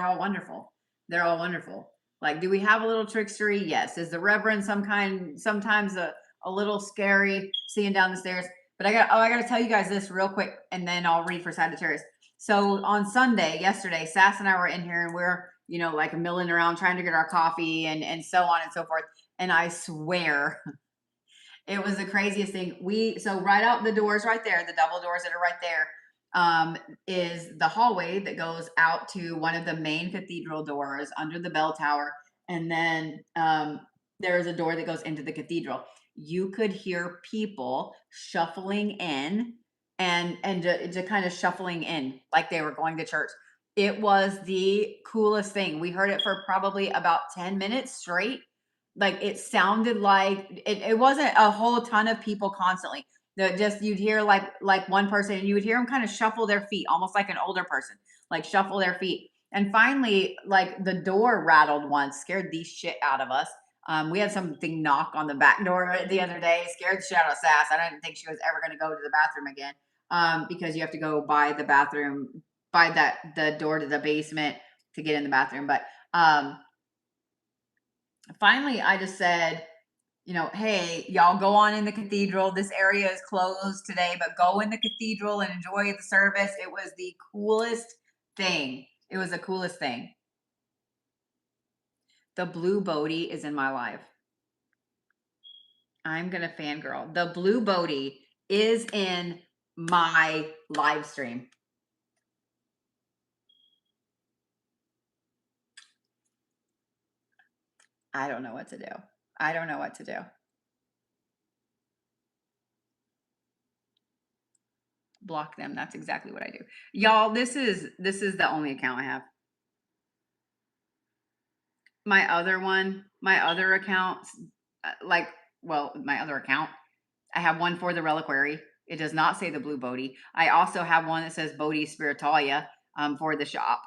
all wonderful. They're all wonderful. Like, do we have a little trickstery? Yes. Is the Reverend sometimes a little scary seeing down the stairs? But I got to tell you guys this real quick, and then I'll read for Sagittarius. So on Sunday, yesterday, Sass and I were in here and we're, like milling around trying to get our coffee and so on and so forth. And I swear it was the craziest thing. So right out the doors right there, the double doors that are right there, is the hallway that goes out to one of the main cathedral doors under the bell tower. And then there is a door that goes into the cathedral. You could hear people shuffling in and just kind of shuffling in like they were going to church. It was the coolest thing. We heard it for probably about 10 minutes straight. Like it sounded like it wasn't a whole ton of people constantly. Just you'd hear like one person and you would hear them kind of shuffle their feet, almost like an older person, like shuffle their feet. And finally, like the door rattled once, scared the shit out of us. We had something knock on the back door the other day, scared the shit out of Sass. I didn't think she was ever going to go to the bathroom again, because you have to go by the bathroom, by the door to the basement to get in the bathroom. But finally, I just said, hey, y'all go on in the cathedral. This area is closed today, but go in the cathedral and enjoy the service. It was the coolest thing. It was the coolest thing. The blue Bodhi is in my life. I'm going to fangirl. The blue Bodhi is in my live stream. I don't know what to do. I don't know what to do. Block them. That's exactly what I do. Y'all, this is the only account I have. My other account, my other account, I have one for the reliquary. It does not say the blue Bodhi. I also have one that says Bodhi Spiritalia for the shop.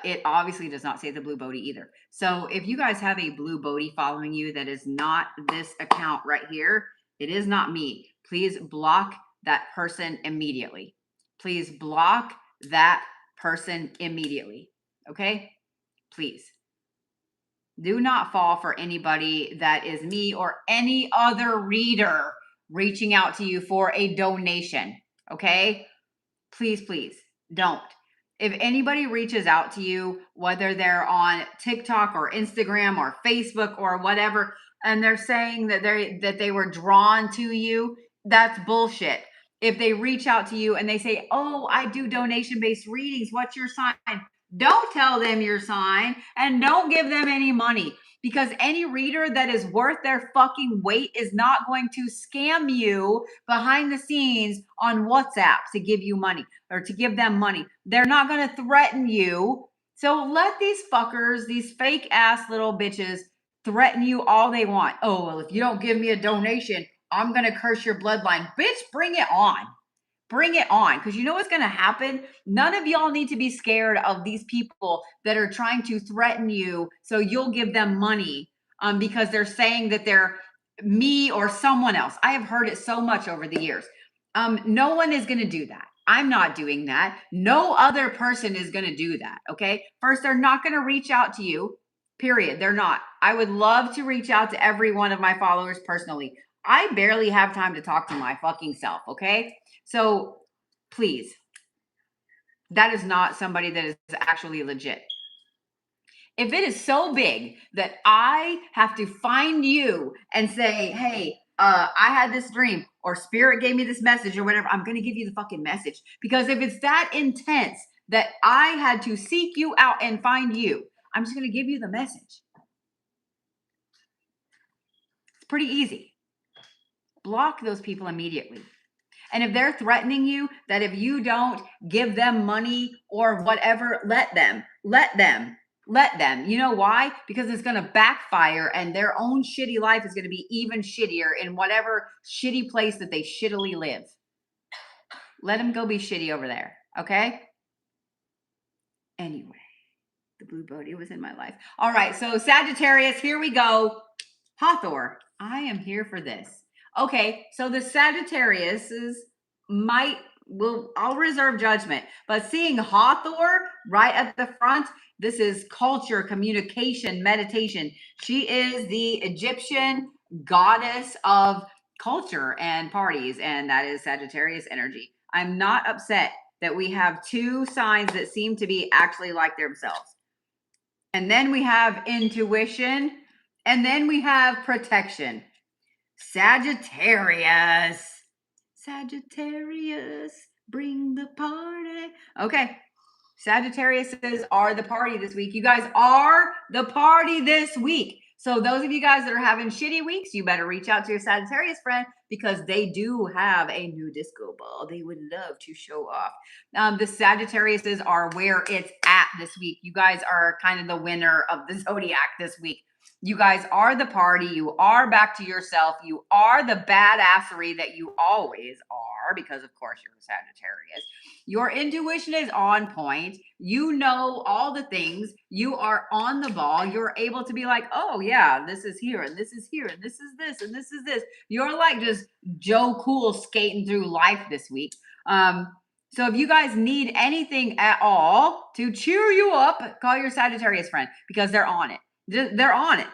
It obviously does not say the blue Bodhi either. So if you guys have a blue Bodhi following you that is not this account right here, it is not me. Please block that person immediately. Please block that person immediately. Okay? Please. Do not fall for anybody that is me or any other reader reaching out to you for a donation. Okay? Please, please don't. If anybody reaches out to you, whether they're on TikTok or Instagram or Facebook or whatever, and they're saying that they were drawn to you, that's bullshit. If they reach out to you and they say, "Oh, I do donation-based readings. What's your sign?" Don't tell them your sign and don't give them any money, because any reader that is worth their fucking weight is not going to scam you behind the scenes on WhatsApp to give you money or to give them money. They're not going to threaten you. So let these fuckers, these fake ass little bitches, threaten you all they want. Oh, well, if you don't give me a donation, I'm going to curse your bloodline. Bitch, bring it on. Bring it on, because you know what's going to happen? None of y'all need to be scared of these people that are trying to threaten you so you'll give them money because they're saying that they're me or someone else. I have heard it so much over the years. No one is going to do that. I'm not doing that. No other person is going to do that, okay? First, they're not going to reach out to you, period. They're not. I would love to reach out to every one of my followers personally. I barely have time to talk to my fucking self, okay? So please, that is not somebody that is actually legit. If it is so big that I have to find you and say, hey, I had this dream or spirit gave me this message or whatever, I'm going to give you the fucking message. Because if it's that intense that I had to seek you out and find you, I'm just going to give you the message. It's pretty easy. Block those people immediately. And if they're threatening you that if you don't give them money or whatever, let them. You know why? Because it's going to backfire and their own shitty life is going to be even shittier in whatever shitty place that they shittily live. Let them go be shitty over there. Okay? Anyway, the blue Bodhi was in my life. All right. So Sagittarius, here we go. Hathor, I am here for this. Okay, so the Sagittariuses I'll reserve judgment, but seeing Hathor right at the front, this is culture, communication, meditation. She is the Egyptian goddess of culture and parties, and that is Sagittarius energy. I'm not upset that we have two signs that seem to be actually like themselves. And then we have intuition, and then we have protection. Sagittarius. Sagittarius, bring the party. Okay. Sagittariuses are the party this week. You guys are the party this week. So those of you guys that are having shitty weeks, you better reach out to your Sagittarius friend because they do have a new disco ball. They would love to show off. The Sagittariuses are where it's at this week. You guys are kind of the winner of the zodiac this week. You guys are the party. You are back to yourself. You are the badassery that you always are because, of course, you're a Sagittarius. Your intuition is on point. You know all the things. You are on the ball. You're able to be like, oh, yeah, this is here, and this is here, and this is this, and this is this. You're like just Joe Cool skating through life this week. So if you guys need anything at all to cheer you up, call your Sagittarius friend because they're on it. They're on it.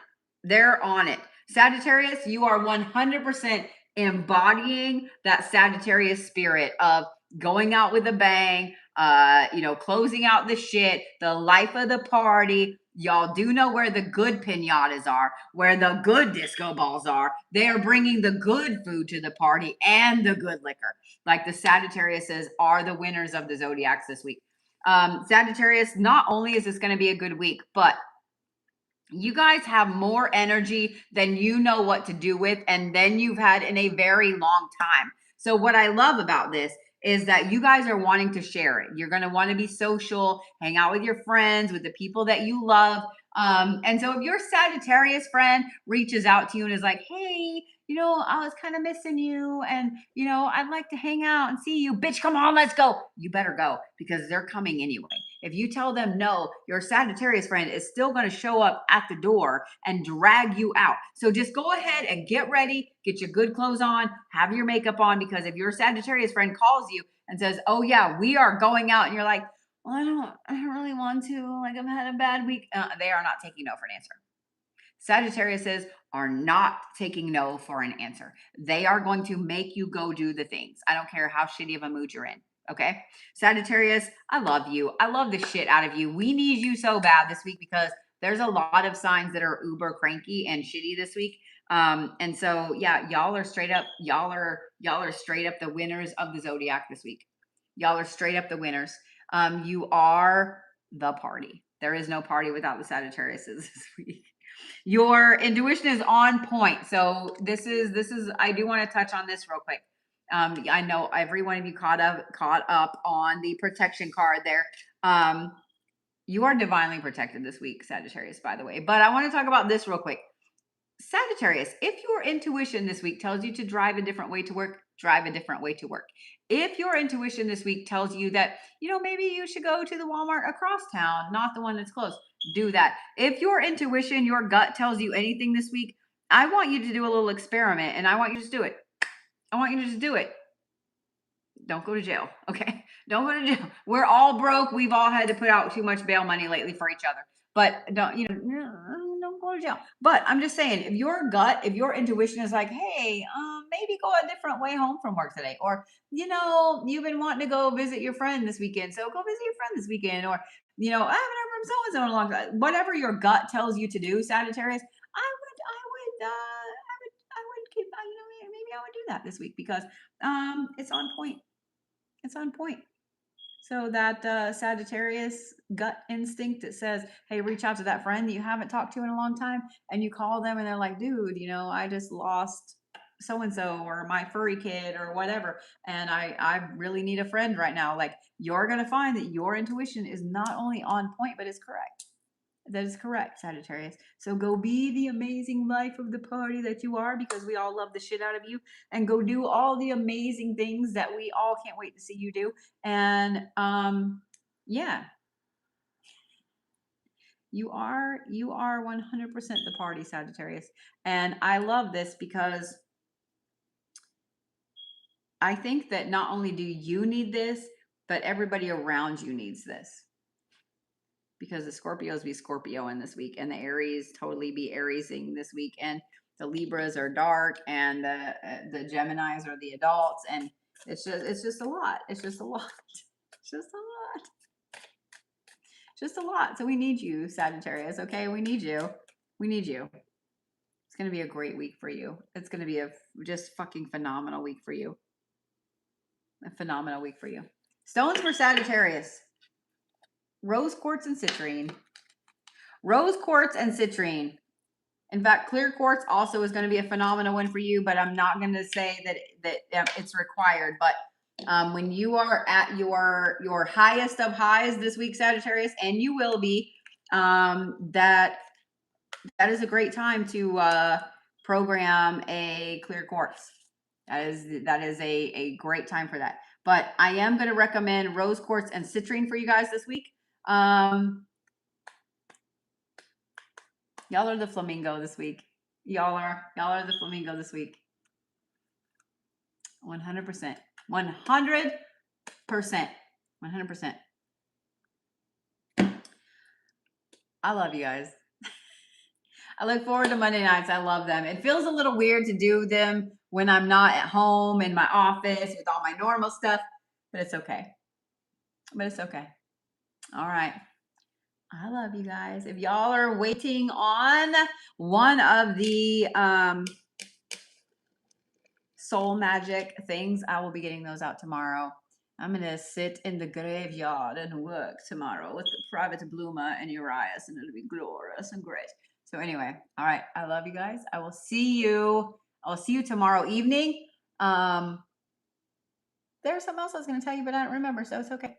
They're on it. Sagittarius, you are 100% embodying that Sagittarius spirit of going out with a bang, closing out the shit, the life of the party. Y'all do know where the good pinatas are, where the good disco balls are. They are bringing the good food to the party and the good liquor. Like the Sagittariuses are the winners of the zodiacs this week. Sagittarius, not only is this going to be a good week, but you guys have more energy than you know what to do with, and then you've had in a very long time. So what I love about this is that you guys are wanting to share it. You're going to want to be social, hang out with your friends, with the people that you love. And so if your Sagittarius friend reaches out to you and is like, hey, I was kind of missing you and, I'd like to hang out and see you. Bitch, come on, let's go. You better go because they're coming anyway. If you tell them no, your Sagittarius friend is still going to show up at the door and drag you out. So just go ahead and get ready, get your good clothes on, have your makeup on, because if your Sagittarius friend calls you and says, oh yeah, we are going out, and you're like, well, I don't really want to, like I've had a bad week. They are not taking no for an answer. Sagittariuses are not taking no for an answer. They are going to make you go do the things. I don't care how shitty of a mood you're in. Okay. Sagittarius, I love you. I love the shit out of you. We need you so bad this week because there's a lot of signs that are uber cranky and shitty this week. And so yeah, y'all are straight up the winners of the zodiac this week. Y'all are straight up the winners. You are the party. There is no party without the Sagittariuses this week. Your intuition is on point. So this is I do want to touch on this real quick. I know every one of you caught up on the protection card there. You are divinely protected this week, Sagittarius, by the way. But I want to talk about this real quick. Sagittarius, if your intuition this week tells you to drive a different way to work, drive a different way to work. If your intuition this week tells you that, maybe you should go to the Walmart across town, not the one that's close, do that. If your intuition, your gut tells you anything this week, I want you to do a little experiment and I want you to just do it. I want you to just do it. Don't go to jail. Okay. Don't go to jail. We're all broke. We've all had to put out too much bail money lately for each other. But don't go to jail. But I'm just saying, if your gut, if your intuition is like, hey, maybe go a different way home from work today, or you've been wanting to go visit your friend this weekend, so go visit your friend this weekend, or I haven't heard from so and so in a long time. Whatever your gut tells you to do, Sagittarius, I would keep, maybe I would do that this week because it's on point. It's on point. So that Sagittarius gut instinct that says, hey, reach out to that friend that you haven't talked to in a long time, and you call them and they're like, dude, I just lost so-and-so or my furry kid or whatever, and I really need a friend right now. Like, you're going to find that your intuition is not only on point, but it's correct. That is correct, Sagittarius. So go be the amazing life of the party that you are, because we all love the shit out of you, and go do all the amazing things that we all can't wait to see you do. And yeah, you are 100% the party, Sagittarius. And I love this because I think that not only do you need this, but everybody around you needs this. Because the Scorpios be Scorpioing this week, and the Aries totally be Ariesing this week, and the Libras are dark, and the Geminis are the adults, and it's just a lot. It's just a lot. just a lot. Just a lot. So we need you, Sagittarius. Okay, we need you. We need you. It's going to be a great week for you. It's going to be a just fucking phenomenal week for you. A phenomenal week for you. Stones for Sagittarius. Rose quartz and citrine. Rose quartz and citrine. In fact, clear quartz also is going to be a phenomenal one for you, but I'm not going to say that it's required. But when you are at your highest of highs this week, Sagittarius, and you will be, that is a great time to program a clear quartz. That is a great time for that. But I am going to recommend rose quartz and citrine for you guys this week. Y'all are the flamingo this week. Y'all are the flamingo this week. 100%. 100%. 100%. I love you guys. I look forward to Monday nights. I love them. It feels a little weird to do them when I'm not at home in my office with all my normal stuff, but it's okay. But it's okay. All right. I love you guys. If y'all are waiting on one of the soul magic things, I will be getting those out tomorrow. I'm going to sit in the graveyard and work tomorrow with the private bloomer and Urias, and it'll be glorious and great. So anyway, all right. I love you guys. I will see you. I'll see you tomorrow evening. There was something else I was going to tell you, but I don't remember, so it's okay.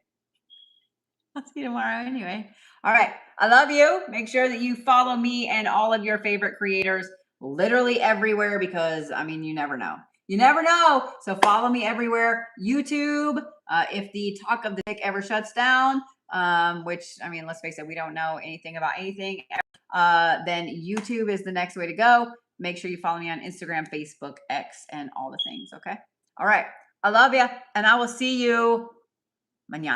I'll see you tomorrow anyway. All right. I love you. Make sure that you follow me and all of your favorite creators literally everywhere, because, I mean, you never know. You never know. So follow me everywhere. YouTube, if the talk of the dick ever shuts down, which, I mean, let's face it, we don't know anything about anything, then YouTube is the next way to go. Make sure you follow me on Instagram, Facebook, X, and all the things, okay? All right. I love you, and I will see you mañana.